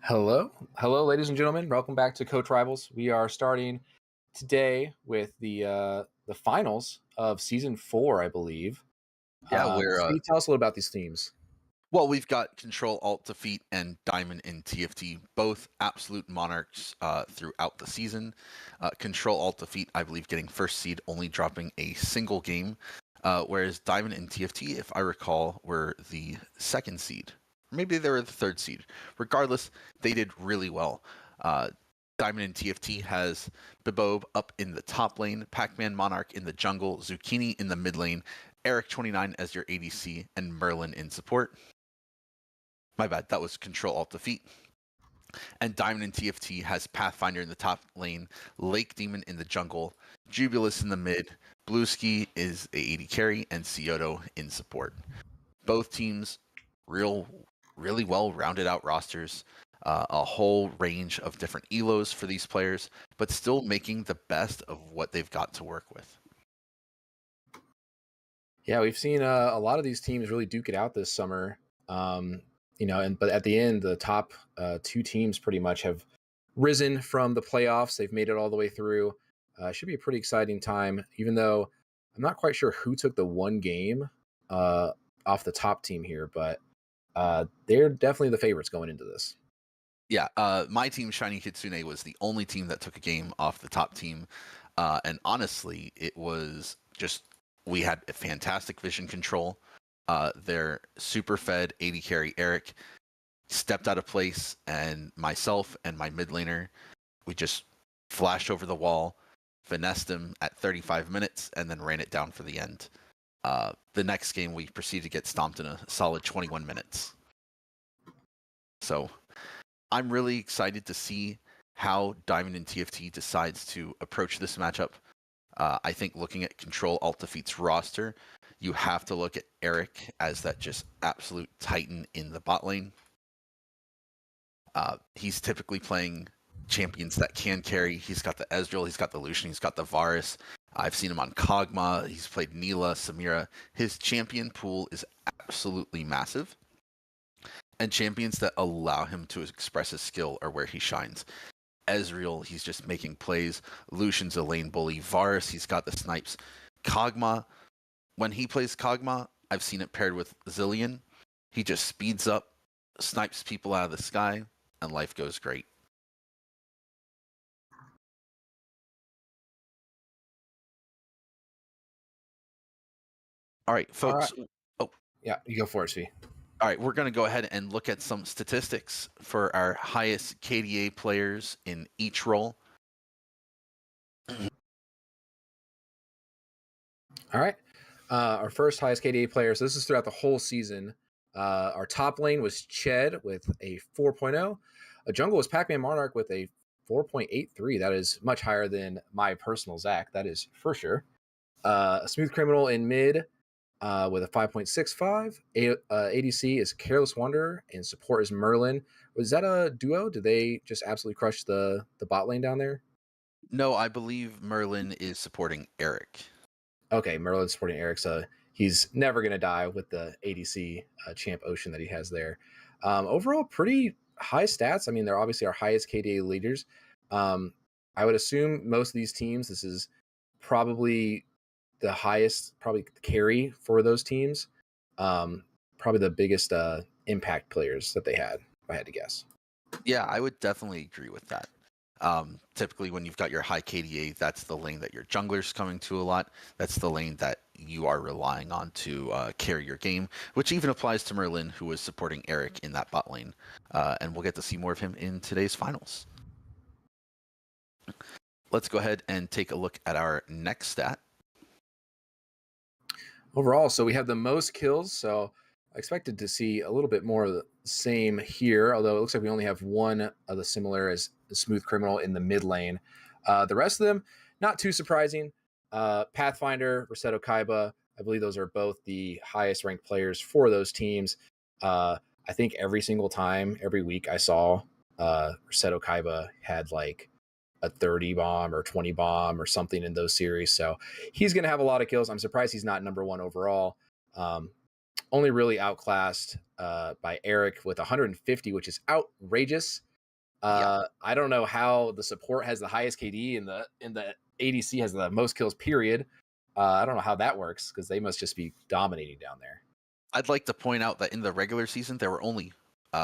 Hello, ladies and gentlemen. Welcome back to Coach Rivals. We are starting today with the finals of season 4, I believe. Yeah, Steve, tell us a little about these teams. we've got Ctrl+Alt+Defeat and Diamond in TFT, both absolute monarchs throughout the season. Ctrl+Alt+Defeat, I believe, getting first seed, only dropping a single game, whereas Diamond in TFT, if I recall, were the second seed. Maybe they were the third seed. Regardless, they did really well. Diamond in TFT has Bibob up in the top lane, Pac-Man Monarch in the jungle, Zucchini in the mid lane, Eric29 as your ADC, and Merlin in support. My bad, that was Ctrl+Alt+Defeat. And Diamond in TFT has Pathfinder in the top lane, Lake Demon in the jungle, Jubilus in the mid, Blueski is a AD carry, and Cioto in support. Both teams really well rounded out rosters, a whole range of different elos for these players, but still making the best of what they've got to work with. Yeah, we've seen a lot of these teams really duke it out this summer. But at the end, the top two teams pretty much have risen from the playoffs. They've made it all the way through. Should be a pretty exciting time, even though I'm not quite sure who took the one game off the top team here, but they're definitely the favorites going into this. Yeah, my team, Shiny Kitsune, was the only team that took a game off the top team. And honestly, it was just, we had a fantastic vision control. Their super fed AD carry, Eric, stepped out of place, and myself and my mid laner, we just flashed over the wall, finessed him at 35 minutes, and then ran it down for the end. The next game, we proceeded to get stomped in a solid 21 minutes. So I'm really excited to see how Diamond and TFT decides to approach this matchup. I think looking at Ctrl+Alt+Defeat's roster, you have to look at Eric as that just absolute titan in the bot lane. He's typically playing champions that can carry. He's got the Ezreal, he's got the Lucian, he's got the Varus. I've seen him on Kog'Maw. He's played Neela, Samira. His champion pool is absolutely massive. And champions that allow him to express his skill are where he shines. Ezreal, he's just making plays. Lucian's a lane bully. Varus, he's got the snipes. Kog'Maw, when he plays Kog'Maw, I've seen it paired with Zillion. He just speeds up, snipes people out of the sky, and life goes great. All right, folks. All right. Oh, yeah, you go for it, Steve. All right, we're going to go ahead and look at some statistics for our highest KDA players in each role. All right. Our first highest KDA player, so this is throughout the whole season. Our top lane was Ched with a 4.0. A jungle was Pac-Man Monarch with a 4.83. That is much higher than my personal Zach. That is for sure. A Smooth Criminal in mid with a 5.65. ADC is Careless Wanderer, and support is Merlin. Was that a duo? Did they just absolutely crush the bot lane down there? No, I believe Merlin is supporting Eric. Okay, Merlin's supporting Eric, so he's never going to die with the ADC Champ Ocean that he has there. Overall, pretty high stats. I mean, they're obviously our highest KDA leaders. I would assume most of these teams, this is probably the highest, probably carry for those teams. Probably the biggest impact players that they had, if I had to guess. Yeah, I would definitely agree with that. Typically, when you've got your high KDA, that's the lane that your jungler's coming to a lot. That's the lane that you are relying on to carry your game, which even applies to Merlin, who was supporting Eric in that bot lane. And we'll get to see more of him in today's finals. Let's go ahead and take a look at our next stat. Overall, so we have the most kills, so I expected to see a little bit more of the same here, although it looks like we only have one of the similar as the Smooth Criminal in the mid lane. The rest of them, not too surprising. Pathfinder, Resetto Kaiba, I believe those are both the highest ranked players for those teams. I think every single time, every week I saw Resetto Kaiba had like a 30 bomb or 20 bomb or something in those series. So he's going to have a lot of kills. I'm surprised he's not number one overall. Only really outclassed by Eric with 150, which is outrageous. Yeah. I don't know how the support has the highest KD and the ADC has the most kills. Period. I don't know how that works because they must just be dominating down there. I'd like to point out that in the regular season, there were only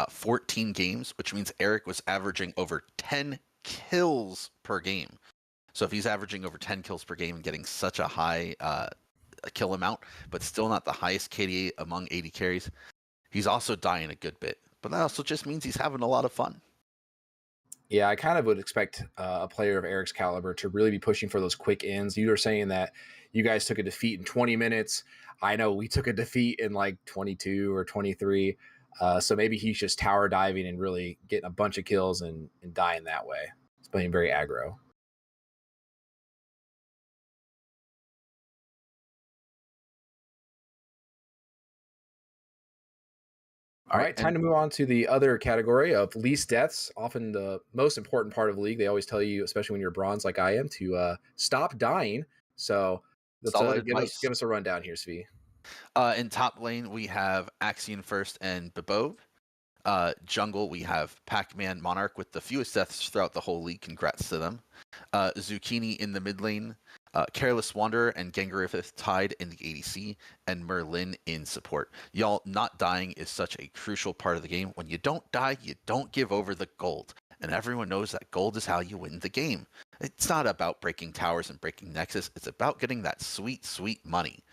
14 games, which means Eric was averaging over 10 kills per game. So if he's averaging over 10 kills per game and getting such a high kill amount, but still not the highest KDA among 80 carries, he's also dying a good bit. But that also just means he's having a lot of fun. Yeah, I kind of would expect a player of Eric's caliber to really be pushing for those quick ends. You were saying that you guys took a defeat in 20 minutes. I know we took a defeat in like 22 or 23. So maybe he's just tower diving and really getting a bunch of kills and dying that way. He's playing very aggro. All All right, right, time and to move on to the other category of least deaths. Often the most important part of the league. They always tell you, especially when you're bronze like I am, to stop dying. So let's solid give advice. us a rundown here, Svi. In top lane, we have Axion first and Beboe. Jungle, we have Pac-Man Monarch with the fewest deaths throughout the whole league. Congrats to them. Zucchini in the mid lane. Careless Wanderer and Gangarithith tied in the ADC, and Merlin in support. Y'all, not dying is such a crucial part of the game. When you don't die, you don't give over the gold. And everyone knows that gold is how you win the game. It's not about breaking towers and breaking Nexus. It's about getting that sweet, sweet money.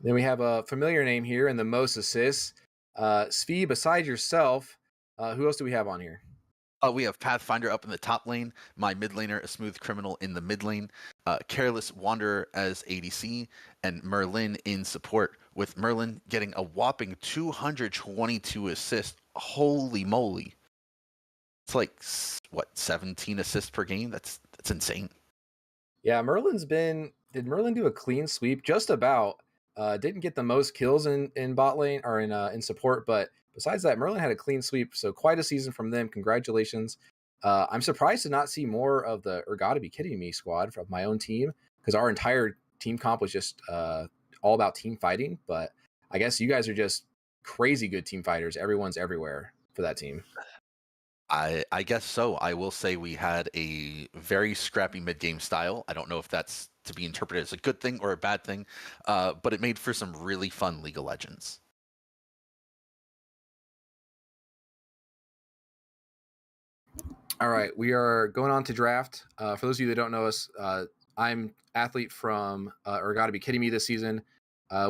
Then we have a familiar name here and the most assists. Svi, besides yourself, who else do we have on here? We have Pathfinder up in the top lane, my mid laner, a smooth criminal in the mid lane, Careless Wanderer as ADC, and Merlin in support, with Merlin getting a whopping 222 assists. Holy moly. It's like, what, 17 assists per game? That's insane. Yeah, did Merlin do a clean sweep? Just about. Didn't get the most kills in bot lane or in support, but besides that, Merlin had a clean sweep. So quite a season from them. Congratulations. I'm surprised to not see more of the or gotta be kidding me squad from my own team because our entire team comp was just all about team fighting. But I guess you guys are just crazy good team fighters. Everyone's everywhere for that team. I guess so. I will say we had a very scrappy mid game style. I don't know if that's to be interpreted as a good thing or a bad thing, but it made for some really fun League of Legends. All right, we are going on to draft. For those of you that don't know us, I'm athlete from or gotta be kidding me this season.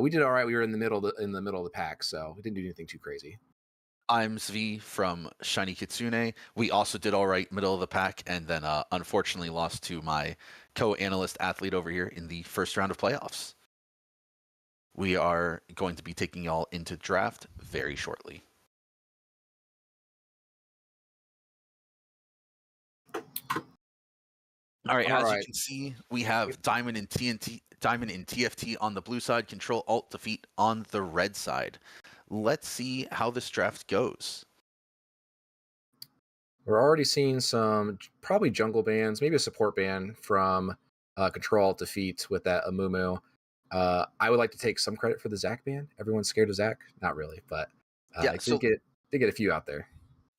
We did all right. We were in the middle of the pack, so we didn't do anything too crazy. I'm Zvi from Shiny Kitsune. We also did all right, middle of the pack, and then unfortunately lost to my co-analyst athlete over here in the first round of playoffs. We are going to be taking y'all into draft very shortly. All right, All as you right. can see, we have Diamond and TFT on the blue side, Ctrl+Alt+Defeat on the red side. Let's see how this draft goes. We're already seeing some probably jungle bans, maybe a support ban from Ctrl+Alt+Defeat with that Amumu. I would like to take some credit for the Zac ban. Everyone's scared of Zac, not really, but Yeah, it so did get a few out there.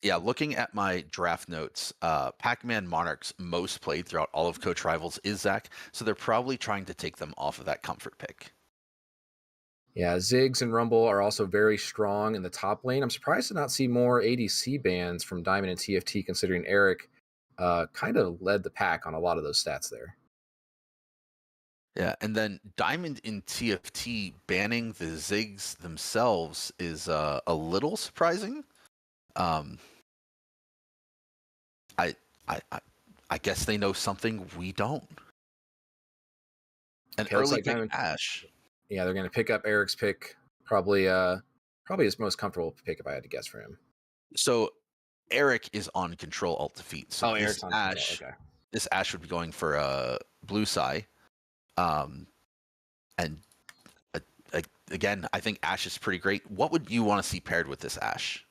yeah, looking at my draft notes, Pac-Man Monarch's most played throughout all of Coach Rivals is Zac, so they're probably trying to take them off of that comfort pick. Yeah, Ziggs and Rumble are also very strong in the top lane. I'm surprised to not see more ADC bans from Diamond and TFT, considering Eric kind of led the pack on a lot of those stats there. Yeah, and then Diamond in TFT banning the Ziggs themselves is a little surprising. Um, I, I, I, I guess they know something we don't. An Okay, looks early like pick Diamond. Ash. Yeah, they're going to pick up Eric's pick. Probably his most comfortable pick if I had to guess for him. So Eric is on Ctrl+Alt+Defeat. So Oh, Eric's on control. Okay. this Ash would be going for a blue side. And again, I think Ash is pretty great. What would you want to see paired with this Ash?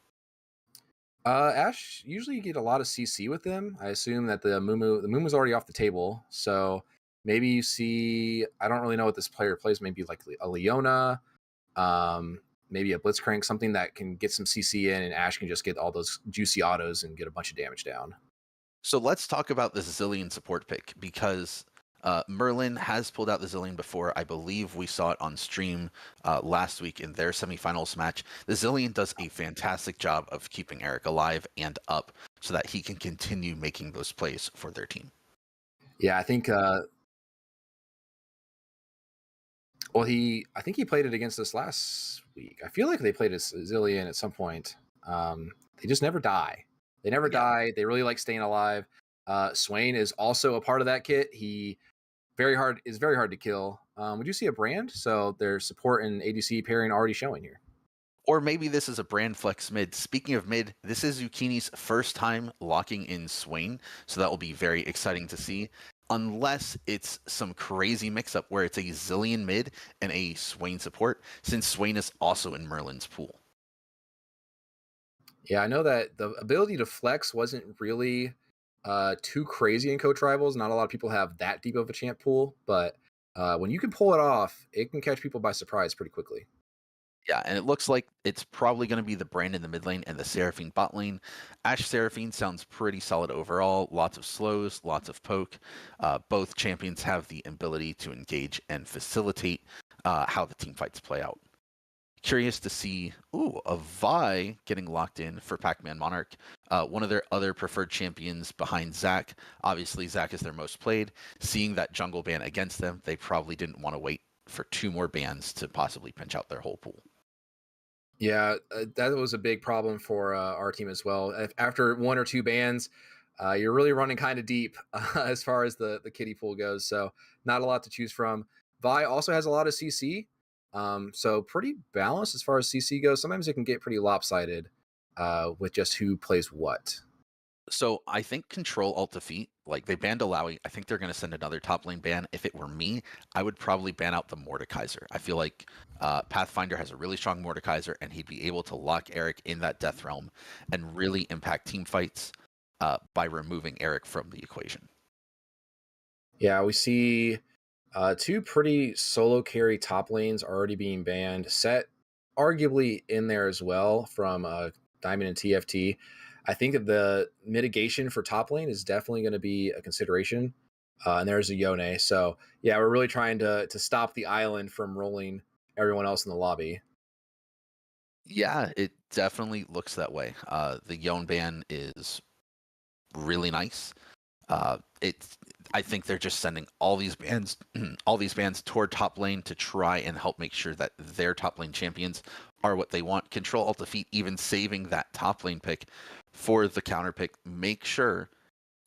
Ash usually you get a lot of CC with them. I assume that the Mumu's already off the table, so maybe you see. I don't really know what this player plays. Maybe like a Leona. maybe a Blitzcrank, something that can get some CC in, and Ash can just get all those juicy autos and get a bunch of damage down. So let's talk about the Zilean support pick, because Merlin has pulled out the Zilean before. I believe we saw it on stream last week in their semifinals match. The Zilean does a fantastic job of keeping Eric alive and up so that he can continue making those plays for their team. Yeah, I think. Well, I think he played it against us last week. I feel like they played a Zilean at some point. They just never die. They never die. They really like staying alive. Swain is also a part of that kit. He is very hard to kill. We do see a brand, so there's support and ADC pairing already showing here. Or maybe this is a brand flex mid. Speaking of mid, this is Zucchini's first time locking in Swain, so that will be very exciting to see. Unless it's some crazy mix-up where it's a Zilean mid and a Swain support, since Swain is also in Merlin's pool. Yeah, I know that the ability to flex wasn't really too crazy in Coach Rivals. Not a lot of people have that deep of a champ pool, but when you can pull it off, it can catch people by surprise pretty quickly. Yeah, and it looks like it's probably going to be the Brand in the mid lane and the Seraphine bot lane. Ashe Seraphine sounds pretty solid overall. Lots of slows, lots of poke. Both champions have the ability to engage and facilitate how the team fights play out. Curious to see, a Vi getting locked in for Pac-Man Monarch. One of their other preferred champions behind Zac. Obviously, Zac is their most played. Seeing that jungle ban against them, they probably didn't want to wait for 2 more bans to possibly pinch out their whole pool. Yeah, that was a big problem for our team as well. After 1 or 2 bans, you're really running kind of deep as far as the kiddie pool goes. So not a lot to choose from. Vi also has a lot of CC, so pretty balanced as far as CC goes. Sometimes it can get pretty lopsided with just who plays what. So I think Ctrl+Alt+Defeat, like they banned Alawi. I think they're going to send another top lane ban. If it were me, I would probably ban out the Mordekaiser. I feel like Pathfinder has a really strong Mordekaiser, and he'd be able to lock Eric in that Death Realm and really impact team fights by removing Eric from the equation. Yeah, we see 2 pretty solo carry top lanes already being banned. Set arguably in there as well from Diamond and TFT. I think that the mitigation for top lane is definitely going to be a consideration. And there's a Yone. So yeah, we're really trying to stop the island from rolling everyone else in the lobby. Yeah, it definitely looks that way. The Yone ban is really nice. I think they're just sending all these bans, toward top lane to try and help make sure that their top lane champions are what they want. Ctrl+Alt+Defeat, even saving that top lane pick for the counter pick, make sure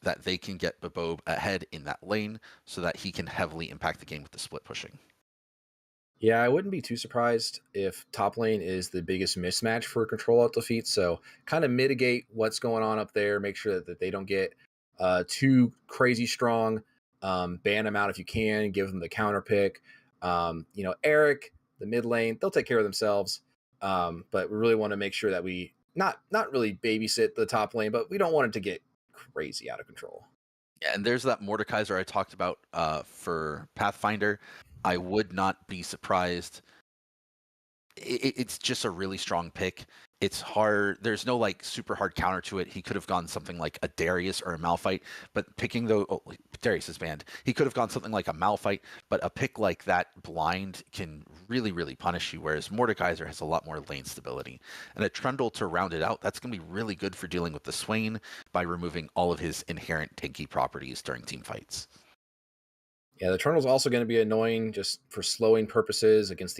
that they can get Babob ahead in that lane so that he can heavily impact the game with the split pushing. Yeah, I wouldn't be too surprised if top lane is the biggest mismatch for Ctrl+Alt+Defeat. So kind of mitigate what's going on up there, make sure that they don't get too crazy strong. Ban them out if you can, give them the counter pick. Eric, the mid lane, they'll take care of themselves. But we really want to make sure that we not really babysit the top lane, but we don't want it to get crazy out of control. Yeah, and there's that Mordekaiser I talked about for Pathfinder. I would not be surprised. It's just a really strong pick. It's hard. There's no like super hard counter to it. He could have gone something like a Darius or a Malphite, but picking Darius is banned. He could have gone something like a Malphite, but a pick like that blind can really, really punish you. Whereas Mordekaiser has a lot more lane stability, and a Trundle to round it out. That's going to be really good for dealing with the Swain by removing all of his inherent tanky properties during team fights. Yeah, the Trundle's also going to be annoying just for slowing purposes against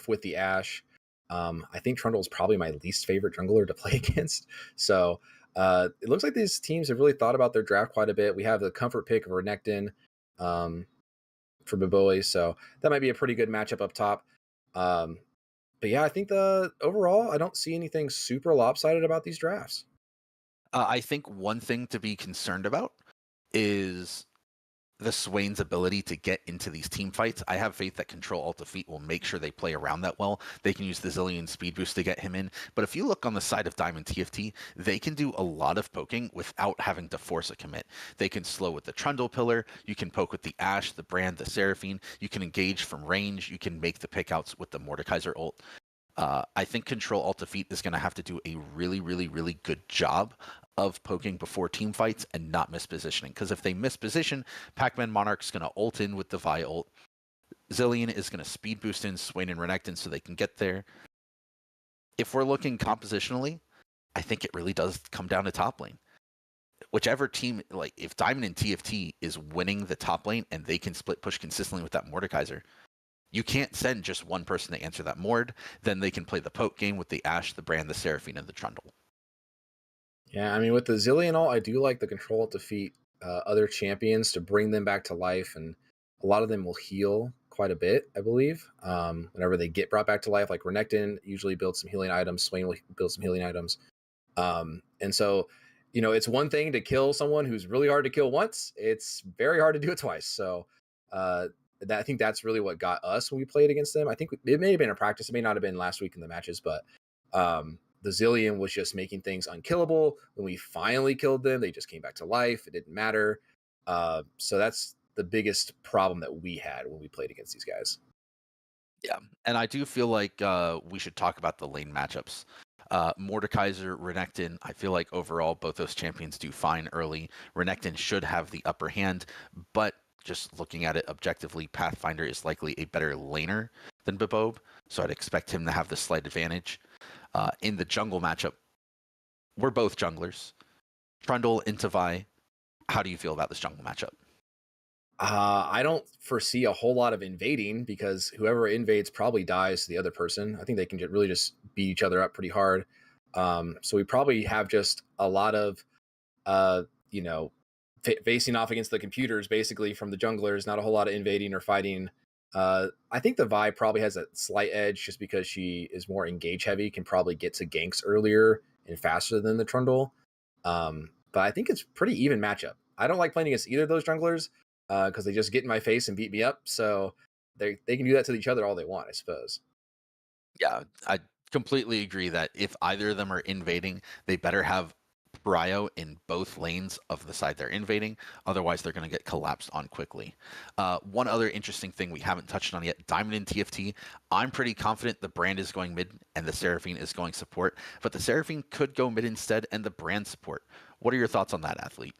with the Ashe. I think Trundle is probably my least favorite jungler to play against. So it looks like these teams have really thought about their draft quite a bit. We have the comfort pick of Renekton for Baboi, so that might be a pretty good matchup up top. But yeah, I think overall, I don't see anything super lopsided about these drafts. I think one thing to be concerned about is the Swain's ability to get into these team fights. I have faith that Ctrl+Alt+Defeat will make sure they play around that well. They can use the Zilean speed boost to get him in. But if you look on the side of Diamond TFT, they can do a lot of poking without having to force a commit. They can slow with the Trundle pillar. You can poke with the Ashe, the Brand, the Seraphine. You can engage from range. You can make the pickouts with the Mordekaiser ult. I think Ctrl+Alt+Defeat is going to have to do a really, really, really good job of poking before team fights and not mispositioning. Because if they misposition, Pac-Man Monarch's going to ult in with the Vi ult. Zillion is going to speed boost in Swain and Renekton so they can get there. If we're looking compositionally, I think it really does come down to top lane. Whichever team, like if Diamond and TFT is winning the top lane and they can split push consistently with that Mordekaiser, you can't send just one person to answer that Mord. Then they can play the poke game with the Ashe, the Brand, the Seraphine, and the Trundle. Yeah, I mean, with the Zillion ult, I do like the control to defeat other champions to bring them back to life, and a lot of them will heal quite a bit, I believe. Whenever they get brought back to life, like Renekton usually builds some healing items, Swain will build some healing items. And so, it's one thing to kill someone who's really hard to kill once. It's very hard to do it twice. So, I think that's really what got us when we played against them. I think it may have been a practice. It may not have been last week in the matches, but the Zillion was just making things unkillable. When we finally killed them, they just came back to life. It didn't matter. So that's the biggest problem that we had when we played against these guys. Yeah, and I do feel like we should talk about the lane matchups. Mordekaiser, Renekton, I feel like overall both those champions do fine early. Renekton should have the upper hand, but just looking at it objectively, Pathfinder is likely a better laner than Babob, so I'd expect him to have the slight advantage. In the jungle matchup, we're both junglers. Trundle into Vi, how do you feel about this jungle matchup? I don't foresee a whole lot of invading because whoever invades probably dies to the other person. I think they can really just beat each other up pretty hard. So we probably have just a lot of, uh, you know, facing off against the computers basically from the junglers. Not a whole lot of invading or fighting. I think the Vi probably has a slight edge just because she is more engage heavy, can probably get to ganks earlier and faster than the Trundle. But I think it's pretty even matchup. I don't like playing against either of those junglers because they just get in my face and beat me up. So they can do that to each other all they want, I suppose. Yeah, I completely agree that if either of them are invading, they better have prio in both lanes of the side they're invading. Otherwise, they're going to get collapsed on quickly. One other interesting thing we haven't touched on yet, Diamond and TFT. I'm pretty confident the Brand is going mid and the Seraphine is going support, but the Seraphine could go mid instead and the Brand support. What are your thoughts on that, athlete?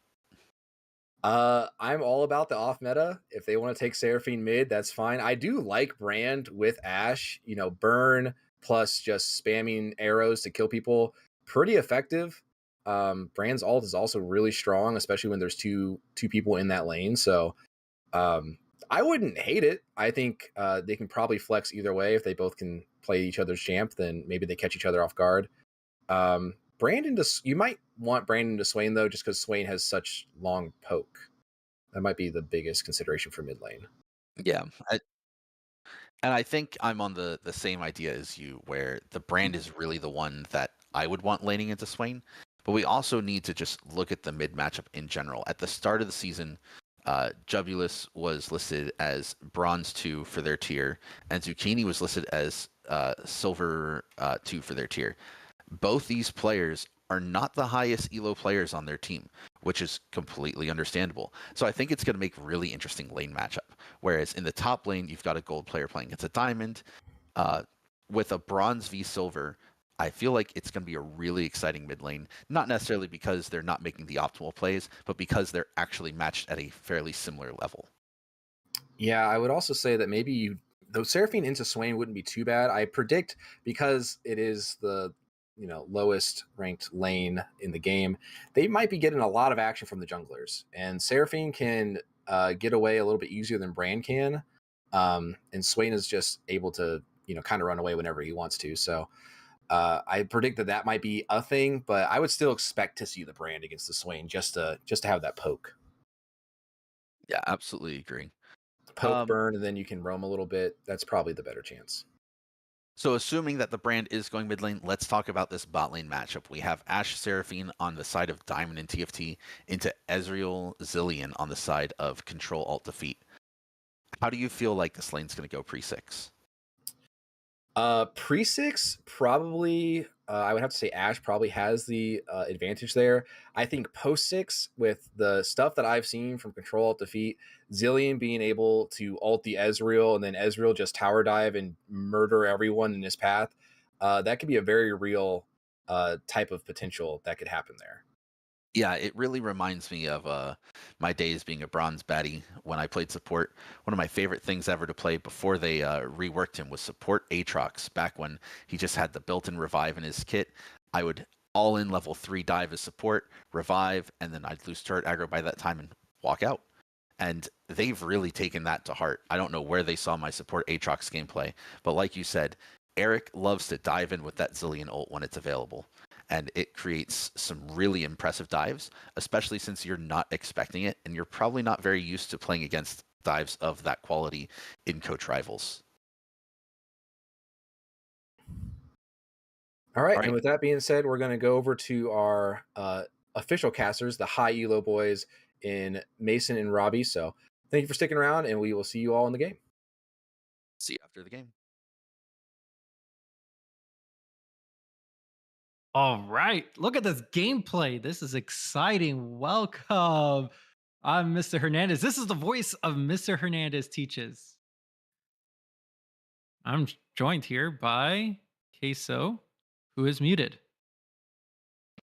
I'm all about the off meta. If they want to take Seraphine mid, that's fine. I do like Brand with Ashe, burn plus just spamming arrows to kill people. Pretty effective. Brand's ult is also really strong, especially when there's two people in that lane. So I wouldn't hate it. I think they can probably flex either way. If they both can play each other's champ, then maybe they catch each other off guard. You might want Brandon to Swain though, just because Swain has such long poke. That might be the biggest consideration for mid lane. Yeah, and I think I'm on the same idea as you, where the Brand is really the one that I would want laning into Swain. But we also need to just look at the mid matchup in general. At the start of the season, Jubulus was listed as Bronze 2 for their tier, and Zucchini was listed as Silver 2 for their tier. Both these players are not the highest elo players on their team, which is completely understandable. So I think it's going to make really interesting lane matchup. Whereas in the top lane, you've got a gold player playing against a diamond. With a bronze v silver, I feel like it's going to be a really exciting mid lane. Not necessarily because they're not making the optimal plays, but because they're actually matched at a fairly similar level. Yeah, I would also say that maybe though Seraphine into Swain wouldn't be too bad. I predict because it is the lowest ranked lane in the game, they might be getting a lot of action from the junglers, and Seraphine can get away a little bit easier than Brand can, and Swain is just able to kind of run away whenever he wants to. So I predict that might be a thing, but I would still expect to see the Brand against the Swain just to have that poke. Yeah, absolutely agree. Poke burn, and then you can roam a little bit. That's probably the better chance. So assuming that the Brand is going mid lane, let's talk about this bot lane matchup. We have Ashe Seraphine on the side of Diamond and TFT into Ezreal Zillion on the side of Ctrl+Alt+Defeat. How do you feel like this lane's going to go pre-6? Pre-6, probably, I would have to say Ashe probably has the advantage there. I think post-6, with the stuff that I've seen from Ctrl+Alt+Defeat, Zillion being able to ult the Ezreal, and then Ezreal just tower dive and murder everyone in his path, that could be a very real type of potential that could happen there. Yeah, it really reminds me of my days being a bronze baddie when I played support. One of my favorite things ever to play before they reworked him was support Aatrox. Back when he just had the built-in revive in his kit, I would all in level 3 dive as support, revive, and then I'd lose turret aggro by that time and walk out. And they've really taken that to heart. I don't know where they saw my support Aatrox gameplay, but like you said, Eric loves to dive in with that Zillion ult when it's available. And it creates some really impressive dives, especially since you're not expecting it, and you're probably not very used to playing against dives of that quality in coach rivals. All right, and with that being said, we're going to go over to our official casters, the high elo boys in Mason and Robbie. So thank you for sticking around, and we will see you all in the game. See you after the game. All right, look at this gameplay. This is exciting. Welcome. I'm Mr. Hernandez. This is the voice of Mr. Hernandez Teaches. I'm joined here by Queso, who is muted.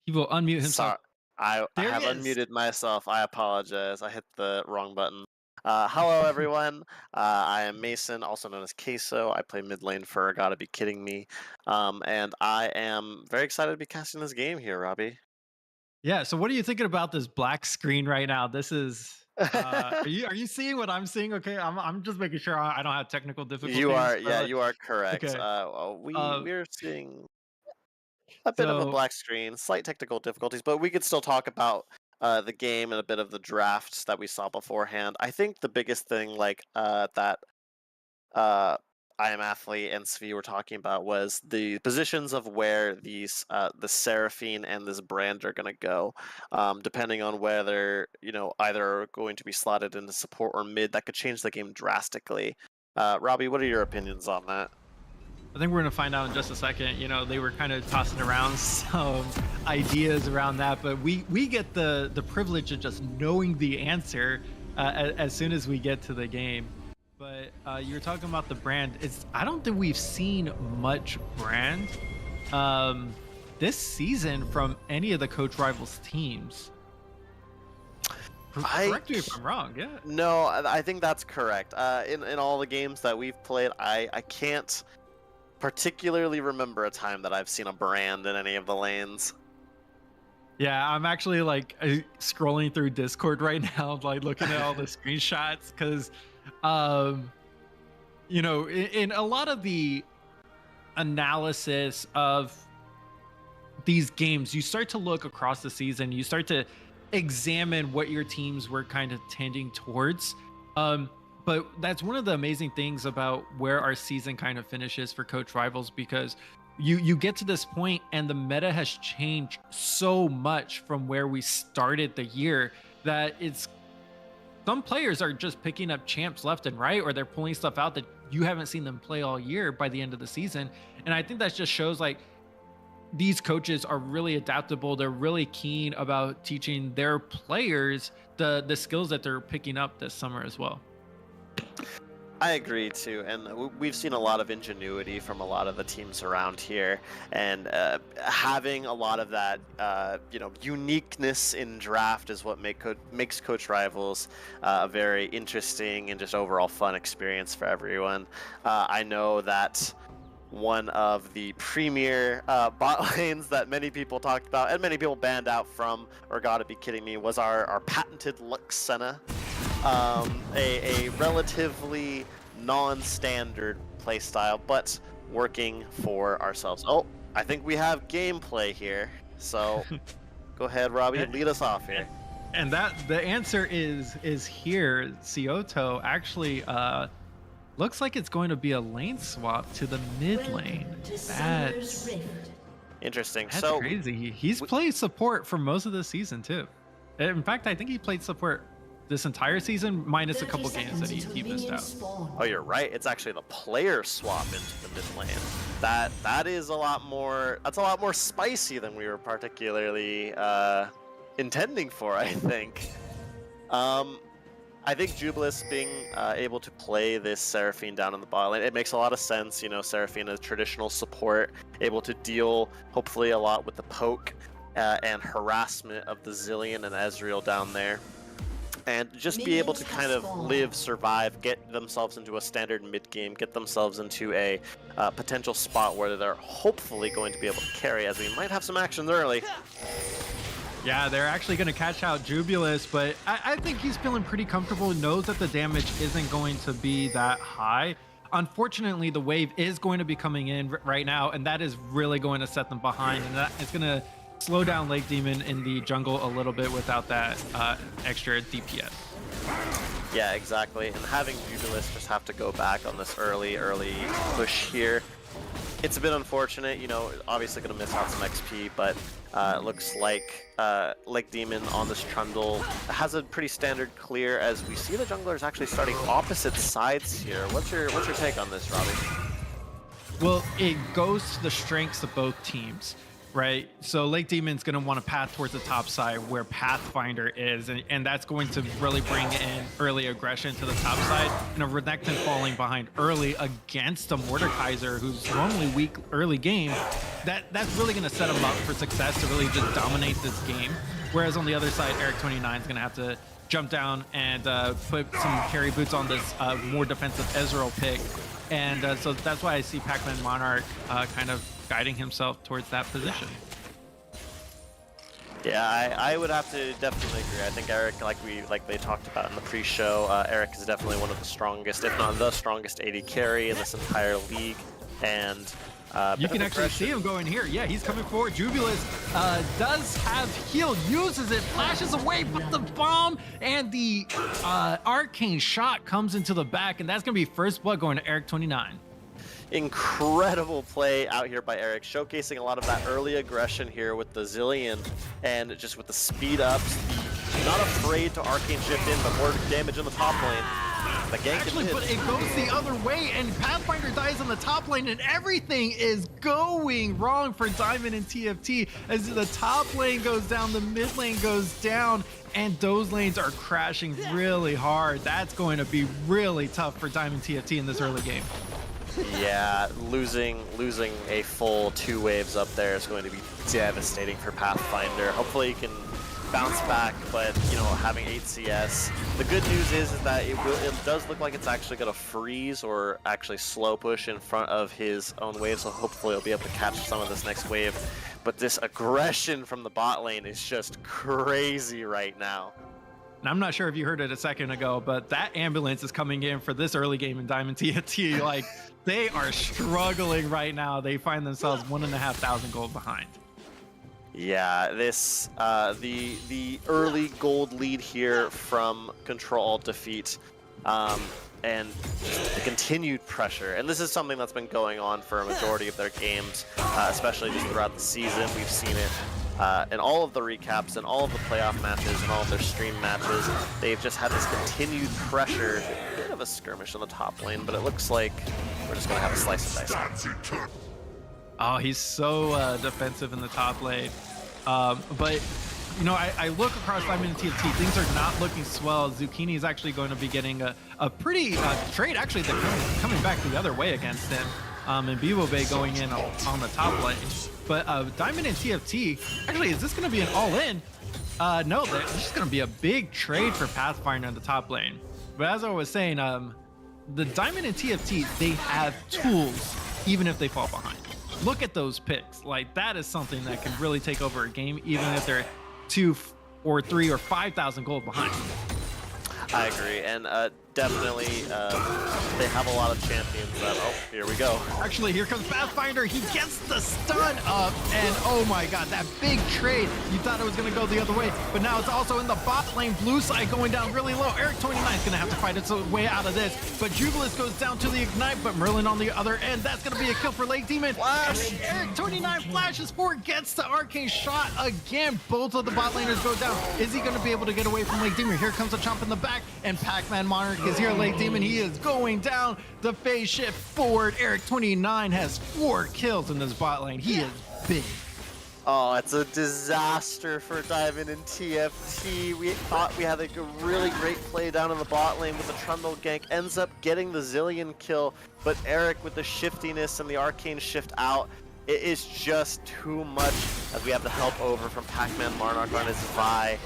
He will unmute himself. Sorry, I have unmuted myself. I apologize. I hit the wrong button. Hello, everyone. I am Mason, also known as Queso. I play mid lane for Gotta Be Kidding Me. And I am very excited to be casting this game here, Robbie. Yeah, so what are you thinking about this black screen right now? This is are you seeing what I'm seeing? Okay, I'm just making sure I don't have technical difficulties. You are correct. Okay. We're seeing a bit of a black screen, slight technical difficulties, but we could still talk about the game and a bit of the drafts that we saw beforehand. I think the biggest thing, that I Am Athlete and Svi were talking about, was the positions of where these the Seraphine and this brand are going to go, depending on whether either are going to be slotted into support or mid. That could change the game drastically. Robbie, what are your opinions on that? I think we're going to find out in just a second. They were kind of tossing around some ideas around that, but we get the privilege of just knowing the answer as soon as we get to the game. But you're talking about the brand. I don't think we've seen much brand this season from any of the coach rivals teams. Correct me if I'm wrong. Yeah. No, I think that's correct. In all the games that we've played, I can't particularly remember a time that I've seen a brand in any of the lanes. Yeah, I'm actually scrolling through Discord right now, looking at all the screenshots, because in a lot of the analysis of these games, you start to look across the season, you start to examine what your teams were kind of tending towards. But that's one of the amazing things about where our season kind of finishes for coach rivals, because you get to this point and the meta has changed so much from where we started the year, that some players are just picking up champs left and right, or they're pulling stuff out that you haven't seen them play all year by the end of the season. And I think that just shows these coaches are really adaptable. They're really keen about teaching their players the skills that they're picking up this summer as well. I agree too, and we've seen a lot of ingenuity from a lot of the teams around here, and having a lot of that, uniqueness in draft is what makes Coach Rivals a very interesting and just overall fun experience for everyone. I know that one of the premier bot lanes that many people talked about and many people banned out from, or Gotta Be Kidding Me, was our patented Luxena. A relatively non-standard playstyle, but working for ourselves. Oh, I think we have gameplay here. So go ahead, Robbie, lead us off here. And the answer is here. Cioto actually looks like it's going to be a lane swap to the mid lane. That's interesting. That's crazy. He's played support for most of the season too. In fact, I think he played support this entire season, minus a couple games that he missed out. Oh, you're right. It's actually the player swap into the mid lane. That is a lot more. That's a lot more spicy than we were particularly intending for, I think. I think Jubilis being able to play this Seraphine down in the bot lane, it makes a lot of sense. You know, Seraphine is traditional support, able to deal hopefully a lot with the poke and harassment of the Zillion and Ezreal down there. And just be able to kind of live, survive, get themselves into a standard mid game, get themselves into a potential spot where they're hopefully going to be able to carry, as we might have some actions early. Yeah, they're actually going to catch out Jubilis, but I think he's feeling pretty comfortable, knows that the damage isn't going to be that high. Unfortunately, the wave is going to be coming in right now, and that is really going to set them behind, and that is going to slow down Lake Demon in the jungle a little bit without that extra DPS. Yeah, exactly. And having Jubilis just have to go back on this early push here, it's a bit unfortunate. You know, obviously going to miss out some XP, but it looks like Lake Demon on this Trundle has a pretty standard clear, as we see the junglers actually starting opposite sides here. What's your take on this, Robbie? Well, it goes to the strengths of both teams, right? So Lake Demon's going to want to path towards the top side where Pathfinder is, and that's going to really bring in early aggression to the top side. And a Renekton falling behind early against a Mordekaiser who's normally weak early game, that's really going to set him up for success to really just dominate this game. Whereas on the other side, Eric29 is going to have to jump down and put some carry boots on this more defensive Ezreal pick. And so that's why I see Pac-Man Monarch kind of guiding himself towards that position. Yeah, I would have to definitely agree. I think Eric, like they talked about in the pre-show, Eric is definitely one of the strongest, if not the strongest AD carry in this entire league. And you can actually see him going here. Yeah, he's coming forward. Jubilis does have heal, uses it, flashes away, but the bomb and the arcane shot comes into the back, and that's going to be first blood going to Eric29. Incredible play out here by Eric, showcasing a lot of that early aggression here with the Zillion, and just with the speed ups, not afraid to arcane shift in, but more damage in the top lane. The gank actually, but it goes the other way, and Pathfinder dies on the top lane, and everything is going wrong for Diamond and TFT as the top lane goes down, the mid lane goes down, and those lanes are crashing really hard. That's going to be really tough for Diamond TFT in this early game. Yeah, losing a full 2 waves up there is going to be devastating for Pathfinder. Hopefully he can bounce back, but you know, having 8 CS. The good news is that it does look like it's actually going to freeze or actually slow push in front of his own wave, so hopefully he'll be able to catch some of this next wave. But this aggression from the bot lane is just crazy right now. And I'm not sure if you heard it a second ago, but that ambulance is coming in for this early game in Diamond TFT. Like, they are struggling right now. They find themselves 1,500 gold behind. Yeah, this the early gold lead here from Ctrl+Alt+Defeat, and just the continued pressure. And this is something that's been going on for a majority of their games, especially just throughout the season. We've seen it in all of the recaps and all of the playoff matches and all of their stream matches. They've just had this continued pressure. A bit of a skirmish on the top lane, but it looks like we're just going to have a slice of dice. Oh, he's so defensive in the top lane. But, you know, I look across Diamond and TFT. Things are not looking swell. Zucchini is actually going to be getting a pretty trade. Actually, they're coming back the other way against him. And Bevo Bay going in on the top lane. But Diamond and TFT, actually, is this going to be an all-in? No, it's just going to be a big trade for Pathfinder in the top lane. But as I was saying, the Diamond and TFT, they have tools, even if they fall behind. Look at those picks. Like, that is something that can really take over a game, even if they're 2 or 3 or 5,000 gold behind. I agree, and definitely they have a lot of champions that, oh, here we go. Actually, here comes Pathfinder. He gets the stun up, and oh my god, that big trade. You thought it was going to go the other way, but now it's also in the bot lane. Blue side going down really low. Eric29 is going to have to fight its way out of this, but Jubilis goes down to the ignite, but Merlin on the other end. That's going to be a kill for Lake Demon. Flash. Eric29 flashes forward, gets the arcane shot again. Both of the bot laners go down. Is he going to be able to get away from Lake Demon? Here comes a chomp in the back, and Pac-Man Monarch is here. Lake Demon, he is going down. The phase shift forward. Eric29 has 4 kills in this bot lane. He is big. Oh, it's a disaster for Diamond and TFT. We thought we had like a really great play down in the bot lane with the Trundle gank. Ends up getting the Zillion kill, but Eric with the shiftiness and the arcane shift out, it is just too much as we have the help over from Pac-Man Monarch on his Vi.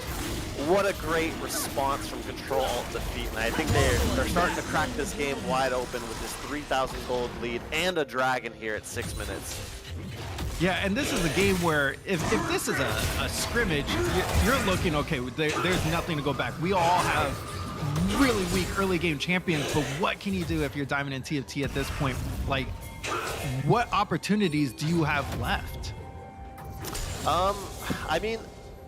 What a great response from Ctrl+Alt+Defeat, and I think they're starting to crack this game wide open with this 3,000 gold lead and a dragon here at 6 minutes. Yeah, and this is a game where if this is a scrimmage, you're looking, okay, there's nothing to go back. We all have really weak early game champions, but what can you do if you're Diamond and TFT at this point? Like, what opportunities do you have left? I mean,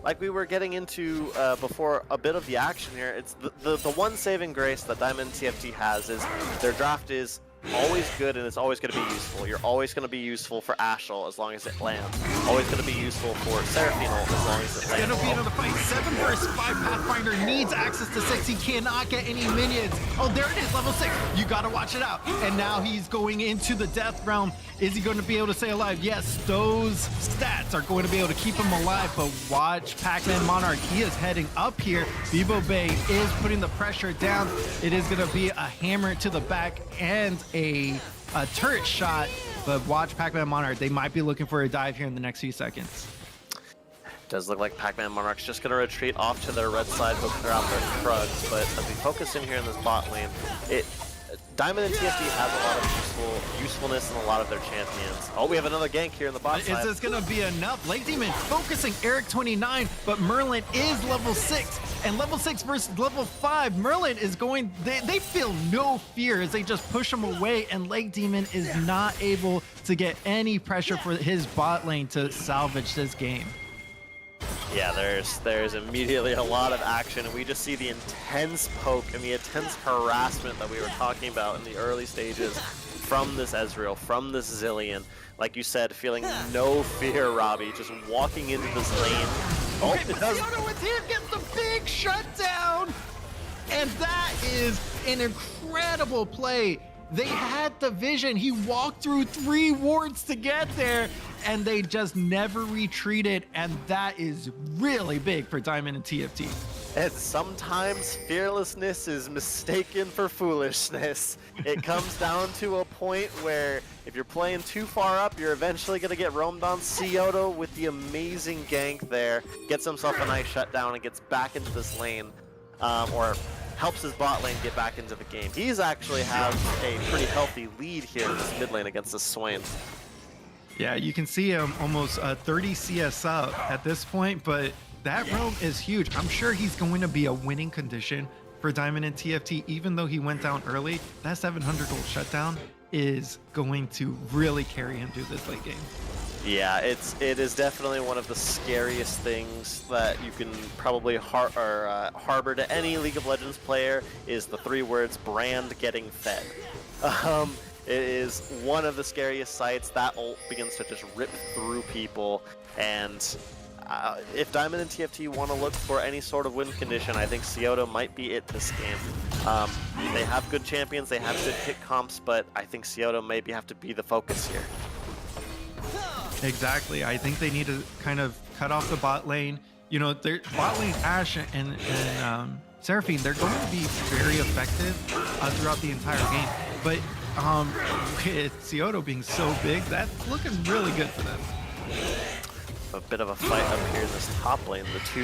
like we were getting into before a bit of the action here, it's the one saving grace that Diamond and TFT has is their draft is always good and it's always going to be useful. You're always going to be useful for Ashel as long as it lands. Always going to be useful for Seraphine ult as long as it lands. It's going to be another fight. 7 versus 5. Pathfinder needs access to 6. He cannot get any minions. Oh, there it is, level 6. You got to watch it out. And now he's going into the death realm. Is he going to be able to stay alive? Yes, those stats are going to be able to keep him alive, but watch Pac-Man Monarch. He is heading up here. Vivo Bay is putting the pressure down. It is going to be a hammer to the back and a turret shot, but watch Pac-Man Monarch. They might be looking for a dive here in the next few seconds. Does look like Pac-Man Monarch's just going to retreat off to their red side, but they're out their Krugs. But as we focus in here in this bot lane, Diamond and TFT has a lot of usefulness in a lot of their champions. Oh, we have another gank here in the bot side. Is this going to be enough? Lake Demon focusing Eric 29, but Merlin is level 6. And level 6 versus level 5, Merlin is going, they feel no fear as they just push him away, and Lake Demon is not able to get any pressure for his bot lane to salvage this game. Yeah, there's immediately a lot of action, and we just see the intense poke and the intense harassment that we were talking about in the early stages from this Ezreal, from this Zillion. Like you said, feeling no fear, Robbie, just walking into this lane. Oh, Okay, but Siono is here, gets the big shutdown, and that is an incredible play. They had the vision. He walked through 3 wards to get there, and they just never retreated, and that is really big for Diamond and TFT. And sometimes fearlessness is mistaken for foolishness. It comes down to a point where if you're playing too far up, you're eventually going to get roamed on. Cioto with the amazing gank there gets himself a nice shutdown and gets back into this lane, or helps his bot lane get back into the game. He's actually has a pretty healthy lead here in this mid lane against this Swain. Yeah, you can see him almost 30 CS up at this point, but that roam is huge. I'm sure he's going to be a winning condition for Diamond and TFT, even though he went down early. That 700 gold shutdown is going to really carry him through this late game. Yeah, it is definitely one of the scariest things that you can probably harbor to any League of Legends player is the 3 words brand getting fed. It is one of the scariest sights. That ult begins to just rip through people, and if Diamond and TFT want to look for any sort of win condition, I think Cioto might be it this game. They have good champions, they have good hit comps, but I think Cioto maybe have to be the focus here. Exactly. I think they need to kind of cut off the bot lane. You know, their bot lane Ashe and Seraphine, they're going to be very effective throughout the entire game. But with Cioto being so big, that's looking really good for them. A bit of a fight up here in this top lane. The two.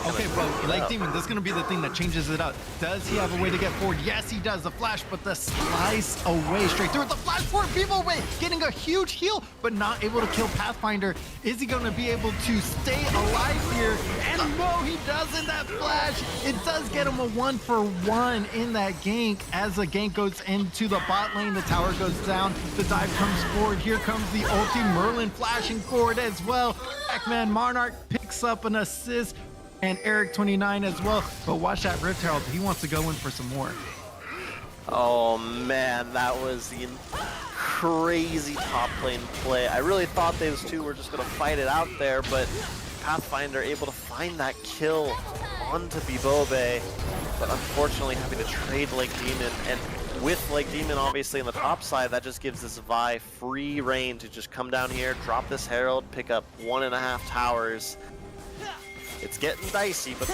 Okay, but Lake Demon, this is going to be the thing that changes it up. Does he have a way to get forward? Yes, he does. The flash, but the slice away straight through it. The flash forward, Vivo away, getting a huge heal, but not able to kill Pathfinder. Is he going to be able to stay alive here? And no, he doesn't. That flash, it does get him a 1-for-1 in that gank. As the gank goes into the bot lane, the tower goes down. The dive comes forward. Here comes the ulti. Merlin flashing forward as well. Pac-Man Monarch picks up an assist, and Eric 29 as well. But watch that Rift Herald. He wants to go in for some more. Oh man, that was the crazy top lane play. I really thought those two were just going to fight it out there, but Pathfinder able to find that kill onto Bibobe, but unfortunately having to trade Lake Demon. And with like Demon obviously on the top side, that just gives this Vi free reign to just come down here, drop this Herald, pick up 1.5 towers. It's getting dicey, but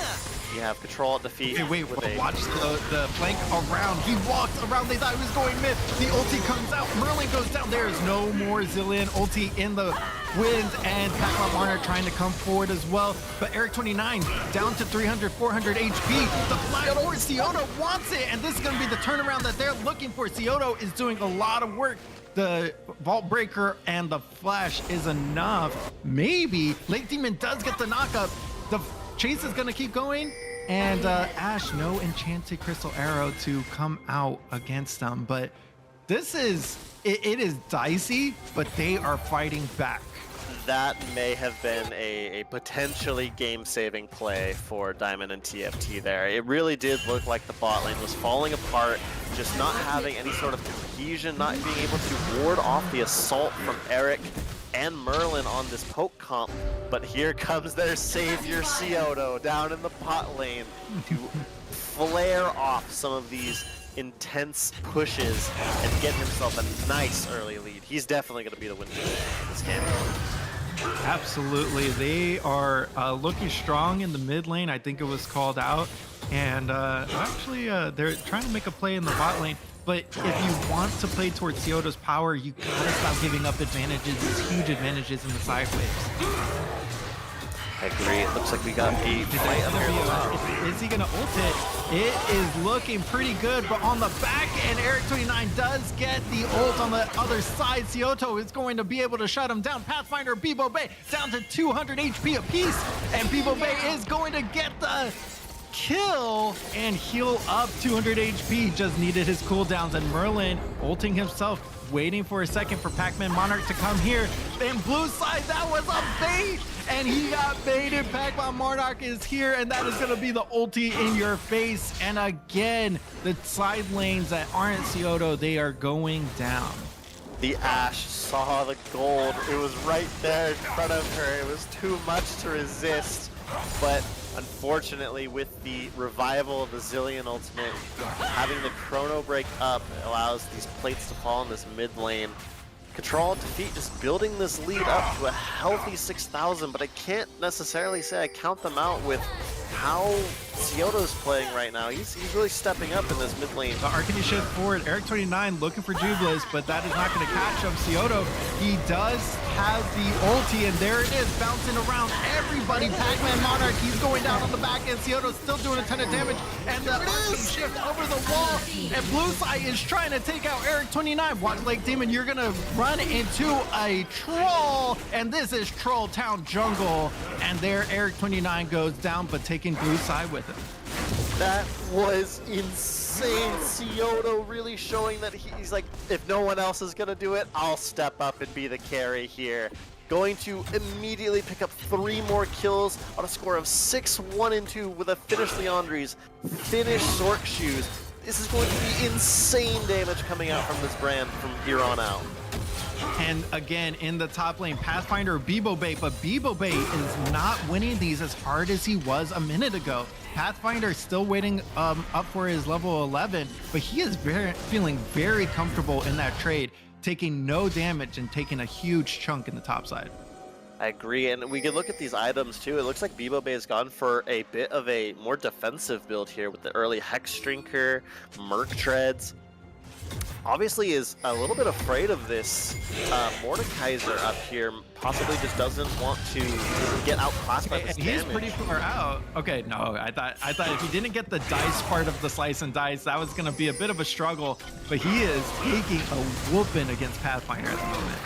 you have Ctrl+Alt+Defeat. Okay, wait, watch the flank around. He walks around. They thought he was going mid. The ulti comes out. Merlin goes down. There's no more Zilean ulti in the wind, and Pac-Man Monarch trying to come forward as well. But Eric29 down to 300, 400 HP. The fly forward, Scioto wants it, and this is going to be the turnaround that they're looking for. Scioto is doing a lot of work. The Vault Breaker and the Flash is enough. Maybe Lake Demon does get the knockup. The chase is going to keep going, and Ash, no Enchanted Crystal Arrow to come out against them. But this is, it is dicey, but they are fighting back. That may have been a potentially game-saving play for Diamond and TFT there. It really did look like the bot lane was falling apart, just not having any sort of cohesion, not being able to ward off the assault from Eric and Merlin on this poke comp. But here comes their savior Scioto down in the bot lane to flare off some of these intense pushes and get himself a nice early lead. He's definitely going to be the winner of this game. Absolutely. They are looking strong in the mid lane. I think it was called out. And actually, they're trying to make a play in the bot lane. But if you want to play towards Scioto's power, you gotta stop giving up advantages, these huge advantages in the side waves. I agree. It looks like we got a fight up here. Is he gonna ult it? It is looking pretty good, but on the back end, Eric29 does get the ult on the other side. Scioto is going to be able to shut him down. Pathfinder, Bebo Bay down to 200 HP apiece, and Bebo Bay is going to get the kill and heal up 200 HP. Just needed his cooldowns, and Merlin ulting himself, waiting for a second for Pac-Man Monarch to come here. And blue side, that was a bait, and he got baited. Pac-Man Monarch is here, and that is going to be the ulti in your face. And again, the side lanes that aren't Scioto, they are going down. The Ashe saw the gold. It was right there in front of her. It was too much to resist, but unfortunately, with the revival of the Zilean ultimate, having the chrono break up allows these plates to fall in this mid lane. Ctrl+Defeat just building this lead up to a healthy 6,000, but I can't necessarily say I count them out with how Scioto's playing right now. He's really stepping up in this mid lane. The Arcany shift forward, Eric29 looking for Jubilis, but that is not going to catch him. Scioto, he does have the ulti, and there it is, bouncing around everybody. Pac-Man Monarch, he's going down on the back end. Scioto's still doing a ton of damage, and the Arcany shift over the wall, and Blueseye is trying to take out Eric29. Watch Lake Demon, you're going to run into a troll, and this is Troll Town Jungle, and there Eric29 goes down, but taking Blueseye with him. That was insane. Scioto really showing that he's like, if no one else is gonna do it, I'll step up and be the carry here. Going to immediately pick up 3 more kills on a score of 6-1-2 with a finish Leandri's, finish Sork Shoes. This is going to be insane damage coming out from this brand from here on out. And again, in the top lane, Pathfinder, Bebo Bay, but Bebo Bay is not winning these as hard as he was a minute ago. Pathfinder is still waiting up for his level 11, but he is feeling very comfortable in that trade, taking no damage and taking a huge chunk in the top side. I agree, and we can look at these items too. It looks like Bebo Bay has gone for a bit of a more defensive build here with the early Hex Drinker, Merc Treads. Obviously is a little bit afraid of this Mordekaiser up here, possibly just doesn't want to get outclassed by this damage. He's pretty far out. Okay, no, I thought if he didn't get the dice part of the slice and dice, that was going to be a bit of a struggle, but he is taking a whooping against Pathfinder at the moment.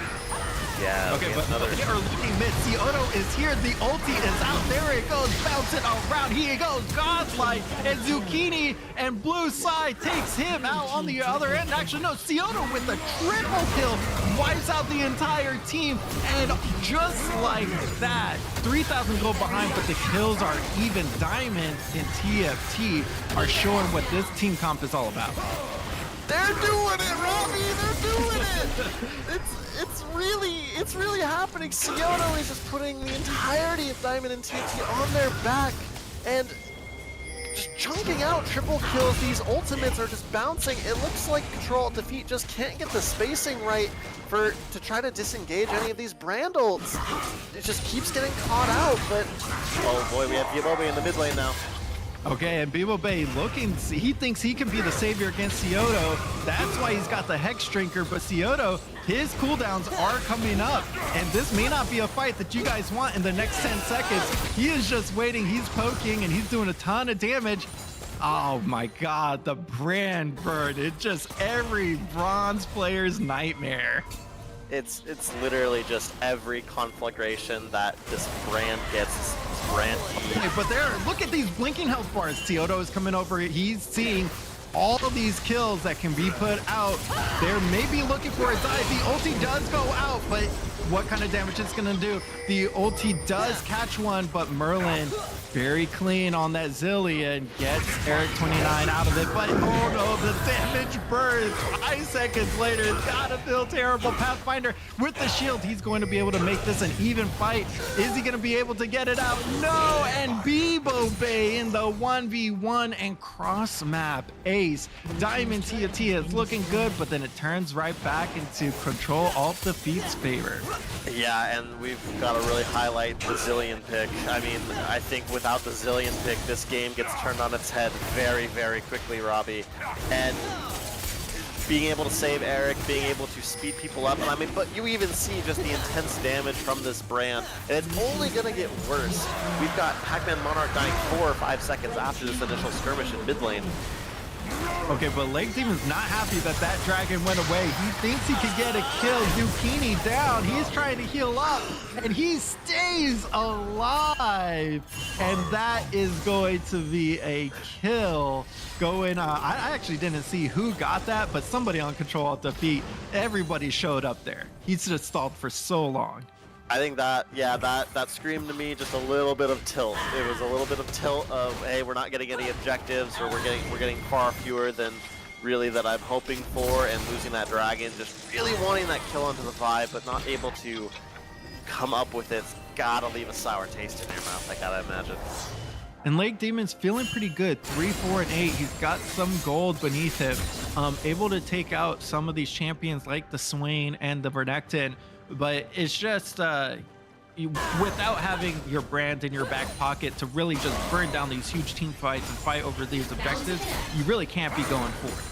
Yeah. Okay, but they are looking mid. Scioto is here. The ulti is out. There it goes, bouncing around. Here it goes, Godlight and Zucchini, and Blue Side takes him out on the other end. Actually, no, Scioto with the triple kill wipes out the entire team, and just like that, 3,000 gold behind, but the kills are even. Diamond and TFT are showing what this team comp is all about. They're doing it, Robbie! They're doing it! It's really happening. Scioto is just putting the entirety of Diamond and TFT on their back, and just chunking out triple kills. These ultimates are just bouncing. It looks like Ctrl+Alt+Defeat just can't get the spacing right to try to disengage any of these brand ults. It just keeps getting caught out, but oh boy, we have Bibobe in the mid lane now. Okay, and Bibobe looking, he thinks he can be the savior against Scioto. That's why he's got the Hex Drinker, but Scioto, his cooldowns are coming up, and this may not be a fight that you guys want in the next 10 seconds. He is just waiting, he's poking, and he's doing a ton of damage. Oh my God, the brand burn. It's just every bronze player's nightmare. It's literally just every conflagration that this brand gets. Brand okay, but look at these blinking health bars. Scioto is coming over. He's seeing all of these kills that can be put out. They're maybe looking for a dive. The ulti does go out, but what kind of damage it's gonna do? The ulti does catch one, but Merlin very clean on that Zillion, gets Eric29 out of it, but oh no, the damage burns 5 seconds later. It's gotta feel terrible. Pathfinder with the shield, he's going to be able to make this an even fight. Is he gonna be able to get it out? No, and Bibobe in the 1v1 and cross map ace. Diamond TFT is looking good, but then it turns right back into Ctrl+Alt+Defeat's favor. Yeah, and we've got to really highlight the Zillion pick. I mean, I think without the Zillion pick, this game gets turned on its head very, very quickly, Robbie. And being able to save Eric, being able to speed people up, and I mean, but you even see just the intense damage from this brand, and it's only going to get worse. We've got Pac-Man Monarch dying 4 or 5 seconds after this initial skirmish in mid lane. Okay, but Lake Demon's not happy that that dragon went away. He thinks he could get a kill. Zucchini down. He's trying to heal up, and he stays alive. And that is going to be a kill going on. I actually didn't see who got that, but somebody on Ctrl+Alt+Defeat. Everybody showed up there. He's just stalled for so long. I think that, yeah, that screamed to me just a little bit of tilt. It was a little bit of tilt of, hey, we're not getting any objectives, or we're getting far fewer than really that I'm hoping for, and losing that dragon, just really wanting that kill onto the vibe, but not able to come up with it. It's gotta leave a sour taste in your mouth, I gotta imagine. And Lake Demon's feeling pretty good. 3, 4, and 8. He's got some gold beneath him. Able to take out some of these champions like the Swain and the Vernectin. But it's just without having your brand in your back pocket to really just burn down these huge team fights and fight over these objectives, you really can't be going forward.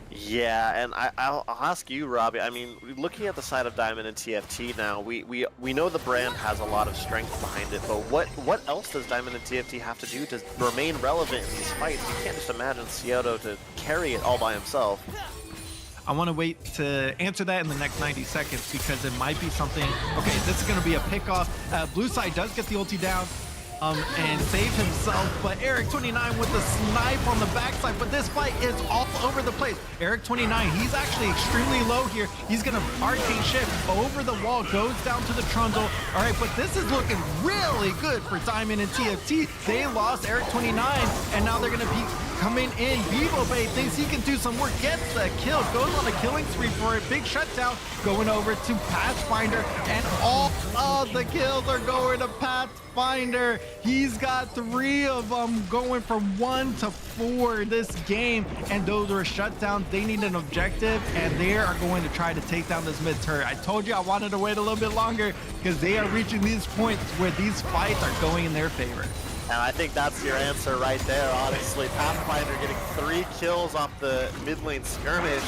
Yeah, and I'll ask you, Robbie. I mean, looking at the side of Diamond and TFT now, we know the brand has a lot of strength behind it, but what else does Diamond and TFT have to do to remain relevant in these fights? You can't just imagine Scioto to carry it all by himself. I want to wait to answer that in the next 90 seconds because it might be something. Okay, this is going to be a pickoff. Blue side does get the ulti down and save himself, but Eric29 with the snipe on the backside, but this fight is all over the place. Eric29, he's actually extremely low here. He's going to arcade shift over the wall, goes down to the trundle. All right, but this is looking really good for Diamond and TFT. They lost Eric29, and now they're going to be coming in. Bibobe thinks he can do some work, gets the kill, goes on a killing spree for it. Big shutdown going over to Pathfinder, and all of the kills are going to Pathfinder. He's got 3 of them, going from 1 to 4 this game, and those are shutdowns. They need an objective, and they are going to try to take down this mid turret. I told you I wanted to wait a little bit longer because they are reaching these points where these fights are going in their favor. And I think that's your answer right there, honestly. Pathfinder getting 3 kills off the mid lane skirmish,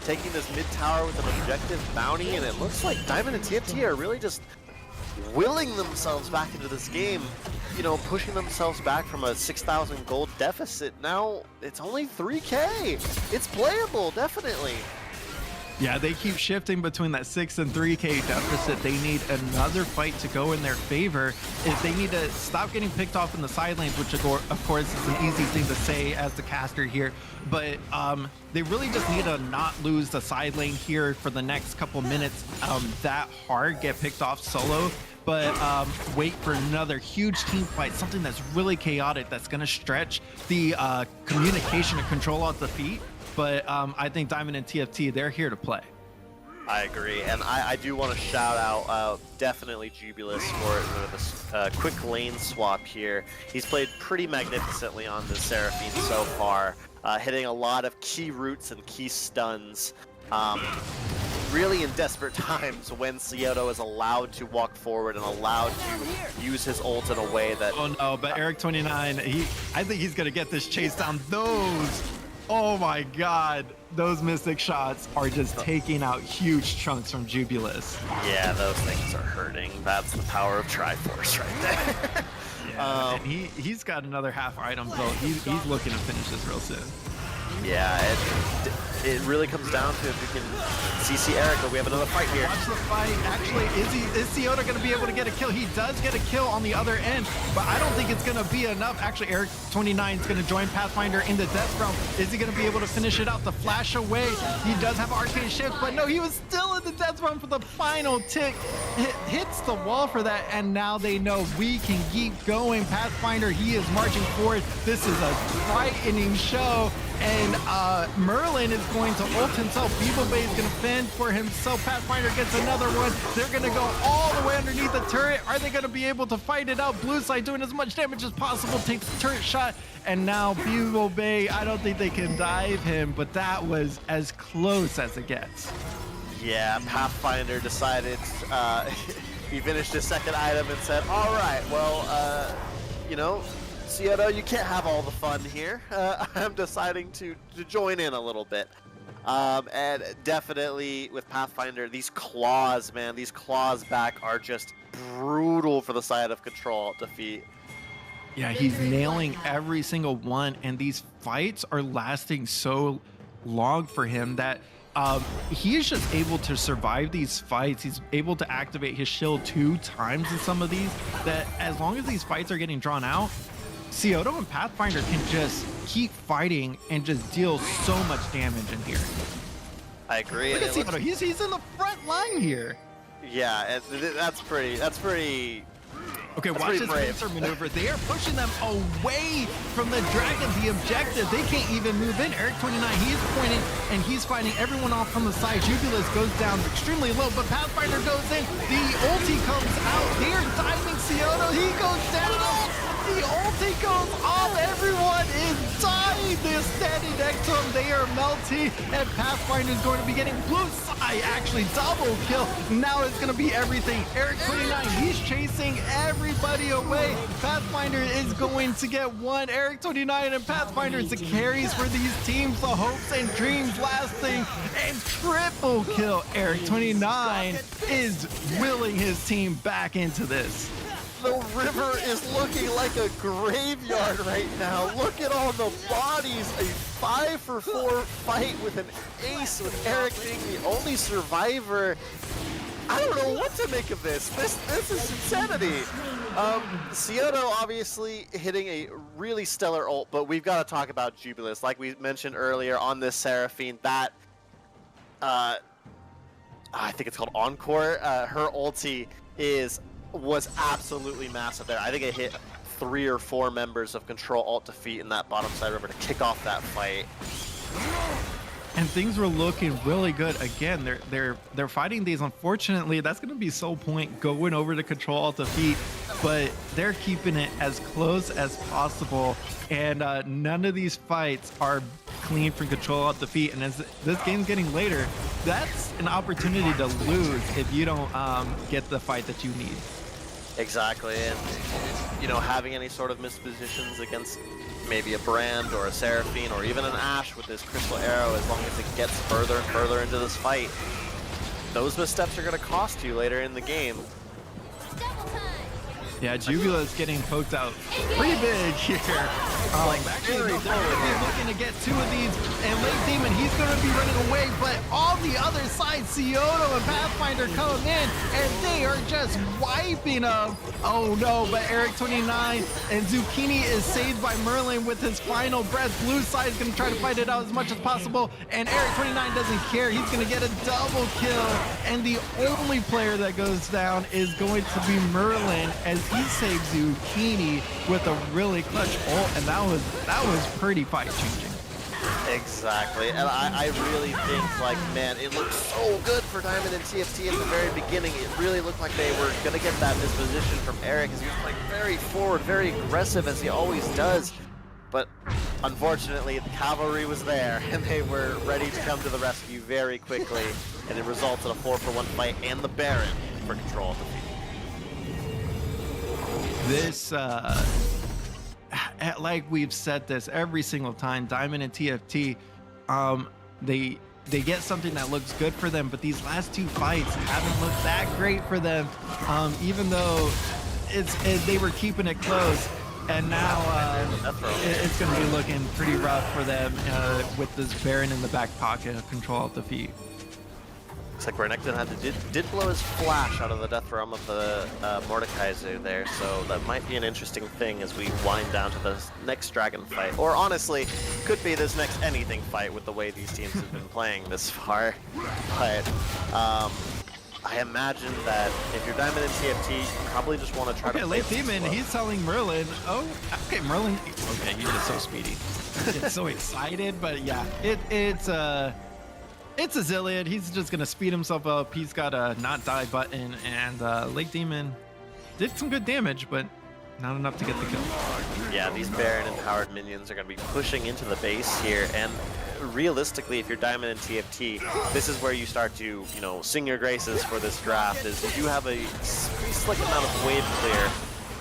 taking this mid tower with an objective bounty, and it looks like Diamond and TFT are really just willing themselves back into this game, you know, pushing themselves back from a 6,000 gold deficit. Now it's only 3K. It's playable, definitely. Yeah, they keep shifting between that 6 and 3K deficit. They need another fight to go in their favor. If they need to stop getting picked off in the side lanes, which of course is an easy thing to say as the caster here, but they really just need to not lose the side lane here for the next couple minutes that hard, get picked off solo, but wait for another huge team fight, something that's really chaotic, that's going to stretch the communication to Ctrl+Alt+Defeat. But I think Diamond and TFT, they're here to play. I agree, and I do want to shout out definitely Jubilus for this quick lane swap here. He's played pretty magnificently on the Seraphine so far, hitting a lot of key roots and key stuns. Really in desperate times when Scioto is allowed to walk forward and allowed to use his ult in a way that... Oh no, but Eric29, I think he's gonna get this chase down. Those, oh my god, those Mystic shots are just taking out huge chunks from Jubilus. Yeah, those things are hurting. That's the power of Triforce right there. Yeah, and he's got another half item, so he's looking to finish this real soon. Yeah, it really comes down to if we can CC Eric, but we have another fight here. Watch the fight. Actually, is Scioto going to be able to get a kill? He does get a kill on the other end, but I don't think it's going to be enough. Actually, Eric29 is going to join Pathfinder in the Death Realm. Is he going to be able to finish it out? The flash away. He does have Arcane Shift, but no, he was still in the Death Realm for the final tick. Hits the wall for that, and now they know we can keep going. Pathfinder, he is marching forward. This is a frightening show. And Merlin is going to ult himself. Beeble Bay is going to fend for himself. Pathfinder gets another one. They're going to go all the way underneath the turret. Are they going to be able to fight it out? Blue side doing as much damage as possible. Takes the turret shot. And now Beeble Bay, I don't think they can dive him, but that was as close as it gets. Yeah, Pathfinder decided, he finished his second item and said, all right, well, you know, Scioto, you can't have all the fun here. I'm deciding to join in a little bit. And definitely with Pathfinder, these claws, man, these claws back are just brutal for the side of Ctrl+Alt+Defeat. Yeah, he's nailing every single one, and these fights are lasting so long for him that he is just able to survive these fights. He's able to activate his shield 2 times in some of these, that as long as these fights are getting drawn out, Scioto and Pathfinder can just keep fighting and just deal so much damage in here. I agree. Look at Scioto, he's in the front line here. Yeah, that's pretty. Okay, watch this pincer maneuver. They are pushing them away from the dragon, the objective. They can't even move in. Eric29, he is pointing, and he's fighting everyone off from the side. Jubilus goes down extremely low, but Pathfinder goes in. The ulti comes out. They are diving Scioto. He goes down. The ulti goes off. Everyone is dying. They're standing next to him. They are melting, and Pathfinder is going to be getting blue side. Actually, double kill. Now it's going to be everything. Eric29, he's chasing everybody away. Pathfinder is going to get one. Eric29 and Pathfinder is the carries for these teams. The hopes and dreams lasting, and triple kill. Eric29 is willing his team back into this. The river is looking like a graveyard right now. Look at all the bodies. A 5-for-4 fight with an ace, with Eric being the only survivor. I don't know what to make of this. This is insanity. Scioto obviously hitting a really stellar ult, but we've got to talk about Jubilus. Like we mentioned earlier on this Seraphine, that I think it's called Encore. Her ulti was absolutely massive there. I think it hit 3 or 4 members of Ctrl+Alt+Defeat in that bottom side river to kick off that fight. And things were looking really good. Again, they're fighting these. Unfortunately, that's going to be Soul Point going over to Ctrl+Alt+Defeat, but they're keeping it as close as possible. And none of these fights are clean from Ctrl+Alt+Defeat. And as this game's getting later, that's an opportunity to lose if you don't get the fight that you need. Exactly, and you know, having any sort of mispositions against maybe a Brand or a Seraphine or even an Ashe with this Crystal Arrow, as long as it gets further and further into this fight, those missteps are going to cost you later in the game. Yeah, Jubilus getting poked out pretty big here. Actually, they're going to be looking to get 2 of these, and Lake Demon, he's going to be running away, but on the other side, Scioto and Pathfinder come in, and they are just wiping them. Oh no, but Eric29 and Zucchini is saved by Merlin with his final breath. Blue side is going to try to fight it out as much as possible, and Eric29 doesn't care. He's going to get a double kill, and the only player that goes down is going to be Merlin, as he saved Zucchini with a really clutch ult, and that was pretty fight changing. Exactly, and I really think, like, man, it looked so good for Diamond and TFT at the very beginning. It really looked like they were going to get that disposition from Eric, as he was playing very forward, very aggressive, as he always does. But unfortunately, the cavalry was there, and they were ready to come to the rescue very quickly, and it resulted in a 4-for-1 fight and the Baron for Control defeat. This, like we've said this every single time, Diamond and TFT, they get something that looks good for them, but these last two fights haven't looked that great for them, even though they were keeping it close. And now it's going to be looking pretty rough for them with this Baron in the back pocket of Ctrl+Alt+Defeat. Looks like Renekton did blow his flash out of the death realm of the Mordekaiser there, so that might be an interesting thing as we wind down to the next dragon fight. Or honestly, could be this next anything fight with the way these teams have been playing this far. But I imagine that if you're Diamond and TFT, you probably just want to try to play late demon, he's telling Merlin, oh, okay, Merlin, okay, you're just so speedy. It's so excited, but yeah, it's a Zillion. He's just gonna speed himself up. He's got a not die button, and Lake Demon did some good damage, but not enough to get the kill. Yeah, these Baron empowered minions are gonna be pushing into the base here, and realistically, if you're Diamond and TFT, this is where you start to, you know, sing your graces for this draft. Is you have a pretty slick amount of wave clear.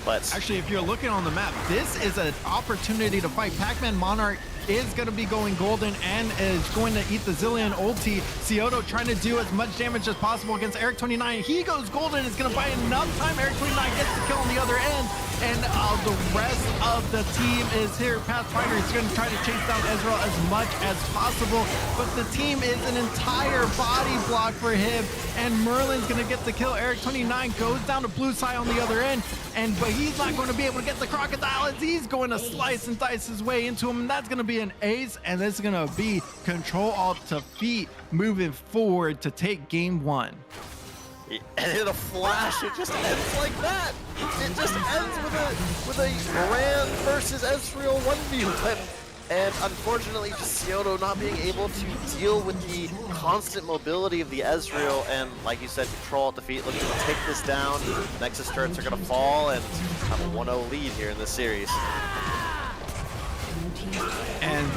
But actually, if you're looking on the map, this is an opportunity to fight. Pac-Man Monarch is going to be going golden and is going to eat the Zillion ulti. Scioto trying to do as much damage as possible against Eric29. He goes golden. It's going to buy enough time. Eric29 gets the kill on the other end. And the rest of the team is here. Pathfinder is going to try to chase down Ezreal as much as possible. But the team is an entire body block for him. And Merlin's going to get the kill. Eric29 goes down to blue side on the other end. But he's not going to be able to get the crocodile as he's going to slice and dice his way into him. And that's going to be an ace. And this is going to be Ctrl+Alt+Defeat moving forward to take game one. And in a flash, it just ends like that. It just ends with a Brand versus Ezreal 1v1. And unfortunately, just Scioto not being able to deal with the constant mobility of the Ezreal. And like you said, Ctrl+Alt+Defeat looking to take this down. Nexus turrets are going to fall and have a 1-0 lead here in this series. And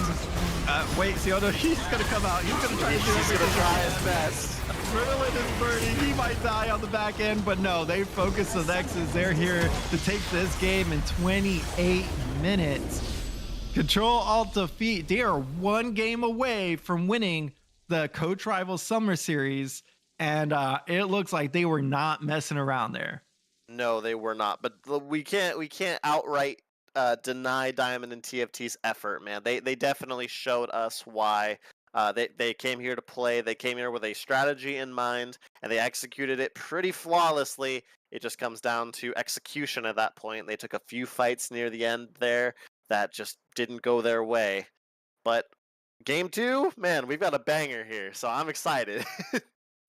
wait, Scioto, he's going to come out. He's going to try to do everything. He's going to try his best. Merlin is burning. He might die on the back end, but no, they focus the Nexus. They're here to take this game in 28 minutes. Ctrl+Alt+Defeat, they are one game away from winning the Coach Rival Summer Series, and it looks like they were not messing around there. No, they were not, but we can't outright deny Diamond and TFT's effort, man. They definitely showed us why. They came here to play. They came here with a strategy in mind, and they executed it pretty flawlessly. It just comes down to execution at that point. They took a few fights near the end there that just didn't go their way. But game two, man, we've got a banger here, so I'm excited.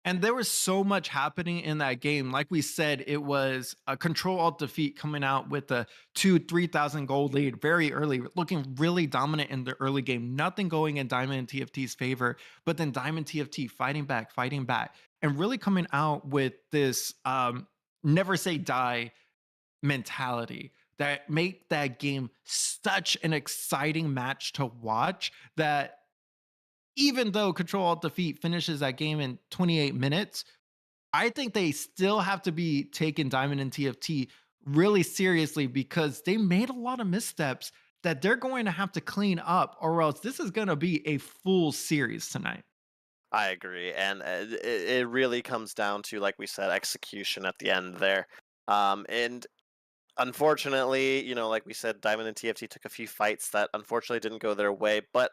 And there was so much happening in that game. Like we said, it was a Ctrl+Alt+Defeat coming out with a 2,000-3,000 gold lead very early, looking really dominant in the early game. Nothing going in Diamond and TFT's favor, but then Diamond TFT fighting back, and really coming out with this never say die mentality that make that game such an exciting match to watch that even though Ctrl+Alt+Defeat finishes that game in 28 minutes, I think they still have to be taking Diamond and TFT really seriously because they made a lot of missteps that they're going to have to clean up, or else this is going to be a full series tonight. I agree, and it really comes down to, like we said, execution at the end there. And unfortunately, you know, like we said, Diamond and TFT took a few fights that unfortunately didn't go their way, but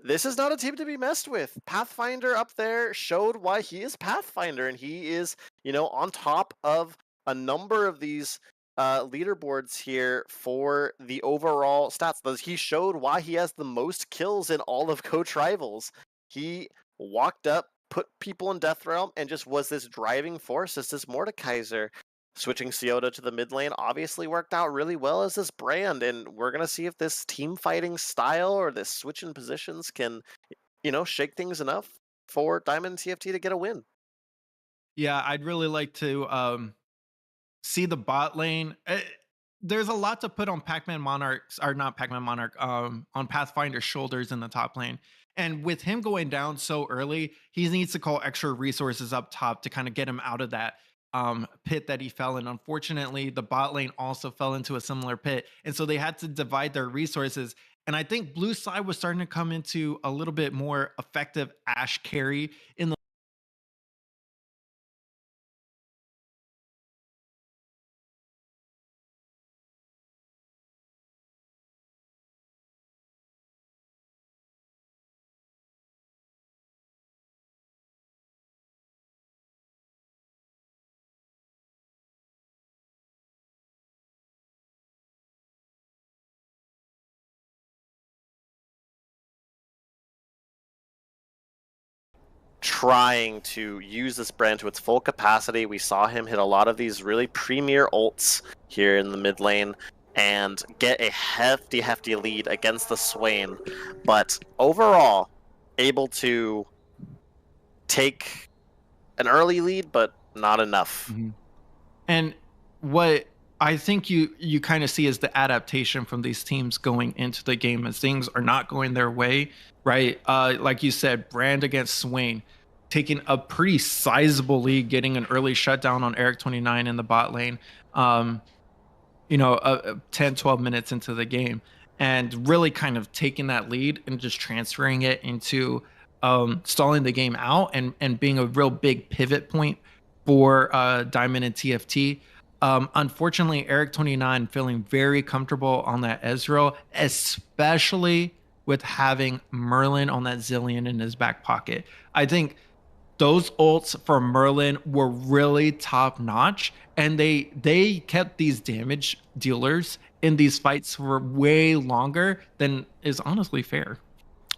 this is not a team to be messed with. Pathfinder up there showed why he is Pathfinder, and he is, you know, on top of a number of these leaderboards here for the overall stats. He showed why he has the most kills in all of Coach Rivals. He walked up, put people in Death Realm, and just was this driving force as this Mordekaiser. switching Ciota to the mid lane obviously worked out really well as this brand, and we're gonna see if this team fighting style or this switch in positions can, shake things enough for Diamond and TFT to get a win. Yeah, I'd really like to see the bot lane. There's a lot to put on Pac-Man Monarchs, or not Pac-Man Monarch, on Pathfinder's shoulders in the top lane. And with him going down so early, he needs to call extra resources up top to kind of get him out of that pit that he fell in. Unfortunately, the bot lane also fell into a similar pit. And so they had to divide their resources. And I think blue side was starting to come into a little bit more effective Ashe carry in the Trying to use this brand to its full capacity. We saw him hit a lot of these really premier ults here in the mid lane and get a hefty lead against the Swain, but overall able to take an early lead, but not enough. And what I think you kind of see is the adaptation from these teams going into the game as things are not going their way, right? Like you said, Brand against Swain, taking a pretty sizable lead, getting an early shutdown on Eric 29 in the bot lane. 10, 12 minutes into the game, and really kind of taking that lead and just transferring it into stalling the game out and being a real big pivot point for Diamond and TFT. Unfortunately, Eric 29 feeling very comfortable on that Ezreal, especially with having Merlin on that Zillion in his back pocket. I think those ults for Merlin were really top notch, and they kept these damage dealers in these fights for way longer than is honestly fair.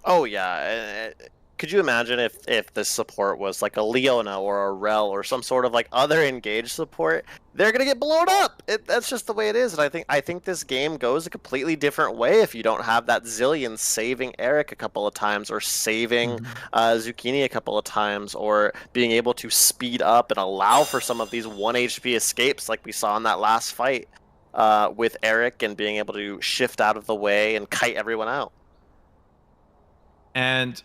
Oh yeah. Could you imagine if this support was like a Leona or a Rel or some sort of like other engaged support? They're gonna get blown up. That's just the way it is, and I think this game goes a completely different way if you don't have that Zillion saving Eric a couple of times, or saving Zucchini a couple of times, or being able to speed up and allow for some of these 1 HP escapes like we saw in that last fight with Eric, and being able to shift out of the way and kite everyone out. And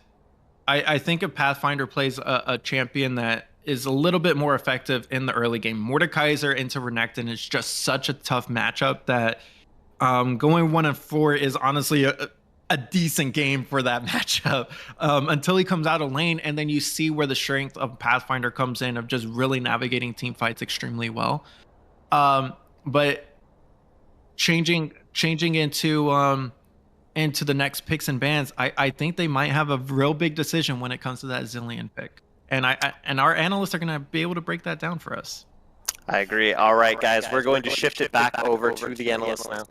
I think if Pathfinder plays a champion that is a little bit more effective in the early game, Mordekaiser into Renekton is just such a tough matchup that going 1-4 is honestly a decent game for that matchup until he comes out of lane, and then you see where the strength of Pathfinder comes in of just really navigating team fights extremely well. But changing into the next picks and bans, I think they might have a real big decision when it comes to that Zillion pick. And and our analysts are going to be able to break that down for us. I agree. All right, guys, we're going to shift it back over to the analysts now.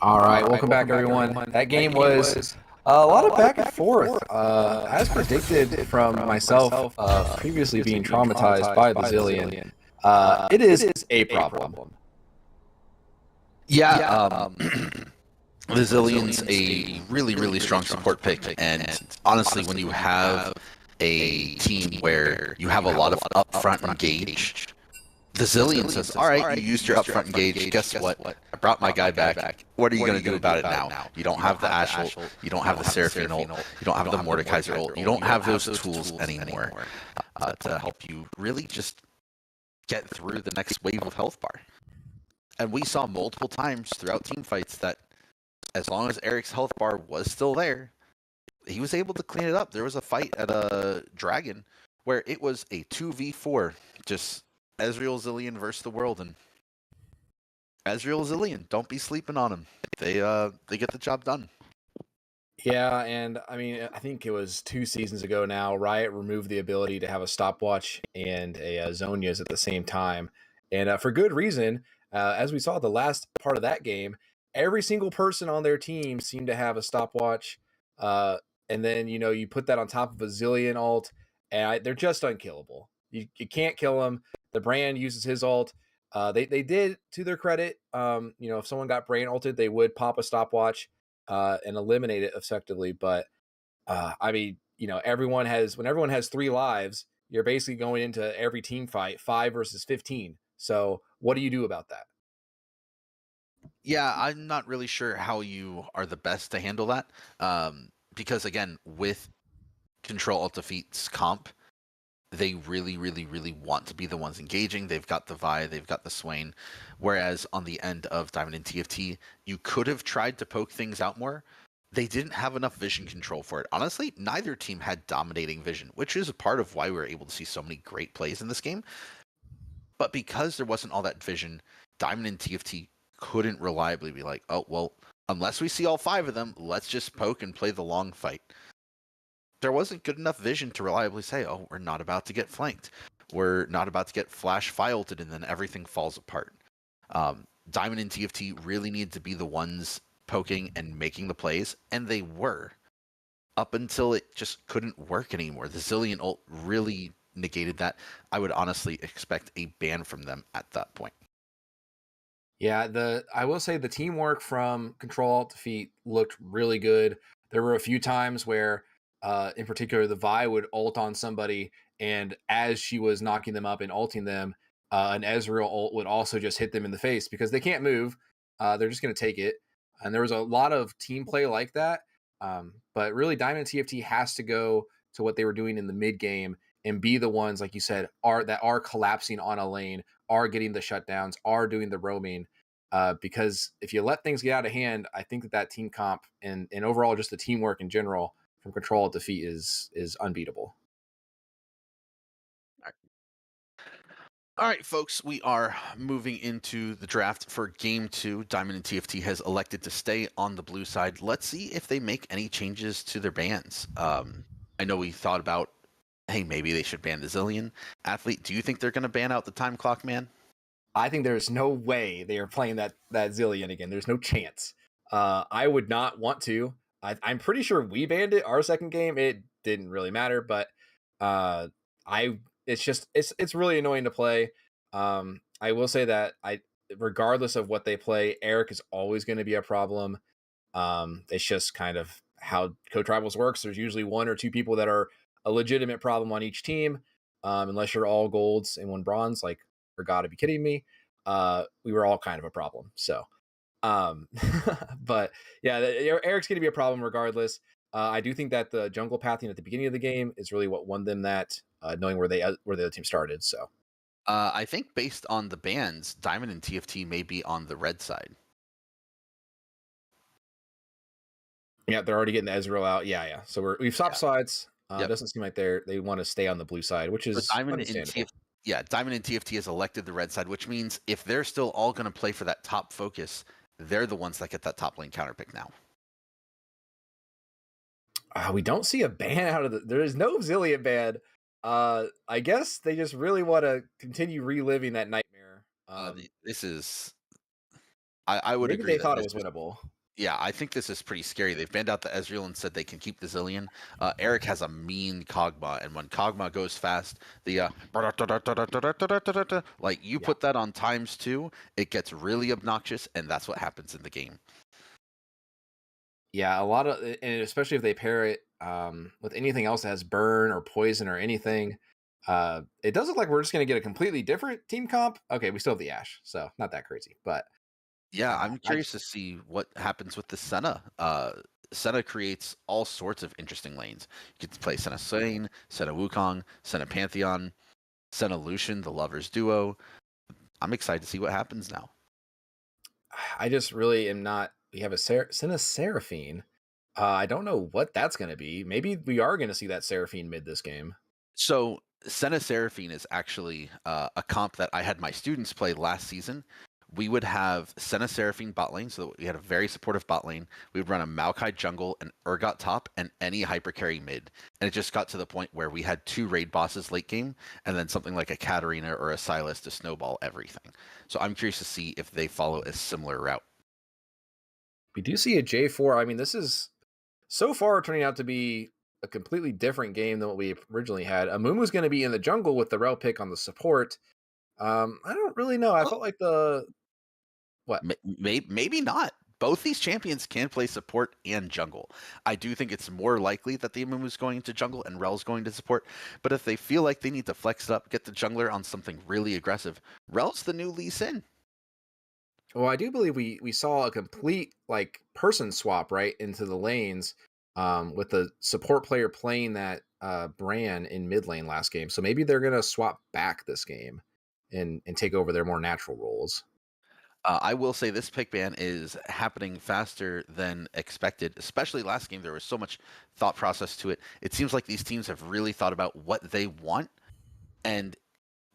All right, welcome back, everyone. That game was a lot of back and forth. As predicted from myself, previously being traumatized by the Zillion, it is a problem. Yeah, the Zillion's a really strong support pick, and honestly, when you have a team where you have a lot of upfront engage, the Zillion says, all right, you used your upfront engage, guess what? I brought my guy back. What are you going to do about it now? You don't have the Ashe ult, you don't have the Seraphine ult, you don't have the Mordekaiser ult, you don't have those tools anymore to help you really just get through the next wave of health bar. And we saw multiple times throughout team fights that as long as Eric's health bar was still there, he was able to clean it up. There was a fight at a Dragon where it was a 2v4, just Ezreal Zillion versus the world, and Ezreal Zillion, don't be sleeping on them. They get the job done. Yeah, and I mean, I think it was 2 seasons ago now, Riot removed the ability to have a stopwatch and a Zhonya's at the same time, and for good reason. As we saw the last part of that game, every single person on their team seemed to have a stopwatch. And then, you put that on top of a Zillion ult, and they're just unkillable. You can't kill him. The brand uses his ult. They did, to their credit, if someone got brain ulted, they would pop a stopwatch and eliminate it effectively. But I mean, when everyone has 3 lives, you're basically going into every team fight 5 versus 15. So what do you do about that? Yeah, I'm not really sure how you are the best to handle that. Because again, with Ctrl+Alt+Defeat's comp, they really, really, really want to be the ones engaging. They've got the Vi, they've got the Swain. Whereas on the end of Diamond and TFT, you could have tried to poke things out more. They didn't have enough vision control for it. Honestly, neither team had dominating vision, which is a part of why we were able to see so many great plays in this game. But because there wasn't all that vision, Diamond and TFT couldn't reliably be like, oh, well, unless we see all 5 of them, let's just poke and play the long fight. There wasn't good enough vision to reliably say, oh, we're not about to get flanked. We're not about to get flash filed, and then everything falls apart. Diamond and TFT really need to be the ones poking and making the plays, and they were. Up until it just couldn't work anymore. The Zillion ult really negated that. I would honestly expect a ban from them at that point. Yeah, I will say the teamwork from Ctrl+Alt+Defeat looked really good. There were a few times where, in particular, the Vi would ult on somebody, and as she was knocking them up and ulting them, an Ezreal ult would also just hit them in the face because they can't move. They're just going to take it. And there was a lot of team play like that. But really, Diamond TFT has to go to what they were doing in the mid game and be the ones, like you said, are collapsing on a lane, are getting the shutdowns, are doing the roaming. Because if you let things get out of hand, I think that team comp and overall just the teamwork in general from Ctrl+Alt+Defeat is unbeatable. All right, folks, we are moving into the draft for Game 2. Diamond and TFT has elected to stay on the blue side. Let's see if they make any changes to their bans. I know we thought about, hey, maybe they should ban the Zillion. Athlete, do you think they're going to ban out the time clock, man? I think there's no way they are playing that Zillion again. There's no chance. I would not want to. I'm pretty sure we banned it our second game. It didn't really matter, but it's really annoying to play. I will say that regardless of what they play, Eric is always going to be a problem. It's just kind of how Coach Rivals works. There's usually 1 or 2 people that are a legitimate problem on each team. Unless you're all golds and 1 bronze, like, for God to be kidding me. We were all kind of a problem. So, but yeah, Eric's going to be a problem regardless. I do think that the jungle pathing at the beginning of the game is really what won them that, knowing where the other team started. So, I think based on the bans, Diamond and TFT may be on the red side. yeah, they're already getting the Ezreal out. Yeah. So we've swapped sides. Yep. It doesn't seem like they want to stay on the blue side, which is understandable. Diamond and TFT has elected the red side, which means if they're still all going to play for that top focus, they're the ones that get that top lane counter pick now. We don't see a ban out of there is no Zillion ban. I guess they just really want to continue reliving that nightmare. This is, I would maybe agree. They thought it was winnable. Yeah, I think this is pretty scary. They've banned out the Ezreal and said they can keep the Zillion. Eric has a mean Kog'Maw, and when Kog'Maw goes fast, the put that on ×2, it gets really obnoxious, and that's what happens in the game. Yeah, a lot of, and especially if they pair it with anything else that has burn or poison or anything, it does look like we're just going to get a completely different team comp. Okay, we still have the Ashe, so not that crazy, but. Yeah, I'm curious to see what happens with the Senna. Senna creates all sorts of interesting lanes. You get to play Senna Swain, Senna Wukong, Senna Pantheon, Senna Lucian, the Lovers Duo. I'm excited to see what happens now. I just really am not. We have a Senna Seraphine. I don't know what that's going to be. Maybe we are going to see that Seraphine mid this game. So Senna Seraphine is actually a comp that I had my students play last season. We would have Senna Seraphine bot lane, so we had a very supportive bot lane. We would run a Maokai jungle, an Urgot top, and any hyper carry mid. And it just got to the point where we had 2 raid bosses late game, and then something like a Katarina or a Sylas to snowball everything. So I'm curious to see if they follow a similar route. We do see a J4. I mean, this is so far turning out to be a completely different game than what we originally had. Amumu's going to be in the jungle with the Rel pick on the support. I don't really know. I felt like what? Maybe not. Both these champions can play support and jungle. I do think it's more likely that the Amumu's going into jungle and Rel's going to support. But if they feel like they need to flex it up, get the jungler on something really aggressive, Rel's the new Lee Sin. Well, I do believe we saw a complete like person swap right into the lanes, with the support player playing that Bran in mid lane last game. So maybe they're gonna swap back this game and take over their more natural roles. I will say this pick ban is happening faster than expected, especially last game. There was so much thought process to it. It seems like these teams have really thought about what they want, and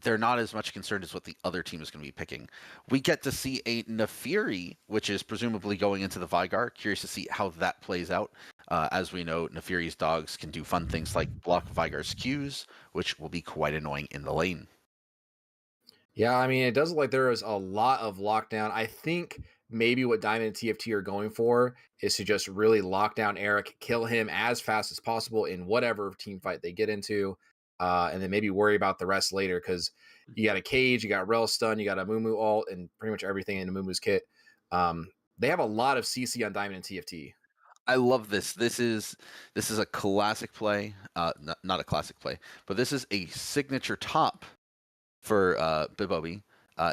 they're not as much concerned as what the other team is going to be picking. We get to see a Nefiri, which is presumably going into the Vigar. Curious to see how that plays out. As we know, Nefiri's dogs can do fun things like block Vigar's Qs, which will be quite annoying in the lane. Yeah, I mean, it does look like there is a lot of lockdown. I think maybe what Diamond and TFT are going for is to just really lock down Eric, kill him as fast as possible in whatever team fight they get into, and then maybe worry about the rest later because you got a Cage, you got Rel Stun, you got a Mumu ult, and pretty much everything in Mumu's kit. They have a lot of CC on Diamond and TFT. I love this. This is a classic play. Not a classic play, but this is a signature top for Bibobi.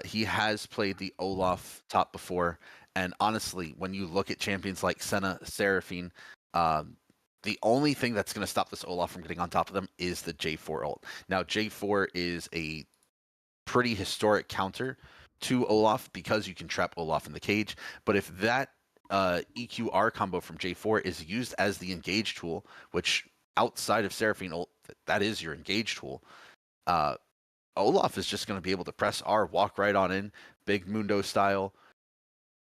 He has played the Olaf top before, and honestly, when you look at champions like Senna, Seraphine, the only thing that's going to stop this Olaf from getting on top of them is the J4 ult. Now, J4 is a pretty historic counter to Olaf because you can trap Olaf in the cage, but if that EQR combo from J4 is used as the engage tool, which outside of Seraphine ult, that is your engage tool, Olaf is just going to be able to press R, walk right on in, Big Mundo style,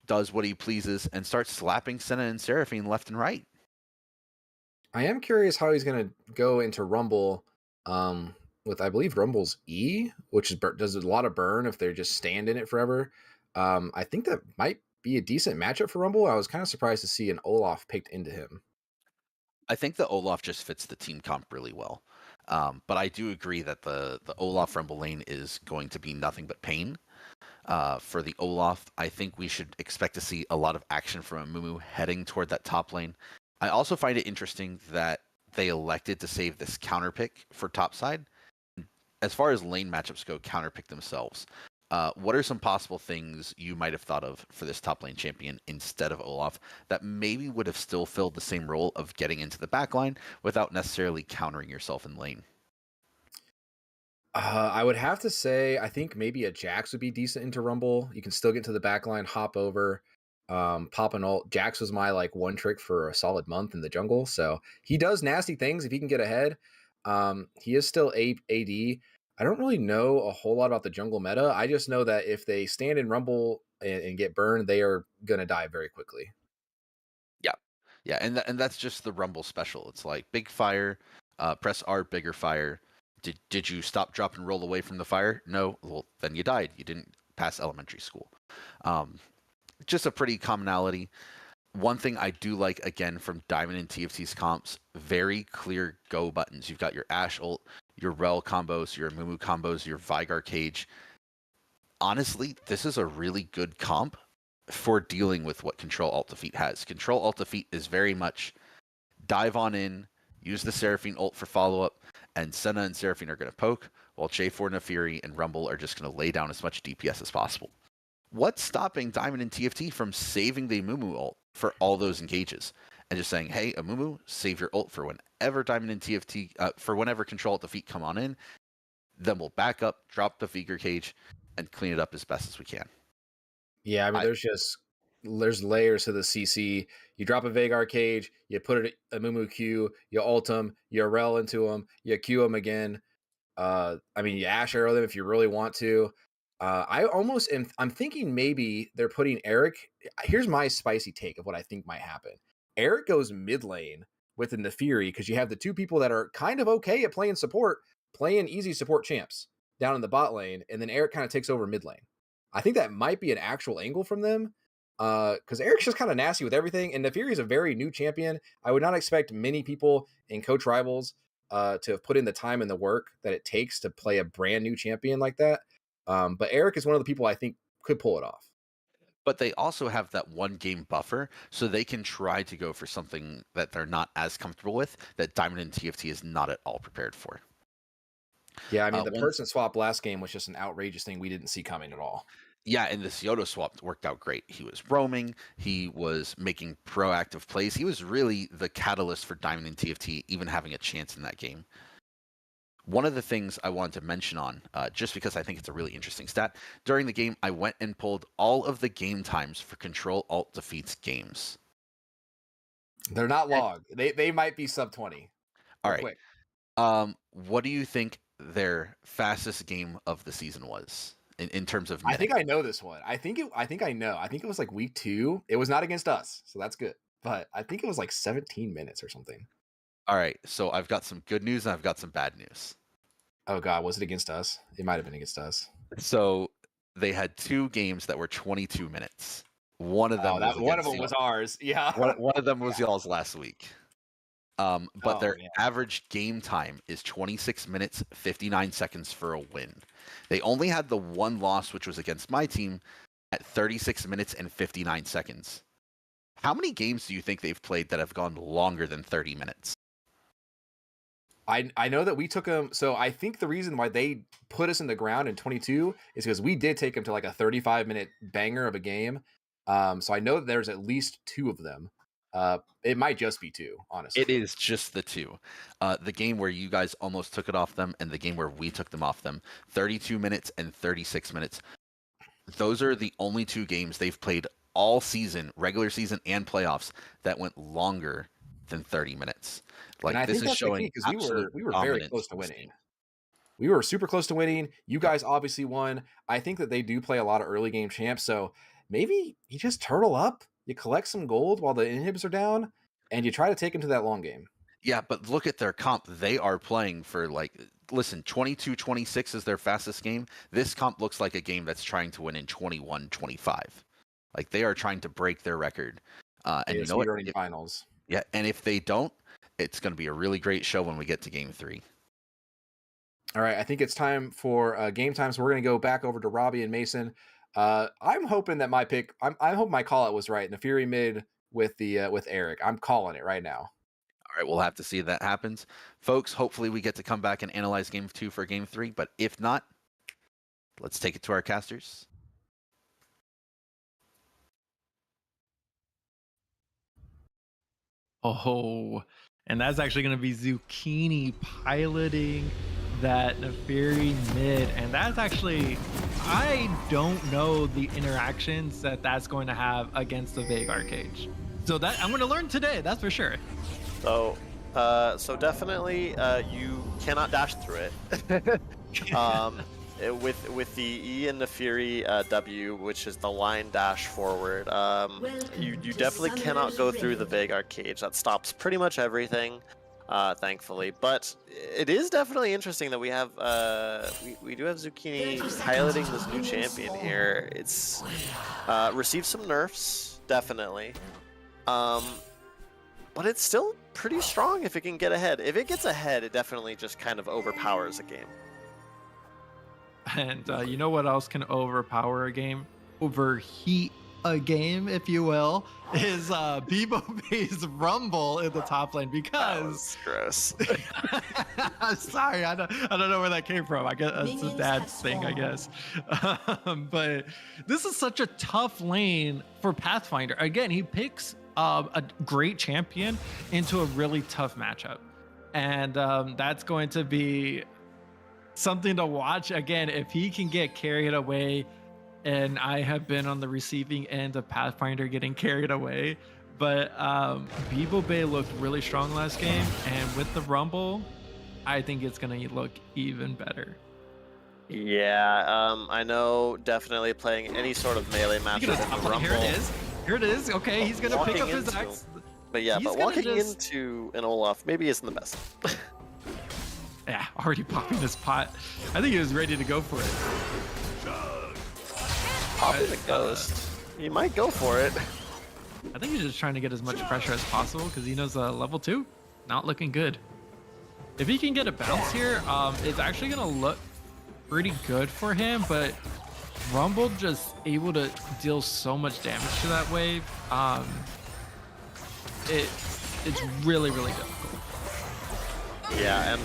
does what he pleases, and starts slapping Senna and Seraphine left and right. I am curious how he's going to go into Rumble with, I believe, Rumble's E, which is does a lot of burn if they just stand in it forever. I think that might be a decent matchup for Rumble. I was kind of surprised to see an Olaf picked into him. I think the Olaf just fits the team comp really well. But I do agree that the Olaf Rumble lane is going to be nothing but pain. For the Olaf, I think we should expect to see a lot of action from Amumu heading toward that top lane. I also find it interesting that they elected to save this counter pick for topside. As far as lane matchups go, counter pick themselves. What are some possible things you might have thought of for this top lane champion instead of Olaf that maybe would have still filled the same role of getting into the backline without necessarily countering yourself in lane? I would have to say, I think maybe a Jax would be decent into Rumble. You can still get to the backline, hop over, pop an ult. Jax was my like one trick for a solid month in the jungle, so he does nasty things if he can get ahead. He is still AD. I don't really know a whole lot about the jungle meta. I just know that if they stand in Rumble and get burned, they are gonna die very quickly. Yeah, and that's just the Rumble special. It's like big fire, press R, bigger fire. Did you stop, drop, and roll away from the fire? No. Well, then you died. You didn't pass elementary school. Just a pretty commonality. One thing I do like, again, from Diamond and TFT's comps, very clear go buttons. You've got your Ashe ult, your Rel combos, your Mumu combos, your Vigar cage. Honestly, this is a really good comp for dealing with what Ctrl+Alt+Defeat has. Ctrl+Alt+Defeat is very much dive on in, use the Seraphine ult for follow-up, and Senna and Seraphine are going to poke, while J4, Nefiri, and Rumble are just going to lay down as much DPS as possible. What's stopping Diamond and TFT from saving the Mumu ult for all those engages? And just saying, hey, Amumu, save your ult for whenever Diamond and TFT, for whenever Ctrl+Alt+Defeat come on in, then we'll back up, drop the Vigor cage, and clean it up as best as we can. Yeah, I mean, there's layers to the CC. You drop a Vagar cage, you put it a Mumu Q, you ult him, you rel into him, you Q him again. I mean, you Ashe arrow them if you really want to. I'm thinking maybe they're putting Eric. Here's my spicy take of what I think might happen. Eric goes mid lane with the Nefiri because you have the two people that are kind of okay at playing support, playing easy support champs down in the bot lane, and then Eric kind of takes over mid lane. I think that might be an actual angle from them. because Eric's just kind of nasty with everything, and Nefiri is a very new champion. I would not expect many people in Coach Rivals to have put in the time and the work that it takes to play a brand new champion like that. But Eric is one of the people I think could pull it off. But they also have that 1 game buffer, so they can try to go for something that they're not as comfortable with, that Diamond and TFT is not at all prepared for. Yeah, I mean, the person swap last game was just an outrageous thing we didn't see coming at all. Yeah, and this Yodo swap worked out great. He was roaming, he was making proactive plays. He was really the catalyst for Diamond and TFT even having a chance in that game. One of the things I wanted to mention on, just because I think it's a really interesting stat, during the game, I went and pulled all of the game times for Ctrl+Alt+Defeat's games. They're not long. They might be sub 20. All right. Quick. What do you think their fastest game of the season was in terms of minutes? I think I know this one. I think I know. I think it was like week 2. It was not against us, so that's good. But I think it was like 17 minutes or something. All right, so I've got some good news and I've got some bad news. Oh God, was it against us? It might have been against us. So they had 2 games that were 22 minutes. One of them was ours. Yeah. One of them was y'all's last week. But their average game time is 26 minutes, 59 seconds for a win. They only had the 1 loss, which was against my team, at 36 minutes and 59 seconds. How many games do you think they've played that have gone longer than 30 minutes? I know that we took them. So I think the reason why they put us in the ground in 22 is because we did take them to like a 35-minute banger of a game. So I know that there's at least 2 of them. It might just be 2, honestly. It is just the 2. The game where you guys almost took it off them and the game where we took them off them, 32 minutes and 36 minutes. Those are the only 2 games they've played all season, regular season and playoffs, that went longer than 30 minutes. Like, this is showing because we were very close to winning. We were super close to winning. You guys obviously won. I think that they do play a lot of early game champs, so maybe you just turtle up, you collect some gold while the inhibs are down, and you try to take them to that long game. Yeah, but look at their comp. They are playing for, like, listen, 22-26 is their fastest game. This comp looks like a game that's trying to win in 21-25. Like, they are trying to break their record. And you know what? Finals. Yeah, and if they don't, it's going to be a really great show when we get to game 3. All right, I think it's time for game time, so we're going to go back over to Robbie and Mason. I'm hoping that my pick, I hope my call out was right. Nefiri mid with Eric. I'm calling it right now. All right, we'll have to see if that happens. Folks, hopefully we get to come back and analyze game 2 for game 3, but if not, let's take it to our casters. Oh, and that's actually going to be Zucchini piloting that Nefiri mid. And that's actually, I don't know the interactions that's going to have against the Veigar cage. So that I'm going to learn today, that's for sure. So, definitely you cannot dash through it. With the E and Nefiri W, which is the line dash forward, you definitely cannot go through the Veigar cage. That stops pretty much everything, thankfully. But it is definitely interesting that we have we do have Zucchini piloting this new champion here. It's received some nerfs, definitely, but it's still pretty strong if it can get ahead. If it gets ahead, it definitely just kind of overpowers a game. And you know what else can overpower a game? Overheat a game, if you will, is Bebo's Rumble in the top lane, because gross. Sorry, I don't know where that came from. I guess it's a dad's thing, I guess. But this is such a tough lane for Pathfinder. Again, he picks a great champion into a really tough matchup, and that's going to be something to watch. Again, if he can get carried away, and I have been on the receiving end of Pathfinder getting carried away, but Bebo looked really strong last game, and with the Rumble, I think it's gonna look even better. Yeah, I know, definitely playing any sort of melee match with the Rumble. Here it is. Okay, he's gonna pick up his axe. But yeah, but walking into an Olaf maybe isn't the best. Yeah, already popping this pot. I think he was ready to go for it. Popping the ghost. He might go for it. I think he's just trying to get as much pressure as possible because he knows level 2 not looking good. If he can get a bounce here, it's actually gonna look pretty good for him, but Rumble just able to deal so much damage to that wave. It's really, really difficult. Yeah, and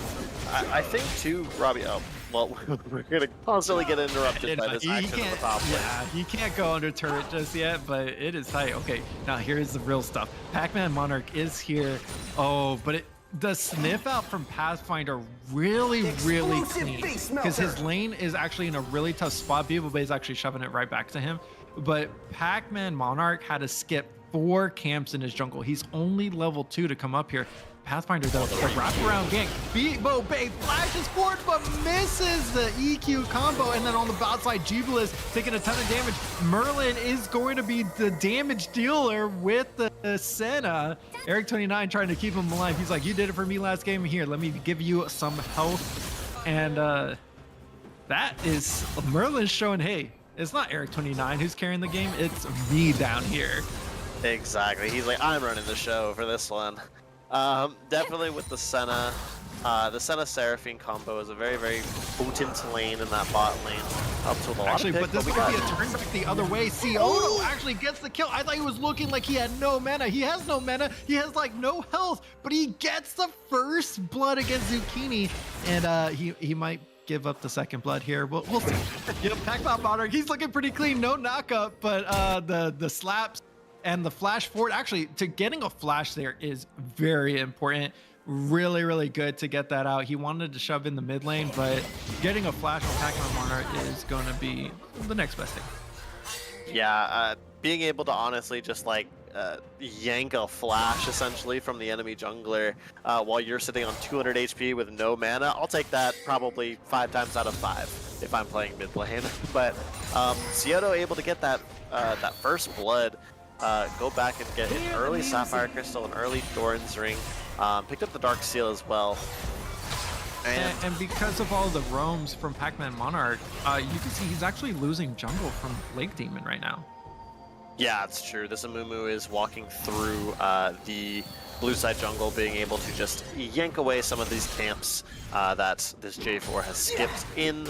I think too, Robbie. Oh, well, we're gonna constantly get interrupted by this action on the top lane. Yeah, he can't go under turret just yet, but it is tight. Okay, now here's the real stuff. Pac-Man Monarch is here. Oh, but the sniff out from Pathfinder really clean because his lane is actually in a really tough spot. Beeblebay is actually shoving it right back to him, but Pac-Man Monarch had to skip 4 camps in his jungle. He's only level 2 to come up here. Pathfinder though, the wraparound gank. Beeblebay flashes forward but misses the EQ combo, and then on the bot side, Jubilis taking a ton of damage. Merlin is going to be the damage dealer with the Senna. Eric29 trying to keep him alive. He's like, you did it for me last game. Here, let me give you some health. And that is Merlin showing, hey, it's not Eric29 who's carrying the game. It's me down here. Exactly. He's like, I'm running the show for this one. Definitely with the Senna. The Senna Seraphine combo is a very potent lane in that bot lane. Up to a lot actually, of pick, but this might be a turn back the other way. Cioto actually gets the kill. I thought he was looking like he had no mana. He has no mana. He has like no health, but he gets the first blood against Zucchini, and he might give up the second blood here. We'll see. Yep, Pac-Man Monarch, he's looking pretty clean. No knockup, but the slaps and the flash forward, actually, to getting a flash there is very important. Really good to get that out. He wanted to shove in the mid lane, but getting a flash on Pac-Man Monarch is going to be the next best thing. Yeah, being able to honestly just like yank a flash essentially from the enemy jungler while you're sitting on 200 HP with no mana, I'll take that probably 5 times out of 5 if I'm playing mid lane. But Cioto able to get that first blood, go back and get an early Sapphire Crystal, an early Doran's Ring, picked up the Dark Seal as well. And because of all the roams from Pac-Man Monarch, you can see he's actually losing jungle from Lake Demon right now. Yeah, it's true. This Amumu is walking through the blue side jungle, being able to just yank away some of these camps that this J4 has skipped in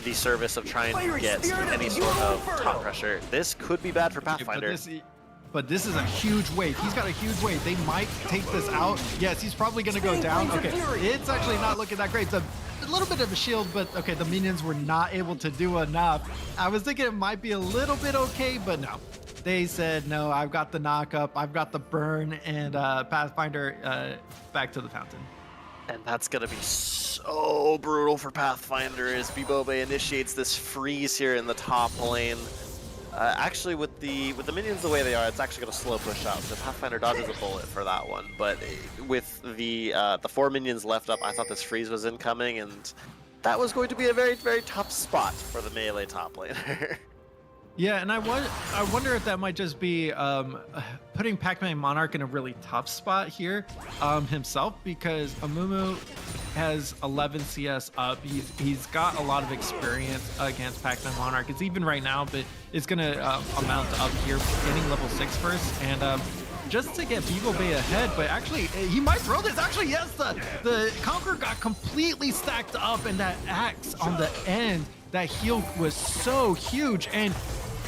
the service of trying to get any sort of top pressure. This could be bad for Pathfinder. But this is a huge wave. He's got a huge wave. They might take this out. Yes, he's probably going to go down. Okay, it's actually not looking that great. It's a little bit of a shield, but okay, the minions were not able to do enough. I was thinking it might be a little bit okay, but no. They said, no, I've got the knock-up, I've got the burn, and Pathfinder back to the fountain. And that's going to be so brutal for Pathfinder as Beeblebay initiates this freeze here in the top lane. Actually, with the minions the way they are, it's actually going to slow push out. So Pathfinder dodges a bullet for that one. But with the 4 minions left up, I thought this freeze was incoming, and that was going to be a very tough spot for the melee top laner. Yeah, and I wonder if that might just be putting Pac-Man Monarch in a really tough spot here himself, because Amumu has 11 CS up. He's got a lot of experience against Pac-Man Monarch. It's even right now, but it's going to amount to up here, getting level 6 first, and just to get Beeblebay ahead. But actually, he might throw this. Actually, yes, the Conqueror got completely stacked up, and that axe on the end, that heal was so huge. And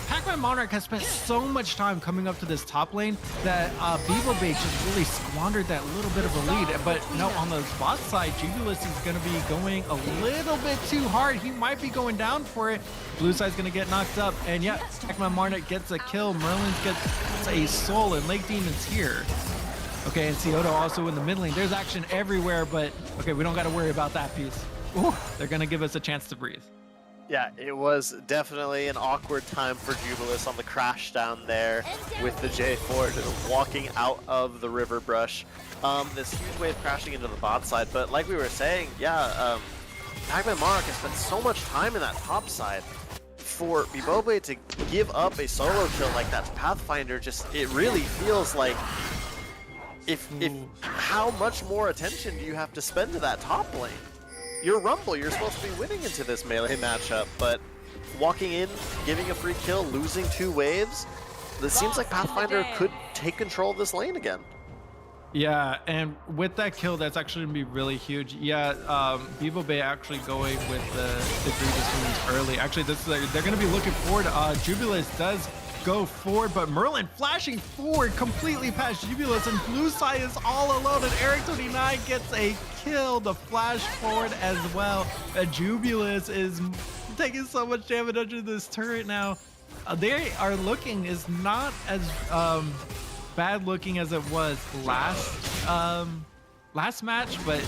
Pac-Man Monarch has spent so much time coming up to this top lane that Beeblebay just really squandered that little bit of a lead. But no, on the bot side, Jubilis is going to be going a little bit too hard. He might be going down for it. Blue side's going to get knocked up. And yeah, Pac-Man Monarch gets a kill. Merlin gets a soul, and Lake Demon's here. Okay, and Cioto also in the mid lane. There's action everywhere, but okay, we don't got to worry about that piece. Ooh, they're going to give us a chance to breathe. Yeah, it was definitely an awkward time for Jubilis on the crash down there with the J4 just walking out of the river brush. This huge wave crashing into the bot side, but like we were saying, yeah, Pac-Man Monarch has spent so much time in that top side. For Beeblebay to give up a solo kill like that to Pathfinder, just it really feels like if how much more attention do you have to spend to that top lane? You're Rumble, you're supposed to be winning into this melee matchup, but walking in, giving a free kill, losing 2 waves, it seems like Pathfinder could take control of this lane again. Yeah, and with that kill, that's actually gonna be really huge. Yeah, Bevo Bay actually going with the Grievous wounds early. Actually, they're gonna be looking forward. Jubilus does go forward, but Merlin flashing forward completely past Jubilus, and Blue Side is all alone, and Eric29 gets a kill to flash forward as well. Jubilus is taking so much damage under this turret now. They are looking is not as bad looking as it was last match, but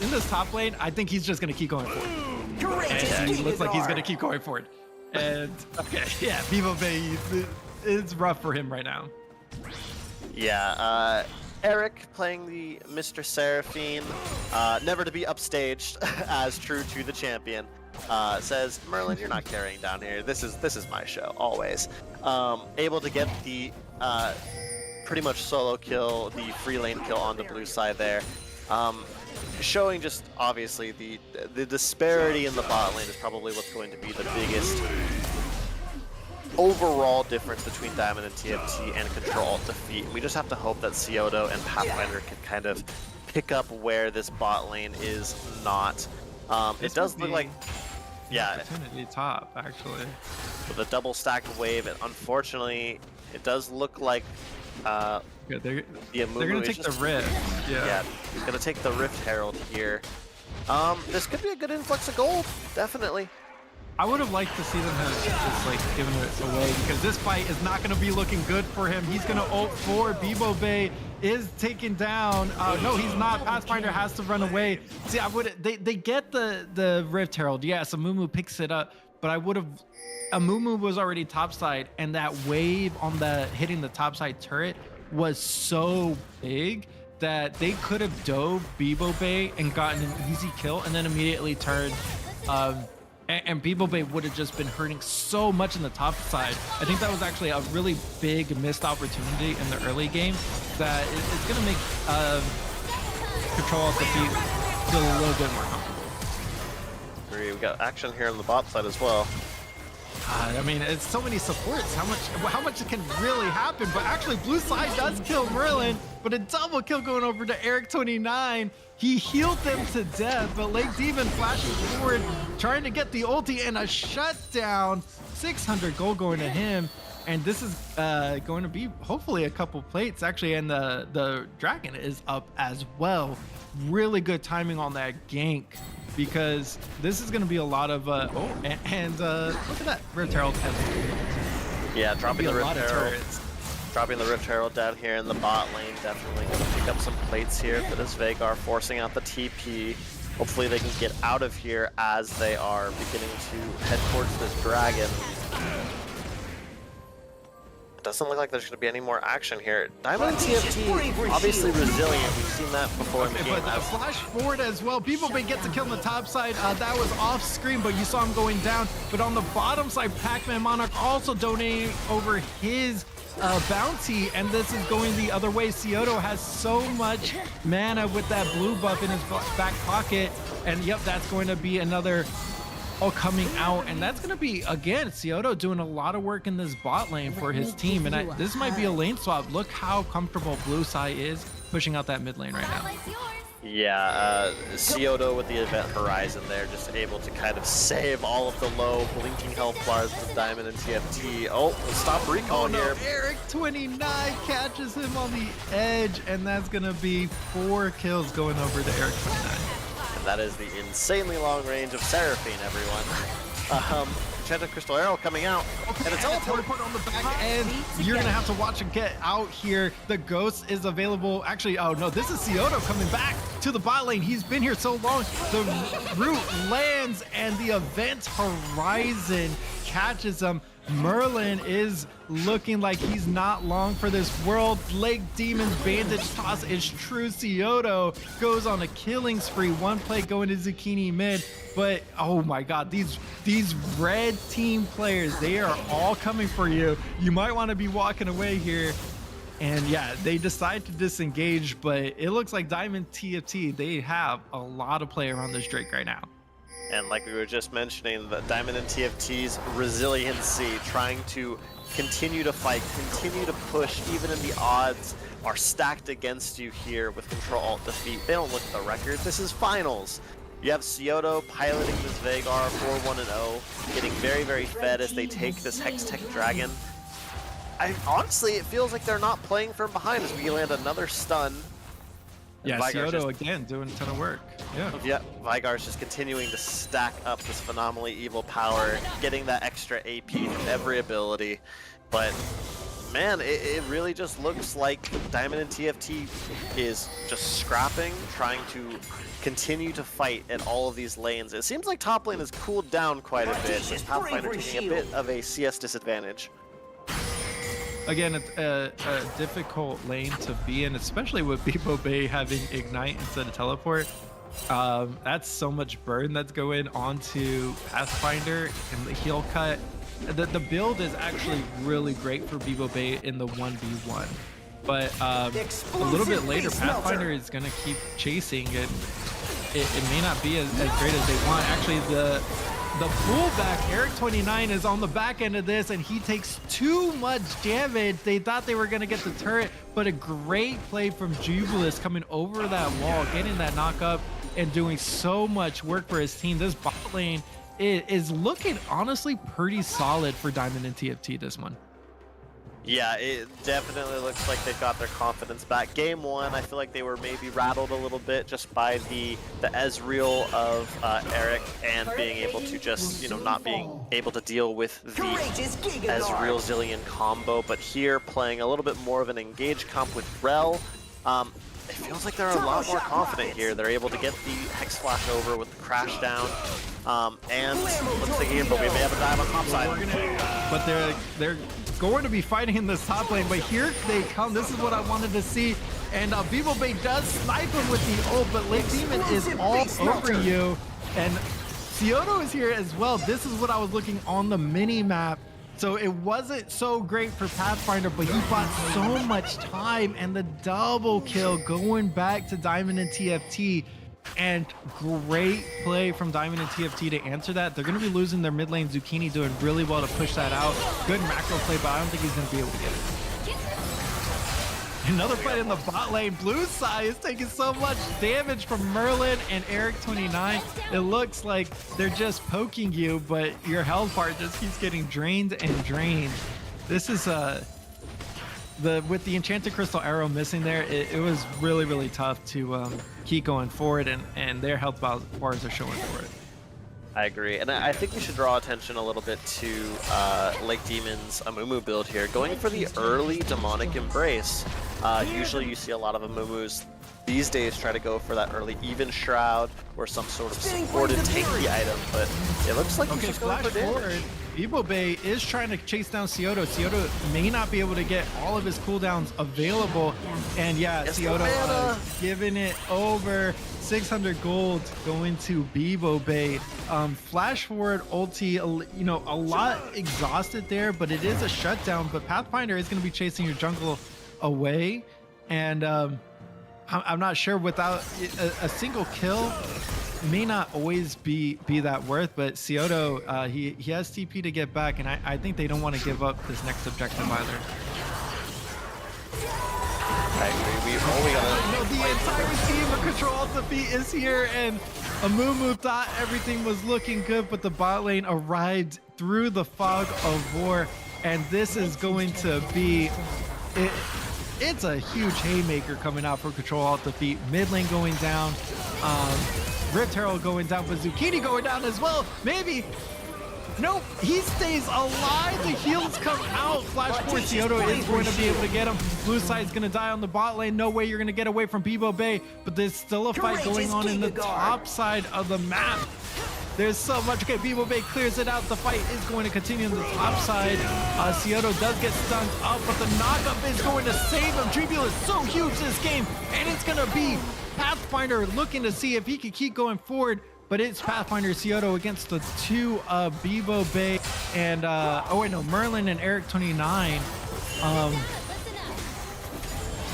in this top lane, I think he's just gonna keep going forward. And he looks like he's gonna keep going forward. And okay, yeah, Bevo Bay, it's rough for him right now. Yeah, Eric playing the Mr. Seraphine, never to be upstaged as true to the champion. Says, Merlin, you're not carrying down here. This is my show, always. Able to get the pretty much solo kill, the free lane kill on the blue side there. Showing just obviously the disparity in the bot lane is probably what's going to be the biggest overall difference between Diamond and TFT and Ctrl+Alt+Defeat. We just have to hope that Scioto and Pathfinder can kind of pick up where this bot lane is not. It does look like, yeah, opportunity top actually. With a double stacked wave, unfortunately, it does look like they're gonna take the Rift. Yeah, he's gonna take the Rift Herald here. This could be a good influx of gold, definitely. I would have liked to see them have just like given it away, because this fight is not going to be looking good for him. He's going to ult forward. Bevo Bay is taken down. No, he's not. Pathfinder has to run away. See, I would. They get the Rift Herald. Yes, Amumu picks it up, but I would have. Amumu was already topside, and that wave on the hitting the topside turret was so big that they could have dove Bevo Bay and gotten an easy kill, and then immediately turned. And Bevo Bay would have just been hurting so much in the top side. I think that was actually a really big missed opportunity in the early game that it's going to make Ctrl+Alt+Defeat feel a little bit more comfortable. Agree. We got action here on the bot side as well. I mean, it's so many supports. How much can really happen? But actually, Blue Side does kill Merlin, but a double kill going over to Eric29. He healed them to death, but Lake Demon flashing forward, trying to get the ulti and a shutdown. 600 gold going to him, and this is going to be hopefully a couple plates actually, and the dragon is up as well. Really good timing on that gank, because this is going to be a lot of look at that Rift Herald. Yeah, dropping the Rift Herald. Dropping the Rift Herald down here in the bot lane, definitely going to pick up some plates here for this Veigar, forcing out the TP. Hopefully they can get out of here as they are beginning to head towards this dragon. It doesn't look like there's going to be any more action here. Diamond and TFT, obviously resilient. We've seen that before in the game. But flash forward as well. Bevo Bay gets a kill on the top side. That was off screen, but you saw him going down. But on the bottom side, Pac-Man Monarch also donating over his bounty, and this is going the other way. Scioto has so much mana with that blue buff in his back pocket, and yep, that's going to be another coming out, and that's going to be, again, Scioto doing a lot of work in this bot lane for his team, and this might be a lane swap. Look how comfortable Blue Side is pushing out that mid lane right now. Yeah, Scioto with the Event Horizon there, just able to kind of save all of the low blinking health bars with Diamond and TFT. Oh, stop recall here. Eric29 catches him on the edge, and that's going to be 4 kills going over to Eric29. And that is the insanely long range of Seraphine, everyone. Enchanted Crystal Arrow coming out, and it's teleport on the back end. You're gonna have to watch and get out here. The Ghost is available. Actually, oh no, this is Scioto coming back to the bot lane. He's been here so long. The root lands, and the Event Horizon catches him. Merlin is looking like he's not long for this world. Lake Demon's bandage toss is true. Scioto goes on a killing spree. One play going to Zucchini mid, but oh my god, these red team players, they are all coming for you. You might want to be walking away here. And yeah, they decide to disengage, but it looks like Diamond TFT, they have a lot of play around this Drake right now. And like we were just mentioning, the Diamond and TFT's resiliency, trying to continue to fight, continue to push, even in the odds are stacked against you here with Ctrl+Alt+Defeat. They don't look at the record. This is finals. You have Scioto piloting this Veigar 4-1-0, getting very, very fed as they take this Hex-Tech Dragon. Honestly, it feels like they're not playing from behind as we land another stun. Yeah, Veigar's Scioto again doing a ton of work. Yeah, Veigar's just continuing to stack up this phenomenally evil power, getting that extra AP from every ability. But man, it really just looks like Diamond and TFT is just scrapping, trying to continue to fight at all of these lanes. It seems like top lane has cooled down quite a bit, with Pathfinder taking a bit of a CS disadvantage. Again, it's a difficult lane to be in, especially with Bebo Bay having Ignite instead of Teleport. That's so much burn that's going onto Pathfinder and the heal cut. The build is actually really great for Bebo Bay in the 1v1. But a little bit later, Pathfinder is going to keep chasing, and it may not be as great as they want. Actually, the pullback, Eric29 is on the back end of this, and he takes too much damage. They thought they were going to get the turret, but a great play from Jubilis coming over that wall, getting that knock up, and doing so much work for his team. This bot lane is looking honestly pretty solid for Diamond and TFT this one. Yeah, it definitely looks like they've got their confidence back. Game one, I feel like they were maybe rattled a little bit just by the Ezreal of Eric and being able to just, not being able to deal with the Ezreal Zillion combo. But here, playing a little bit more of an engaged comp with Rel, it feels like they're a lot more confident here. They're able to get the Hex Flash over with the crash down. And looks like here, but we may have a dive on top side. But they're going to be fighting in this top lane, but here they come. This is what I wanted to see. And Bebo Bay does snipe him with the ult, but Lake Demon is all over you. And Scioto is here as well. This is what I was looking on the mini map. So it wasn't so great for Pathfinder, but he bought so much time, and the double kill going back to Diamond and TFT. And great play from Diamond and TFT to answer that. They're going to be losing their mid lane. Zucchini doing really well to push that out. Good macro play, but I don't think he's going to be able to get it. Another fight in the bot lane. Blue side is taking so much damage from Merlin and Eric29. It looks like they're just poking you, but your health bar just keeps getting drained and drained. This is with the Enchanted Crystal Arrow missing there, it was really, really tough to keep going forward, and their health bars are showing for it. I agree, and I think we should draw attention a little bit to Lake Demon's Amumu build here, going for the early Demonic Embrace. Usually you see a lot of Amumus these days try to go for that early Even Shroud or some sort of supported tanky item, but it looks like he's just going for damage. Bebo Bay is trying to chase down Scioto. Scioto may not be able to get all of his cooldowns available. And yeah, Scioto giving it over. 600 gold going to Bebo Bay. Flash forward ulti, a lot exhausted there, but it is a shutdown. But Pathfinder is going to be chasing your jungle away. And I'm not sure, without a single kill, may not always be that worth, but Scioto, he has TP to get back, and I think they don't want to give up this next objective either. I agree. The entire team of Ctrl+Alt+Defeat is here, and Amumu thought everything was looking good, but the bot lane arrived through the fog of war, and this is going to be it. It's a huge haymaker coming out for Ctrl+Alt+Defeat. Mid lane going down. Rift Herald going down, but Zucchini going down as well. Maybe. Nope, he stays alive. The heals come out. Flash forward, Scioto is going to be able to get him. Blue side's going to die on the bot lane. No way you're going to get away from Bebo Bay, but there's still a fight going on in the top side of the map. There's so much. Okay, Bebo Bay clears it out. The fight is going to continue on the top side. Scioto does get stunned up, but the knockup is going to save him. Tribule is so huge this game, and it's going to be Pathfinder looking to see if he can keep going forward. But it's Pathfinder Scioto against the two of Bebo Bay and Merlin and Eric29.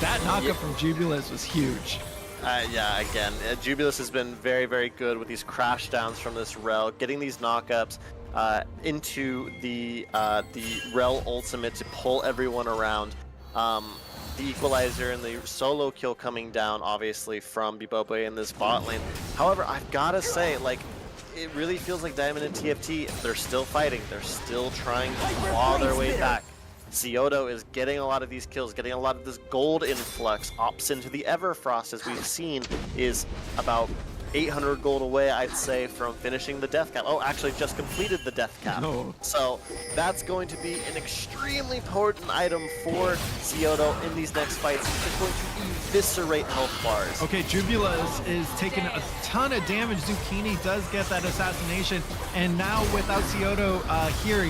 That knockup from Jubilis was huge. Yeah, again, Jubilis has been very, very good with these crash downs from this Rel, getting these knockups. into the Rel ultimate to pull everyone around. The equalizer and the solo kill coming down, obviously, from Bibobe in this bot lane. However, I've got to say, like, it really feels like Diamond and TFT, they're still fighting. They're still trying to claw their way back. Cioto is getting a lot of these kills, getting a lot of this gold influx. Ops into the Everfrost, as we've seen, is about 800 gold away, I'd say, from finishing the death cap. Oh, actually just completed the death cap. No. So that's going to be an extremely potent item for Cioto in these next fights. It's going to eviscerate health bars. Okay, Jubula is taking a ton of damage. Zucchini does get that assassination, and now without Cioto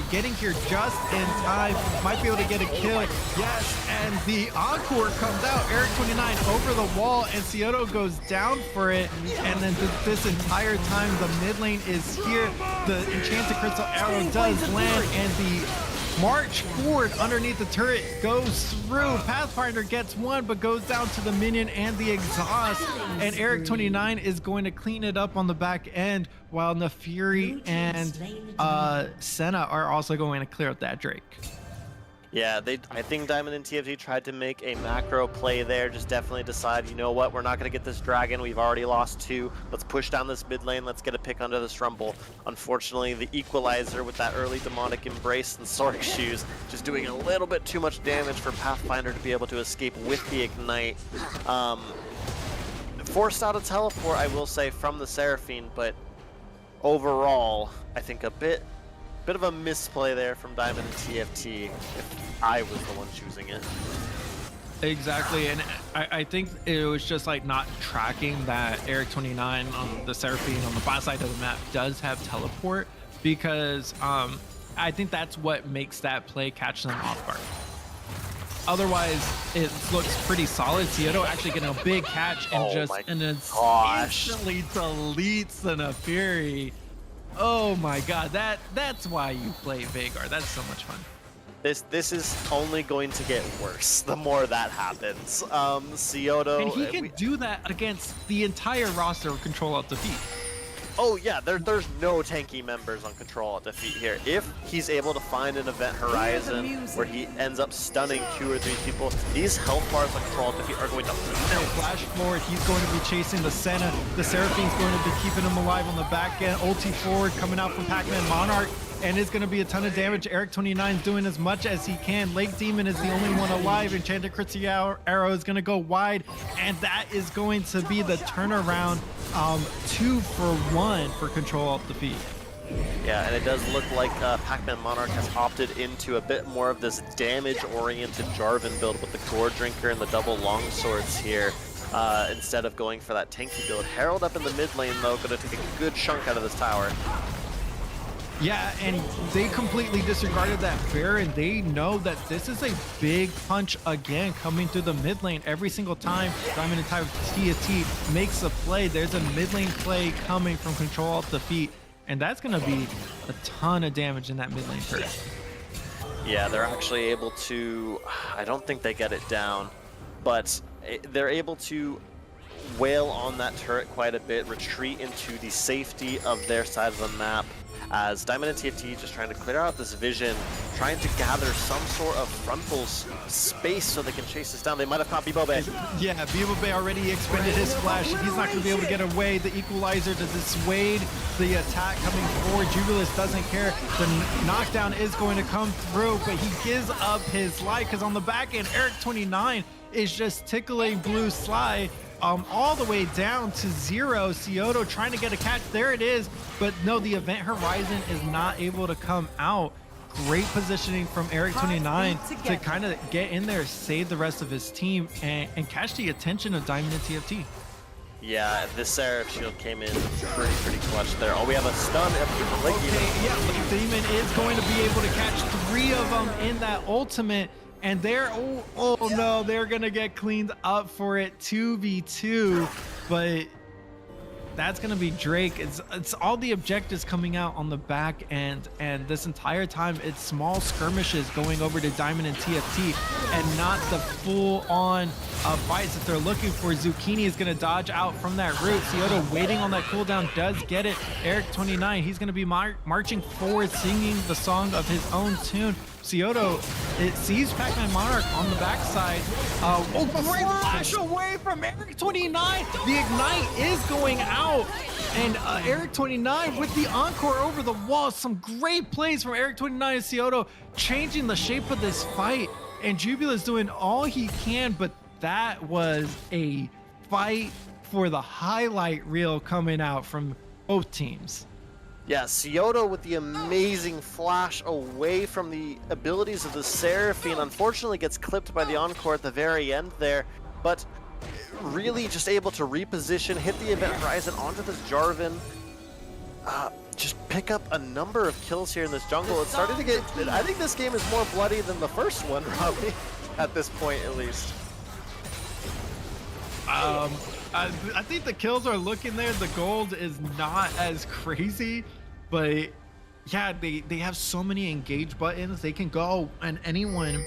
getting here just in time, might be able to get a kill. Yes, and the encore comes out. Eric29 over the wall, and Cioto goes down for it, and then this entire time the mid lane is here. The enchanted crystal arrow does land, and the march forward underneath the turret goes through. Pathfinder gets one, but goes down to the minion and the exhaust, and Eric29 is going to clean it up on the back end, while Nefiri and Senna are also going to clear up that Drake. Yeah, I think Diamond and TFT tried to make a macro play there, just definitely decide, you know what, we're not going to get this dragon, we've already lost 2, let's push down this mid lane, let's get a pick under this rumble. Unfortunately, the equalizer with that early demonic embrace and Soric shoes just doing a little bit too much damage for Pathfinder to be able to escape with the ignite. Forced out a teleport, I will say, from the Seraphine, but overall, I think a bit of a misplay there from Diamond and TFT if I was the one choosing it. Exactly, and I think it was just like not tracking that Eric29 on the Seraphine on the bot side of the map does have teleport, because I think that's what makes that play catch them off guard. Otherwise, it looks pretty solid. Cioto actually getting a big catch and instantly deletes the Nefiri. Oh my god, that's why you play Veigar. That's so much fun. This is only going to get worse the more that happens. Cioto, and he can do that against the entire roster of Ctrl+Alt+Defeat. Oh yeah, there's no tanky members on Ctrl+Alt+Defeat here. If he's able to find an event horizon where he ends up stunning 2 or 3 people, these health bars on Ctrl+Defeat are going to melt. Flash forward, he's going to be chasing the Senna. The Seraphine's going to be keeping him alive on the back end. Ulti forward coming out from Pac-Man Monarch, and it's going to be a ton of damage. Eric29 is doing as much as he can. Lake Demon is the only one alive. Enchanted Crystal Arrow is going to go wide, and that is going to be the turnaround. 2 for 1 for Ctrl+Alt+Defeat. Yeah, and it does look like Pac-Man Monarch has opted into a bit more of this damage-oriented Jarvan build with the Gore Drinker and the double longswords here, instead of going for that tanky build. Herald up in the mid lane, though, going to take a good chunk out of this tower. Yeah, and they completely disregarded that Baron. They know that this is a big punch again coming through the mid lane. Every single time Diamond and TFT makes a play, there's a mid lane play coming from Ctrl+Alt+Defeat, and that's going to be a ton of damage in that mid lane turret. Yeah, they're actually able to, I don't think they get it down, but they're able to wail on that turret quite a bit, retreat into the safety of their side of the map, as Diamond and TFT just trying to clear out this vision, trying to gather some sort of frontal space so they can chase this down. They might have caught Bibobe. Yeah, Bibobe already expended his flash. He's not going to be able to get away. The equalizer to dissuade the attack coming forward. Jubilis doesn't care. The knockdown is going to come through, but he gives up his life, because on the back end, Eric29 is just tickling Blue Sly all the way down to 0. Cioto trying to get a catch. There it is. But no, the event horizon is not able to come out. Great positioning from Eric29 to kind of get in there, save the rest of his team, and catch the attention of Diamond and TFT. Yeah, this Seraph shield came in pretty clutch there. Oh, we have a stun. Okay, yeah, Lake Demon is going to be able to catch 3 of them in that ultimate. And they're, oh no, they're going to get cleaned up for it, 2v2. But That's gonna be Drake. It's all the objectives coming out on the back end, and this entire time it's small skirmishes going over to Diamond and TFT, and not the full-on fights that they're looking for. Zucchini is gonna dodge out from that route. Scioto waiting on that cooldown, does get it. Eric29, he's gonna be marching forward, singing the song of his own tune. Scioto, it sees Pac-Man Monarch on the backside. Great flash away from Eric29. The Ignite is going out. And Eric29 with the Encore over the wall. Some great plays from Eric29 and Scioto, changing the shape of this fight. And Jubila's doing all he can, but that was a fight for the highlight reel coming out from both teams. Yeah, Scioto with the amazing flash away from the abilities of the Seraphine. Unfortunately gets clipped by the Encore at the very end there, but really just able to reposition, hit the event horizon onto this Jarvan. Just pick up a number of kills here in this jungle. It's starting to get, I think this game is more bloody than the first one, probably, at this point at least. I think the kills are looking there. The gold is not as crazy, but yeah, they have so many engage buttons. They can go, and anyone,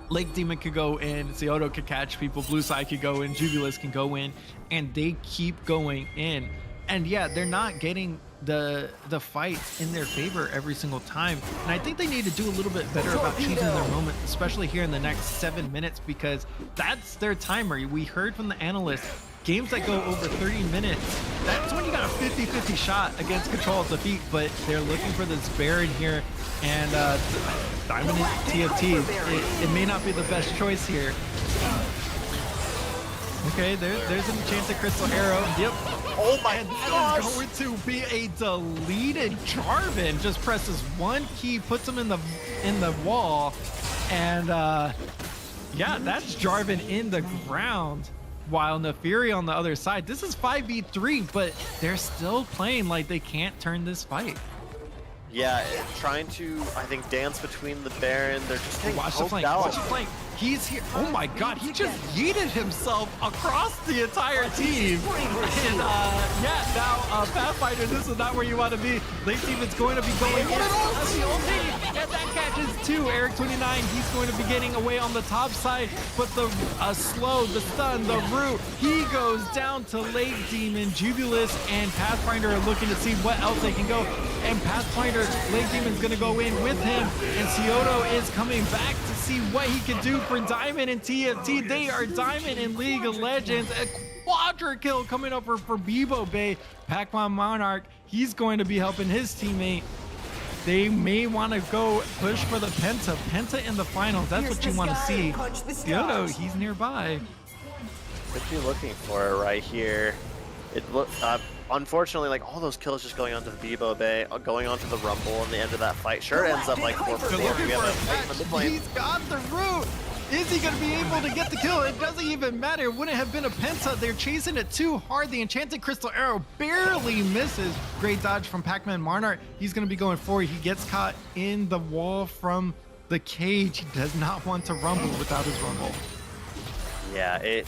Lake Demon could go in, Scioto could catch people, Blue Side could go in, Jubilus can go in, and they keep going in. And yeah, they're not getting the fights in their favor every single time. And I think they need to do a little bit better about choosing their moment, especially here in the next 7 minutes, because that's their timer. We heard from the analysts, games that go over 30 minutes, that's when you got a 50-50 shot against Ctrl+Alt+Defeat, but they're looking for this Baron here, and Diamond and TFT, it may not be the best choice here. Okay, there's an Enchanted Crystal Arrow. Yep. Oh my God! gosh! Going to be a deleted Jarvan. Just presses one key, puts him in the wall, and yeah, that's Jarvan in the ground. While Nefiri on the other side. This is 5v3, but they're still playing like they can't turn this fight. Yeah, trying to, I think, dance between the Baron. They're just getting Watch the flank. Watch the flank. He's here. Oh my God, he just yeeted himself across the entire team. And yeah, now Pathfinder, this is not where you want to be. Late team is going to be going in. That's the ulti. And that catches two. Eric29, he's going to be getting away on the top side. But the slow, the stun, the root, he goes down to Late Demon. Jubilus and Pathfinder are looking to see what else they can go. And Pathfinder, Late Demon's going to go in with him. And Scioto is coming back to see what he can do for Diamond and TFT. They are Diamond in League of Legends. A quadra kill coming over for Bebo Bay. Pac-Man Monarch, he's going to be helping his teammate. They may want to go push for the Penta. Penta in the finals. That's what you want to see. Scioto, he's nearby. What are you looking for right here? It look unfortunately, like all those kills just going onto the Bebo Bay, going onto the Rumble in the end of that fight. Sure, it ends up like 4 for 4. We have a fight in the mid lane. He's got the root. Is he going to be able to get the kill? It doesn't even matter. It wouldn't have been a Penta. They're chasing it too hard. The Enchanted Crystal Arrow barely misses. Great dodge from Pac-Man Monarch. He's going to be going forward. He gets caught in the wall from the cage. He does not want to rumble without his rumble. Yeah, it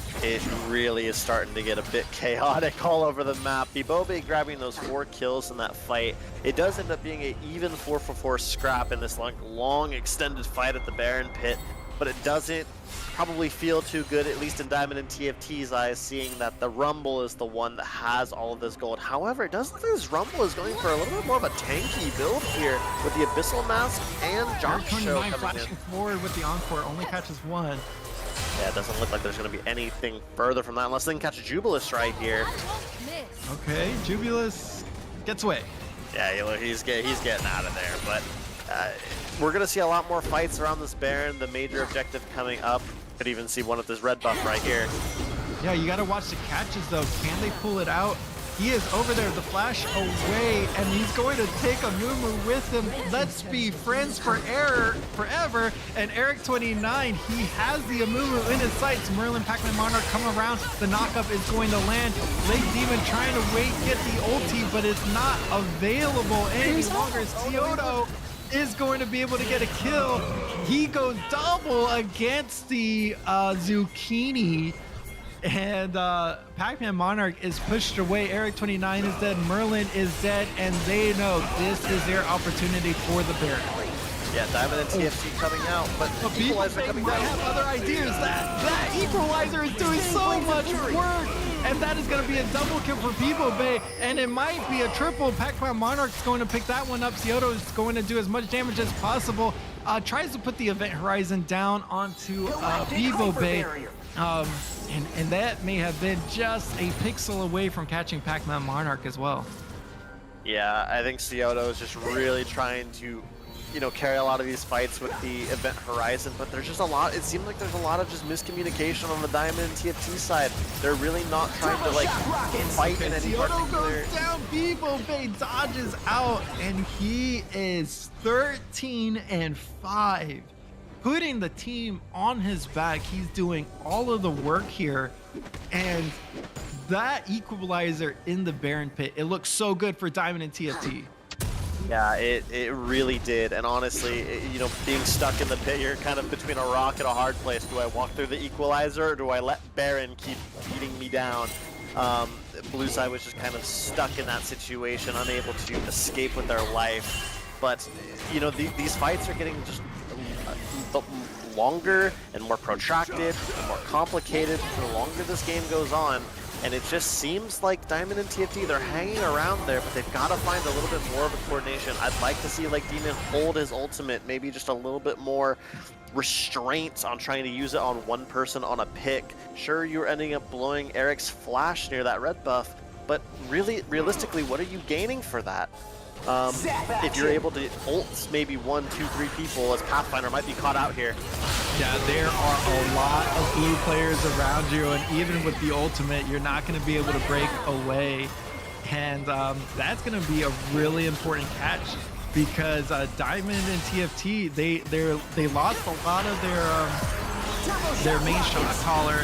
really is starting to get a bit chaotic all over the map. Bebo grabbing those 4 kills in that fight. It does end up being an even 4 for 4 scrap in this long extended fight at the Baron Pit, but it doesn't probably feel too good, at least in Diamond and TFT's eyes, seeing that the Rumble is the one that has all of this gold. However, it does look like this Rumble is going for a little bit more of a tanky build here with the Abyssal Mask and Josh Show coming flashing forward with the Encore, only catches one. Yeah, it doesn't look like there's going to be anything further from that unless they can catch a Jubilus right here. Okay, Jubilus gets away. Yeah, he's getting out of there, but we're going to see a lot more fights around this Baron. The major objective coming up. Could even see one with this red buff right here. Yeah, you got to watch the catches though. Can they pull it out? He is over there, the flash away, and he's going to take a Mumu with him. Let's be friends forever. And Eric29, he has the Amumu in his sights. Merlin, Pac-Man Monarch come around. The knockup is going to land. Late Demon trying to get the ulti, but it's not available any longer. Scioto is going to be able to get a kill. He goes double against the Zucchini. And Pac-Man Monarch is pushed away. Eric29 is dead. Merlin is dead. And they know this is their opportunity for the Baron. Yeah, Diamond and TFT coming out, but Equalizer coming might down. have other ideas. That Equalizer is doing so much work, and that is going to be a double kill for Bebo Bay, and it might be a triple. Pac-Man Monarch's going to pick that one up. Scioto is going to do as much damage as possible. Tries to put the event horizon down onto Bebo Bay. And that may have been just a pixel away from catching Pac-Man Monarch as well. Yeah, I think Scioto is just really trying to, carry a lot of these fights with the event horizon, but there's just a lot. It seems like there's a lot of just miscommunication on the Diamond and TFT side. They're really not trying to fight in any Scioto particular. goes down. Bebo Bay dodges out, and he is 13-5. Putting the team on his back. He's doing all of the work here, and that Equalizer in the Baron Pit, it looks so good for Diamond and TFT. Yeah, it really did, and honestly, being stuck in the pit, you're kind of between a rock and a hard place. Do I walk through the Equalizer, or do I let Baron keep beating me down? Blue side was just kind of stuck in that situation, unable to escape with their life. But these fights are getting just longer and more protracted, more complicated the longer this game goes on. And it just seems like Diamond and TFT, they're hanging around there, but they've got to find a little bit more of a coordination. I'd like to see Demon hold his ultimate, maybe just a little bit more restraints on trying to use it on one person on a pick. Sure, you're ending up blowing Eric's flash near that red buff, but realistically, what are you gaining for that? If you're able to ult maybe 1, 2, 3 people, as Pathfinder might be caught out here. Yeah, there are a lot of blue players around you, and even with the ultimate, you're not going to be able to break away. And that's going to be a really important catch, because Diamond and TFT, they lost a lot of their main shot caller.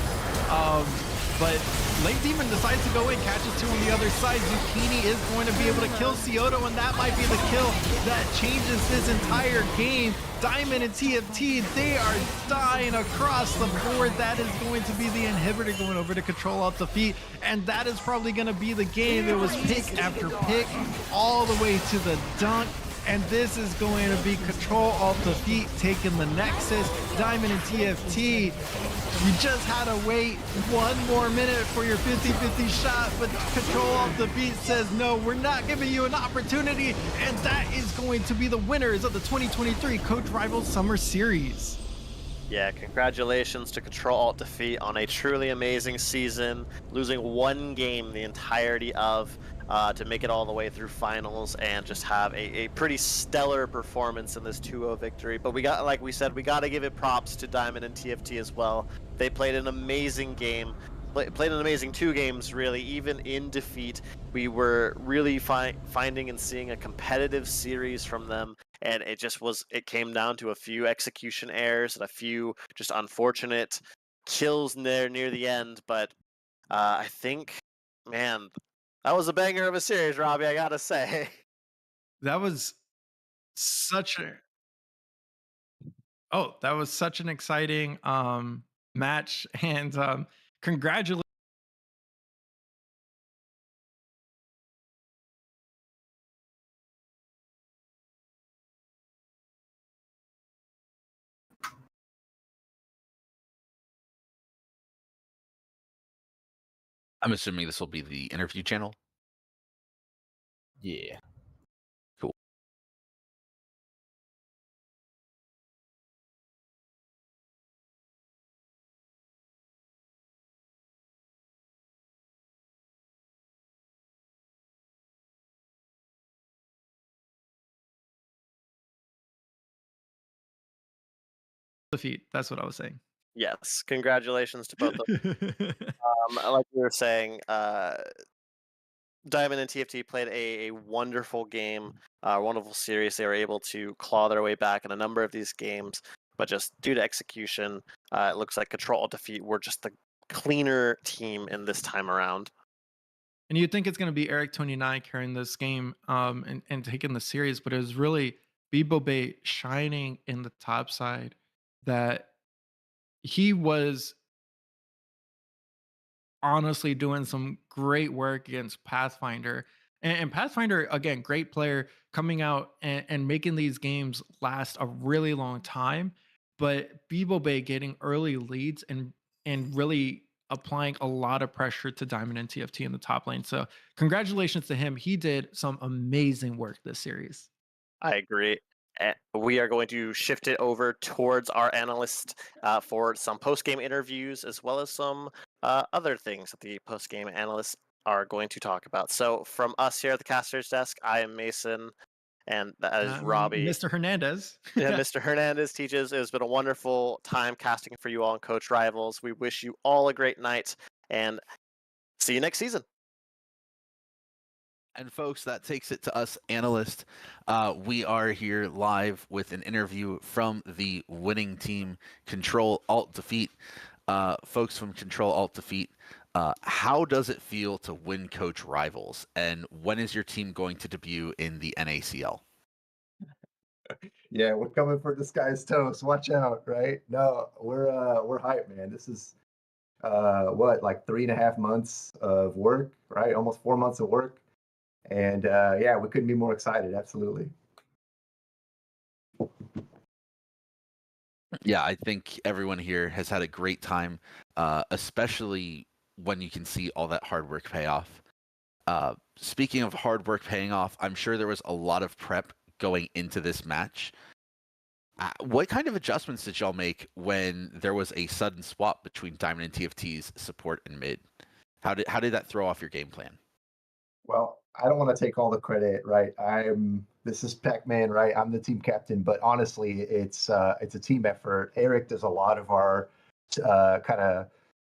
But Late Demon decides to go in, catches two on the other side. Zucchini is going to be able to kill Scioto, and that might be the kill that changes this entire game. Diamond and TFT, they are dying across the board. That is going to be the inhibitor going over to Ctrl+Alt+Defeat, and that is probably going to be the game. It was pick after pick all the way to the dunk. And this is going to be Ctrl+Alt+Defeat taking the Nexus. Diamond and TFT, you just had to wait 1 more minute for your 50-50 shot, but Ctrl+Alt+Defeat says, no, we're not giving you an opportunity. And that is going to be the winners of the 2023 Coach Rivals Summer Series. Yeah, congratulations to Ctrl+Alt+Defeat on a truly amazing season, losing 1 game the entirety of to make it all the way through finals and just have a pretty stellar performance in this 2-0 victory. But we got, like we said, we got to give it props to Diamond and TFT as well. They played an amazing game, played an amazing 2 games, really. Even in defeat, we were really finding and seeing a competitive series from them. And it came down to a few execution errors and a few just unfortunate kills near the end. But I think, man, that was a banger of a series, Robbie, I gotta say. That was such an exciting match, and congratulations. I'm assuming this will be the interview channel. Yeah. Cool. Defeat. That's what I was saying. Yes, congratulations to both of them. Like we were saying, Diamond and TFT played a wonderful game, wonderful series. They were able to claw their way back in a number of these games, but just due to execution, it looks like Ctrl+Defeat were just the cleaner team in this time around. And you'd think it's going to be Eric29 carrying this game and taking the series, but it was really Bebo Bay shining in the top side, that he was honestly doing some great work against Pathfinder. And Pathfinder, again, great player coming out and making these games last a really long time. But Bebo Bay getting early leads and really applying a lot of pressure to Diamond and TFT in the top lane. So congratulations to him. He did some amazing work this series. I agree. We are going to shift it over towards our analyst for some post-game interviews, as well as some other things that the post-game analysts are going to talk about. So from us here at the Caster's Desk, I am Mason, and that is Robbie. Mr. Hernandez. Yeah, Mr. Hernandez teaches. It has been a wonderful time casting for you all on Coach Rivals. We wish you all a great night, and see you next season. And folks, that takes it to us analysts. We are here live with an interview from the winning team, Ctrl+Alt+Defeat. Folks from Ctrl+Alt+Defeat, how does it feel to win Coach Rivals? And when is your team going to debut in the NACL? Yeah, we're coming for this guy's toast. Watch out, right? No, we're hyped, man. This is like 3.5 months of work, right? Almost 4 months of work. And yeah, we couldn't be more excited. Absolutely. Yeah, I think everyone here has had a great time, especially when you can see all that hard work pay off. Speaking of hard work paying off, I'm sure there was a lot of prep going into this match. What kind of adjustments did y'all make when there was a sudden swap between Diamond and TFT's support and mid? How did that throw off your game plan? Well, I don't want to take all the credit, right? This is Pac-Man, right? I'm the team captain, but honestly, it's a team effort. Eric does a lot of our kind of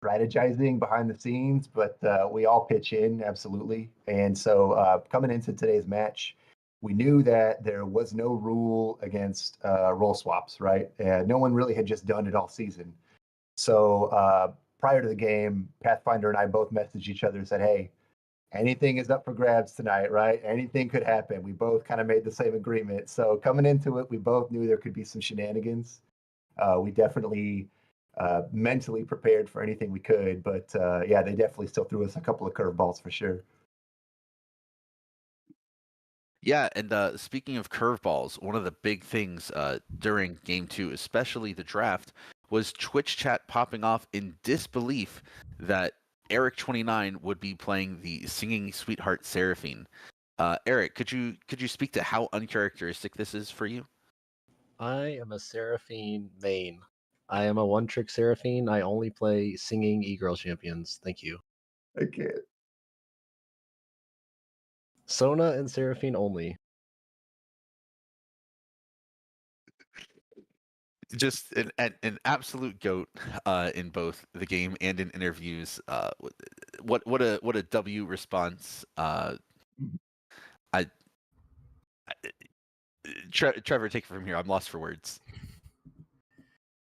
strategizing behind the scenes, but we all pitch in, absolutely. And so coming into today's match, we knew that there was no rule against role swaps, right? No one really had just done it all season. So prior to the game, Pathfinder and I both messaged each other and said, hey, anything is up for grabs tonight, right? Anything could happen. We both kind of made the same agreement. So coming into it, we both knew there could be some shenanigans. We definitely mentally prepared for anything we could, but yeah, they definitely still threw us a couple of curveballs for sure. Yeah, and speaking of curveballs, one of the big things during Game 2, especially the draft, was Twitch chat popping off in disbelief that Eric29 would be playing the singing sweetheart Seraphine. Eric, could you speak to how uncharacteristic this is for you? I am a Seraphine main. I am a one-trick Seraphine. I only play singing e-girl champions. Thank you. I can't. Sona and Seraphine only. Just an absolute goat in both the game and in interviews. What a W response. Trevor, take it from here. I'm lost for words.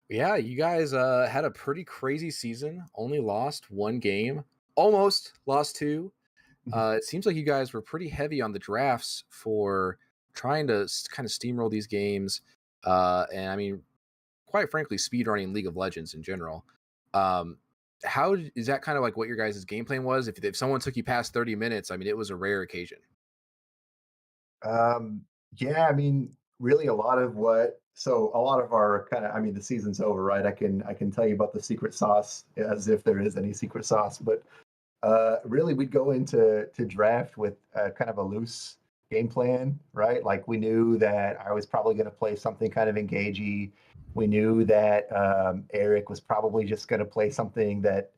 Yeah, you guys had a pretty crazy season. Only lost 1 game. Almost lost 2. It seems like you guys were pretty heavy on the drafts for trying to kind of steamroll these games. And I mean, quite frankly, speedrunning League of Legends in general. How is that kind of like what your guys' game plan was? If someone took you past 30 minutes, I mean, it was a rare occasion. Yeah, I mean, really a lot of our kind of, I mean, the season's over, right? I can tell you about the secret sauce as if there is any secret sauce, but really we'd go into draft with kind of a loose game plan, right? Like we knew that I was probably going to play something kind of engagey. We knew that Eric was probably just going to play something that,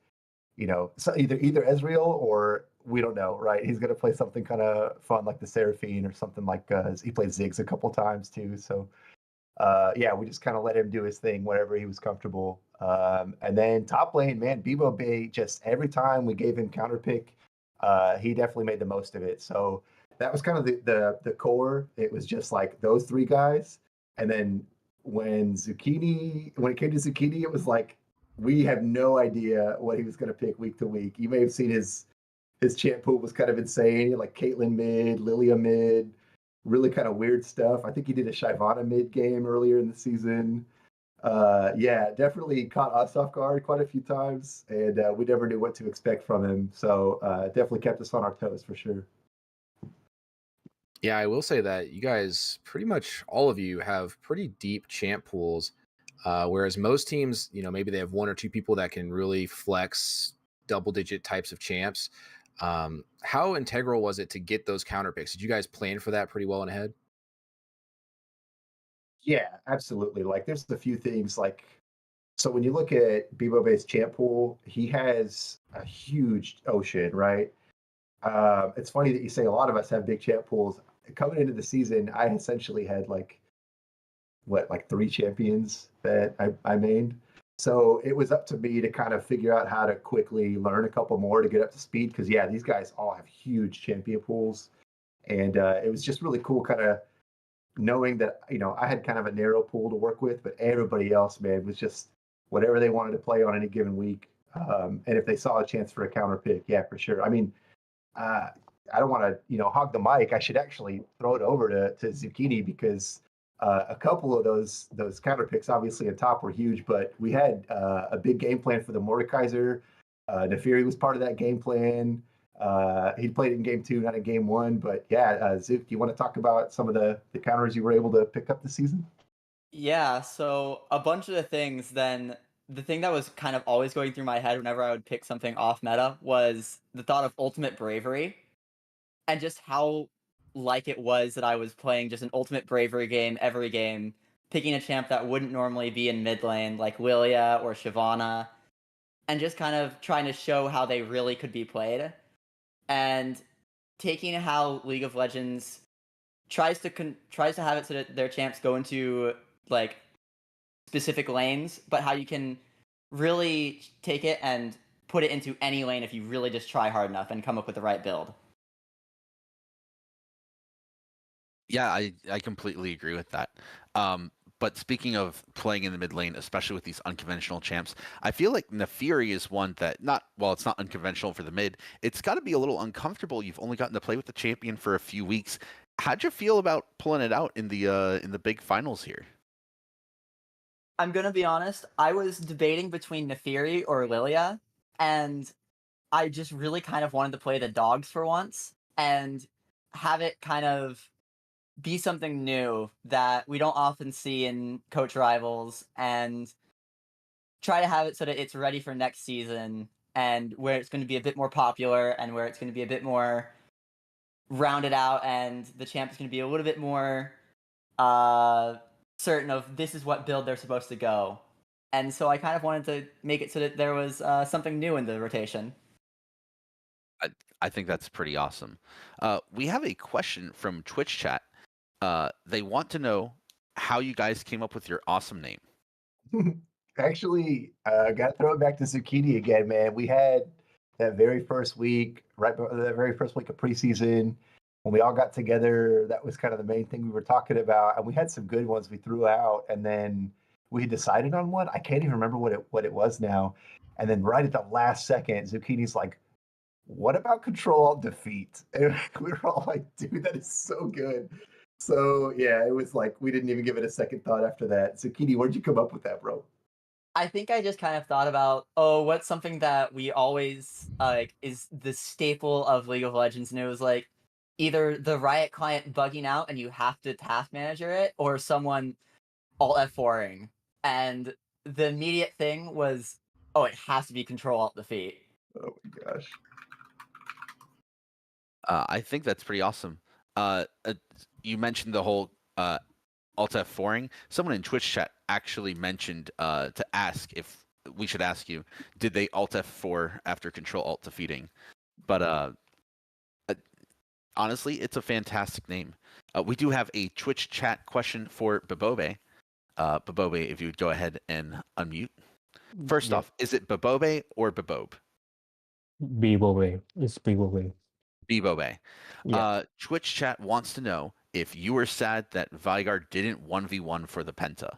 so either Ezreal or we don't know, right? He's going to play something kind of fun like the Seraphine or something like he played Ziggs a couple times too. So yeah, we just kind of let him do his thing wherever he was comfortable. And then top lane, man, Bebo Bay, just every time we gave him counter pick, he definitely made the most of it. So that was kind of the core. It was just like those 3 guys. And then when it came to Zucchini, it was like, we have no idea what he was going to pick week to week. You may have seen his champ pool was kind of insane, like Caitlyn mid, Lilia mid, really kind of weird stuff. I think he did a Shyvana mid game earlier in the season. Yeah, definitely caught us off guard quite a few times, and we never knew what to expect from him. So definitely kept us on our toes for sure. Yeah, I will say that you guys, pretty much all of you, have pretty deep champ pools. Whereas most teams, maybe they have one or two people that can really flex double-digit types of champs. How integral was it to get those counter picks? Did you guys plan for that pretty well in ahead? Yeah, absolutely. Like, there's a few things like, so when you look at Bebo-based champ pool, he has a huge ocean, right? It's funny that you say a lot of us have big champ pools. Coming into the season, I essentially had like 3 champions that I mained. So it was up to me to kind of figure out how to quickly learn a couple more to get up to speed. Because yeah, these guys all have huge champion pools, and it was just really cool, kind of knowing that I had kind of a narrow pool to work with, but everybody else, man, was just whatever they wanted to play on any given week. And if they saw a chance for a counter pick, yeah, for sure. I mean, I don't want to, hog the mic. I should actually throw it over to Zucchini because a couple of those counter picks, obviously at top, were huge. But we had a big game plan for the Mordekaiser. Nefiri was part of that game plan. He played it in game 2, not in game 1. But yeah, Zook, do you want to talk about some of the counters you were able to pick up this season? Yeah, so a bunch of the things then. The thing that was kind of always going through my head whenever I would pick something off meta was the thought of ultimate bravery and just how like it was that I was playing just an ultimate bravery game every game, picking a champ that wouldn't normally be in mid lane like Lilia or Shyvana, and just kind of trying to show how they really could be played. And taking how League of Legends tries to have it so that their champs go into like specific lanes, but how you can really take it and put it into any lane if you really just try hard enough and come up with the right build. Yeah, I completely agree with that. But speaking of playing in the mid lane, especially with these unconventional champs, I feel like Nefiri is one that it's not unconventional for the mid. It's got to be a little uncomfortable. You've only gotten to play with the champion for a few weeks. How'd you feel about pulling it out in the big finals here? I'm gonna be honest, I was debating between Nefiri or Lilia, and I just really kind of wanted to play the dogs for once and have it kind of be something new that we don't often see in coach rivals, and try to have it so that it's ready for next season and where it's going to be a bit more popular and where it's going to be a bit more rounded out and the champ is going to be a little bit more certain of this is what build they're supposed to go. And so I kind of wanted to make it so that there was something new in the rotation. I think that's pretty awesome. We have a question from Twitch chat. They want to know how you guys came up with your awesome name. Actually, got to throw it back to Zucchini again, man. We had that very first week, that very first week of preseason, when we all got together. That was kind of the main thing we were talking about, and we had some good ones we threw out, and then we decided on one. I can't even remember what it was now. And then right at the last second, Zucchini's like, "What about Ctrl+Alt+Defeat?" And we were all like, "Dude, that is so good." So yeah, it was like we didn't even give it a second thought after that. Zucchini, where'd you come up with that, bro? I think I just kind of thought about, what's something that we always is the staple of League of Legends, and it was like either the Riot client bugging out and you have to task manager it, or someone alt F4ing. And the immediate thing was, it has to be Ctrl+Alt+Defeat. Oh my gosh. I think that's pretty awesome. You mentioned the whole Alt F4ing. Someone in Twitch chat actually mentioned to ask if we should ask you, did they Alt F4 after Ctrl+Alt+Defeating? But honestly, it's a fantastic name. We do have a Twitch chat question for Babobe. Babobe, if you would go ahead and unmute. First off, is it Babobe or Babobe? Bibobe. It's Bibobe. Bibobe. Yeah. Twitch chat wants to know if you were sad that Veigar didn't 1v1 for the Penta.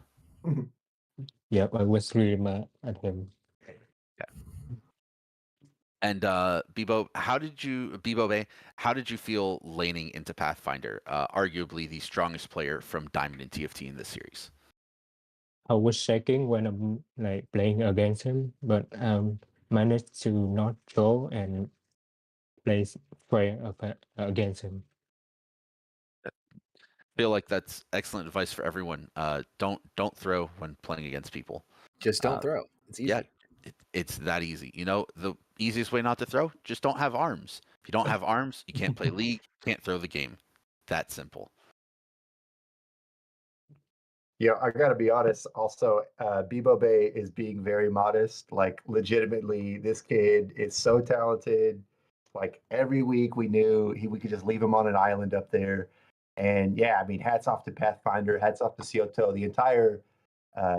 Yep, I was really mad at him. And Bibobe, how did you feel laning into Pathfinder? Arguably the strongest player from Diamond and TFT in this series. I was checking when I'm like playing against him, but managed to not throw and play fair against him. Feel like that's excellent advice for everyone. Don't throw when playing against people. Just don't Uh, throw. It's easy. Yeah, it's that easy. You know, the easiest way not to throw, just don't have arms. If you don't have arms, you can't play League, can't throw the game. That simple. Yeah, I gotta be honest. Also, Bebo Bay is being very modest. Like, legitimately, this kid is so talented. Like every week, we could just leave him on an island up there. And yeah, I mean, hats off to Pathfinder, hats off to Cioto, the entire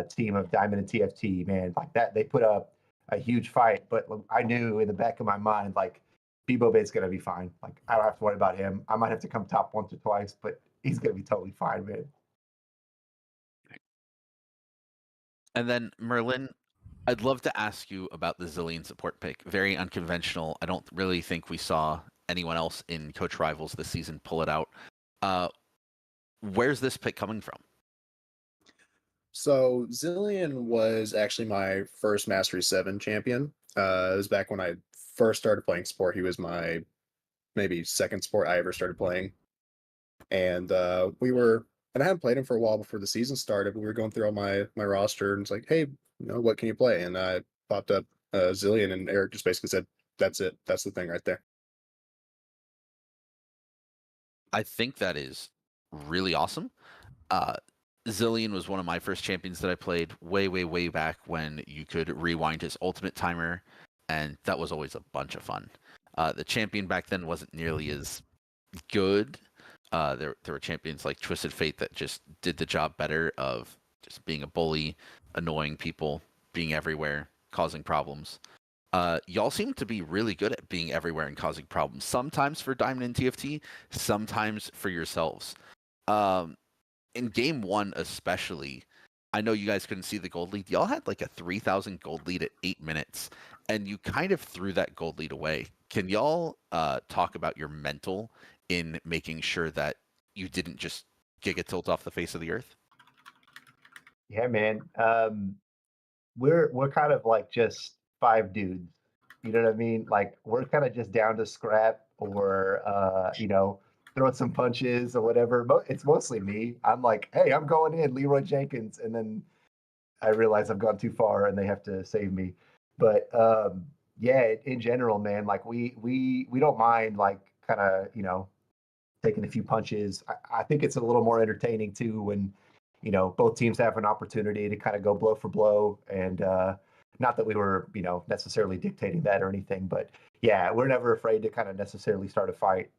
team of Diamond and TFT. Man, like that, they put up a huge fight. But I knew in the back of my mind, like Bebo Bay's gonna be fine. Like I don't have to worry about him. I might have to come top once or twice, but he's gonna be totally fine, man. And then Merlin, I'd love to ask you about the Zillion support pick. Very unconventional. I don't really think we saw anyone else in Coach Rivals this season pull it out. Where's this pick coming from? So Zillion was actually my first Mastery 7 champion. It was back when I first started playing sport. He was my maybe second sport I ever started playing. And I hadn't played him for a while before the season started, but we were going through all my roster and it's like, hey, what can you play? And I popped up Zillion, and Eric just basically said, that's it. That's the thing right there. I think that is really awesome. Zillion was one of my first champions that I played way back when you could rewind his ultimate timer, and that was always a bunch of fun. The champion back then wasn't nearly as good. There were champions like Twisted Fate that just did the job better of just being a bully, annoying people, being everywhere, causing problems. Y'all seem to be really good at being everywhere and causing problems. Sometimes for Diamond and TFT, sometimes for yourselves. In game 1 especially, I know you guys couldn't see the gold lead. Y'all had like a 3,000 gold lead at 8 minutes, and you kind of threw that gold lead away. Can y'all talk about your mental in making sure that you didn't just giga tilt off the face of the earth? Yeah, man. We're kind of like just 5 dudes. You know what I mean? Like we're kind of just down to scrap or throwing some punches or whatever. It's mostly me. I'm like, hey, I'm going in, Leroy Jenkins, and then I realize I've gone too far and they have to save me. But yeah, in general, man, like we don't mind like kind of taking a few punches. I think it's a little more entertaining too when both teams have an opportunity to kind of go blow for blow, and not that we were necessarily dictating that or anything, but yeah, we're never afraid to kind of necessarily start a fight,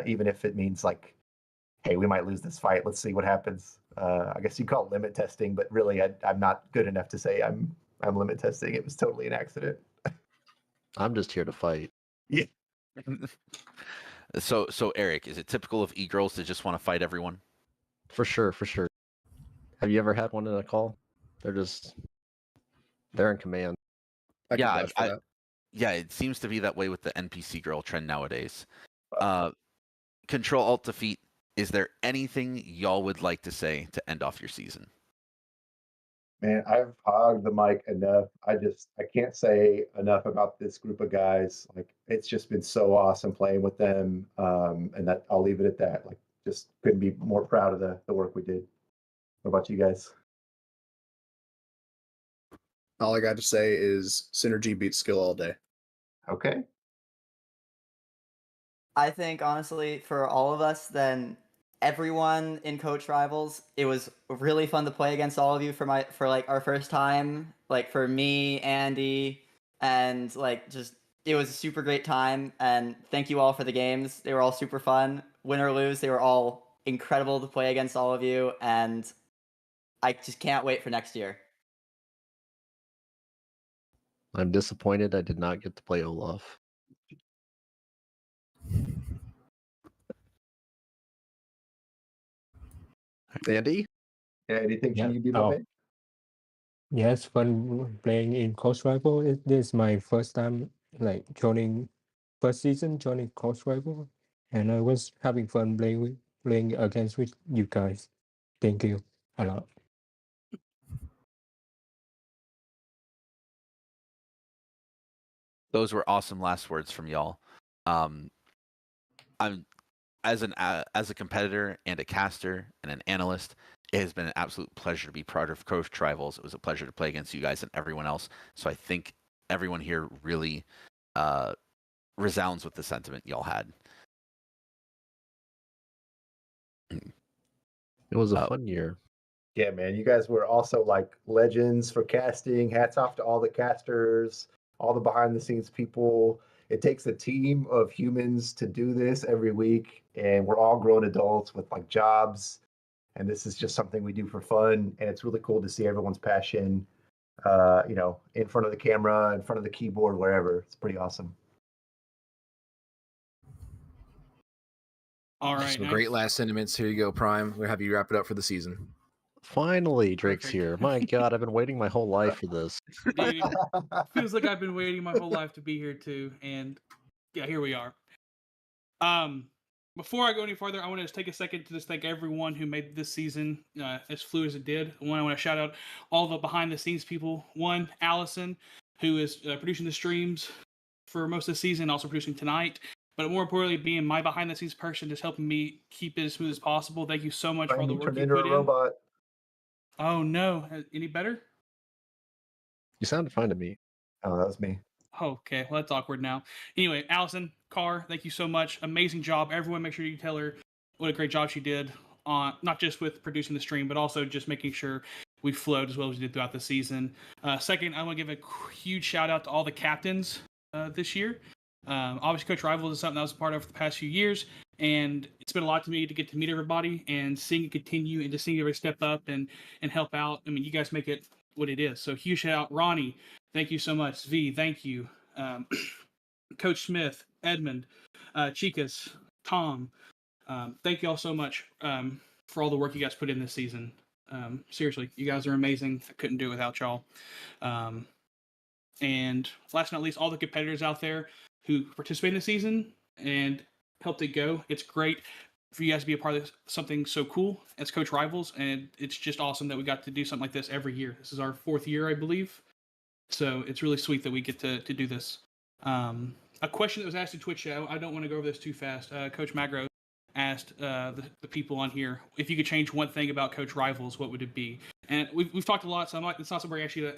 even if it means like, hey, we might lose this fight, let's see what happens. I guess you call it limit testing, but really I'm not good enough to say I'm limit testing. It was totally an accident. I'm just here to fight. Yeah. So Eric, is it typical of e-girls to just want to fight everyone? For sure, for sure. Have you ever had one in a call? They're in command. I can vouch for that. Yeah, it seems to be that way with the NPC girl trend nowadays. Ctrl+Alt+Defeat, is there anything y'all would like to say to end off your season? Man, I've hogged the mic enough. I can't say enough about this group of guys. Like, it's just been so awesome playing with them. And that I'll leave it at that. Like, just couldn't be more proud of the work we did. What about you guys? All I got to say is synergy beats skill all day. Okay. I think honestly, for all of us, then everyone in Coach Rivals, it was really fun to play against all of you for like our first time. Like for me, Andy, and like just it was a super great time. And thank you all for the games. They were all super fun. Win or lose, they were all incredible to play against all of you. And I just can't wait for next year. I'm disappointed I did not get to play Olaf. Andy? Yeah, anything Yeah. from you, Bebo? Yes, fun playing in Coach Rival. This is my first time like first season joining Coach Rival, and I was having fun playing against with you guys. Thank you a lot. Those were awesome last words from y'all. I'm as a competitor and a caster and an analyst. It has been an absolute pleasure to be part of Coach Rivals. It was a pleasure to play against you guys and everyone else. So I think everyone here really resounds with the sentiment y'all had. It was a fun year. Yeah, man, you guys were also like legends for casting. Hats off to all the casters, all the behind the scenes people. It takes a team of humans to do this every week, and we're all grown adults with like jobs, and this is just something we do for fun, and it's really cool to see everyone's passion, in front of the camera, in front of the keyboard, wherever. It's pretty awesome. All right. Some great last sentiments. Here you go, Prime. We'll have you wrap it up for the season. Finally, Drake's Perfect. here. My God, I've been waiting my whole life for this. Dude, feels like I've been waiting my whole life to be here too, and yeah, here we are. Before I go any further, I want to just take a second to just thank everyone who made this season as fluid as it did. One, I want to shout out all the behind the scenes people. One, Allison, who is producing the streams for most of the season, also producing tonight. But more importantly, being my behind the scenes person, just helping me keep it as smooth as possible. Thank you so much for all the work you put in. Robot. Oh no, any better? You sounded fine to me. Oh, that was me. Okay, well, that's awkward now. Anyway, Allison, Carr, thank you so much. Amazing job. Everyone, make sure you tell her what a great job she did on not just with producing the stream, but also just making sure we flowed as well as we did throughout the season. Second, I want to give a huge shout out to all the captains this year. Obviously, Coach Rivals is something that I was a part of for the past few years, and it's meant a lot to me to get to meet everybody and seeing it continue and just seeing everybody step up and help out. I mean, you guys make it what it is. So huge shout out, Ronnie. Thank you so much. V, thank you. Coach Smith, Edmund, Chicas, Tom. Thank you all so much for all the work you guys put in this season. Seriously, you guys are amazing. I couldn't do it without y'all. And last but not least, all the competitors out there who participate in the season and helped it go. It's great for you guys to be a part of something so cool as Coach Rivals, and it's just awesome that we got to do something like this every year. This is our 4th year, I believe. So it's really sweet that we get to do this. A question that was asked in Twitch show, I don't want to go over this too fast. Coach Magro asked the people on here, if you could change one thing about Coach Rivals, what would it be? And we've talked a lot, so it's not something I actually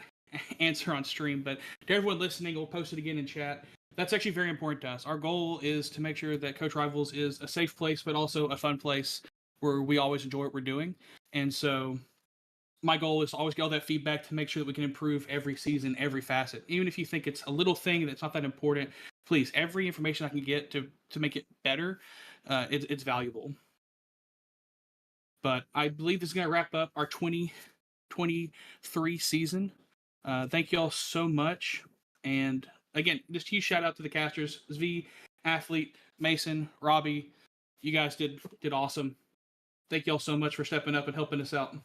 answer on stream, but to everyone listening, we'll post it again in chat. That's actually very important to us. Our goal is to make sure that Coach Rivals is a safe place, but also a fun place where we always enjoy what we're doing. And so my goal is to always get all that feedback to make sure that we can improve every season, every facet. Even if you think it's a little thing that's not that important, please, every information I can get to make it better, it's valuable. But I believe this is going to wrap up our 2023 season. Thank you all so much. And again, just huge shout out to the casters, V, Athlete, Mason, Robbie. You guys did awesome. Thank you all so much for stepping up and helping us out.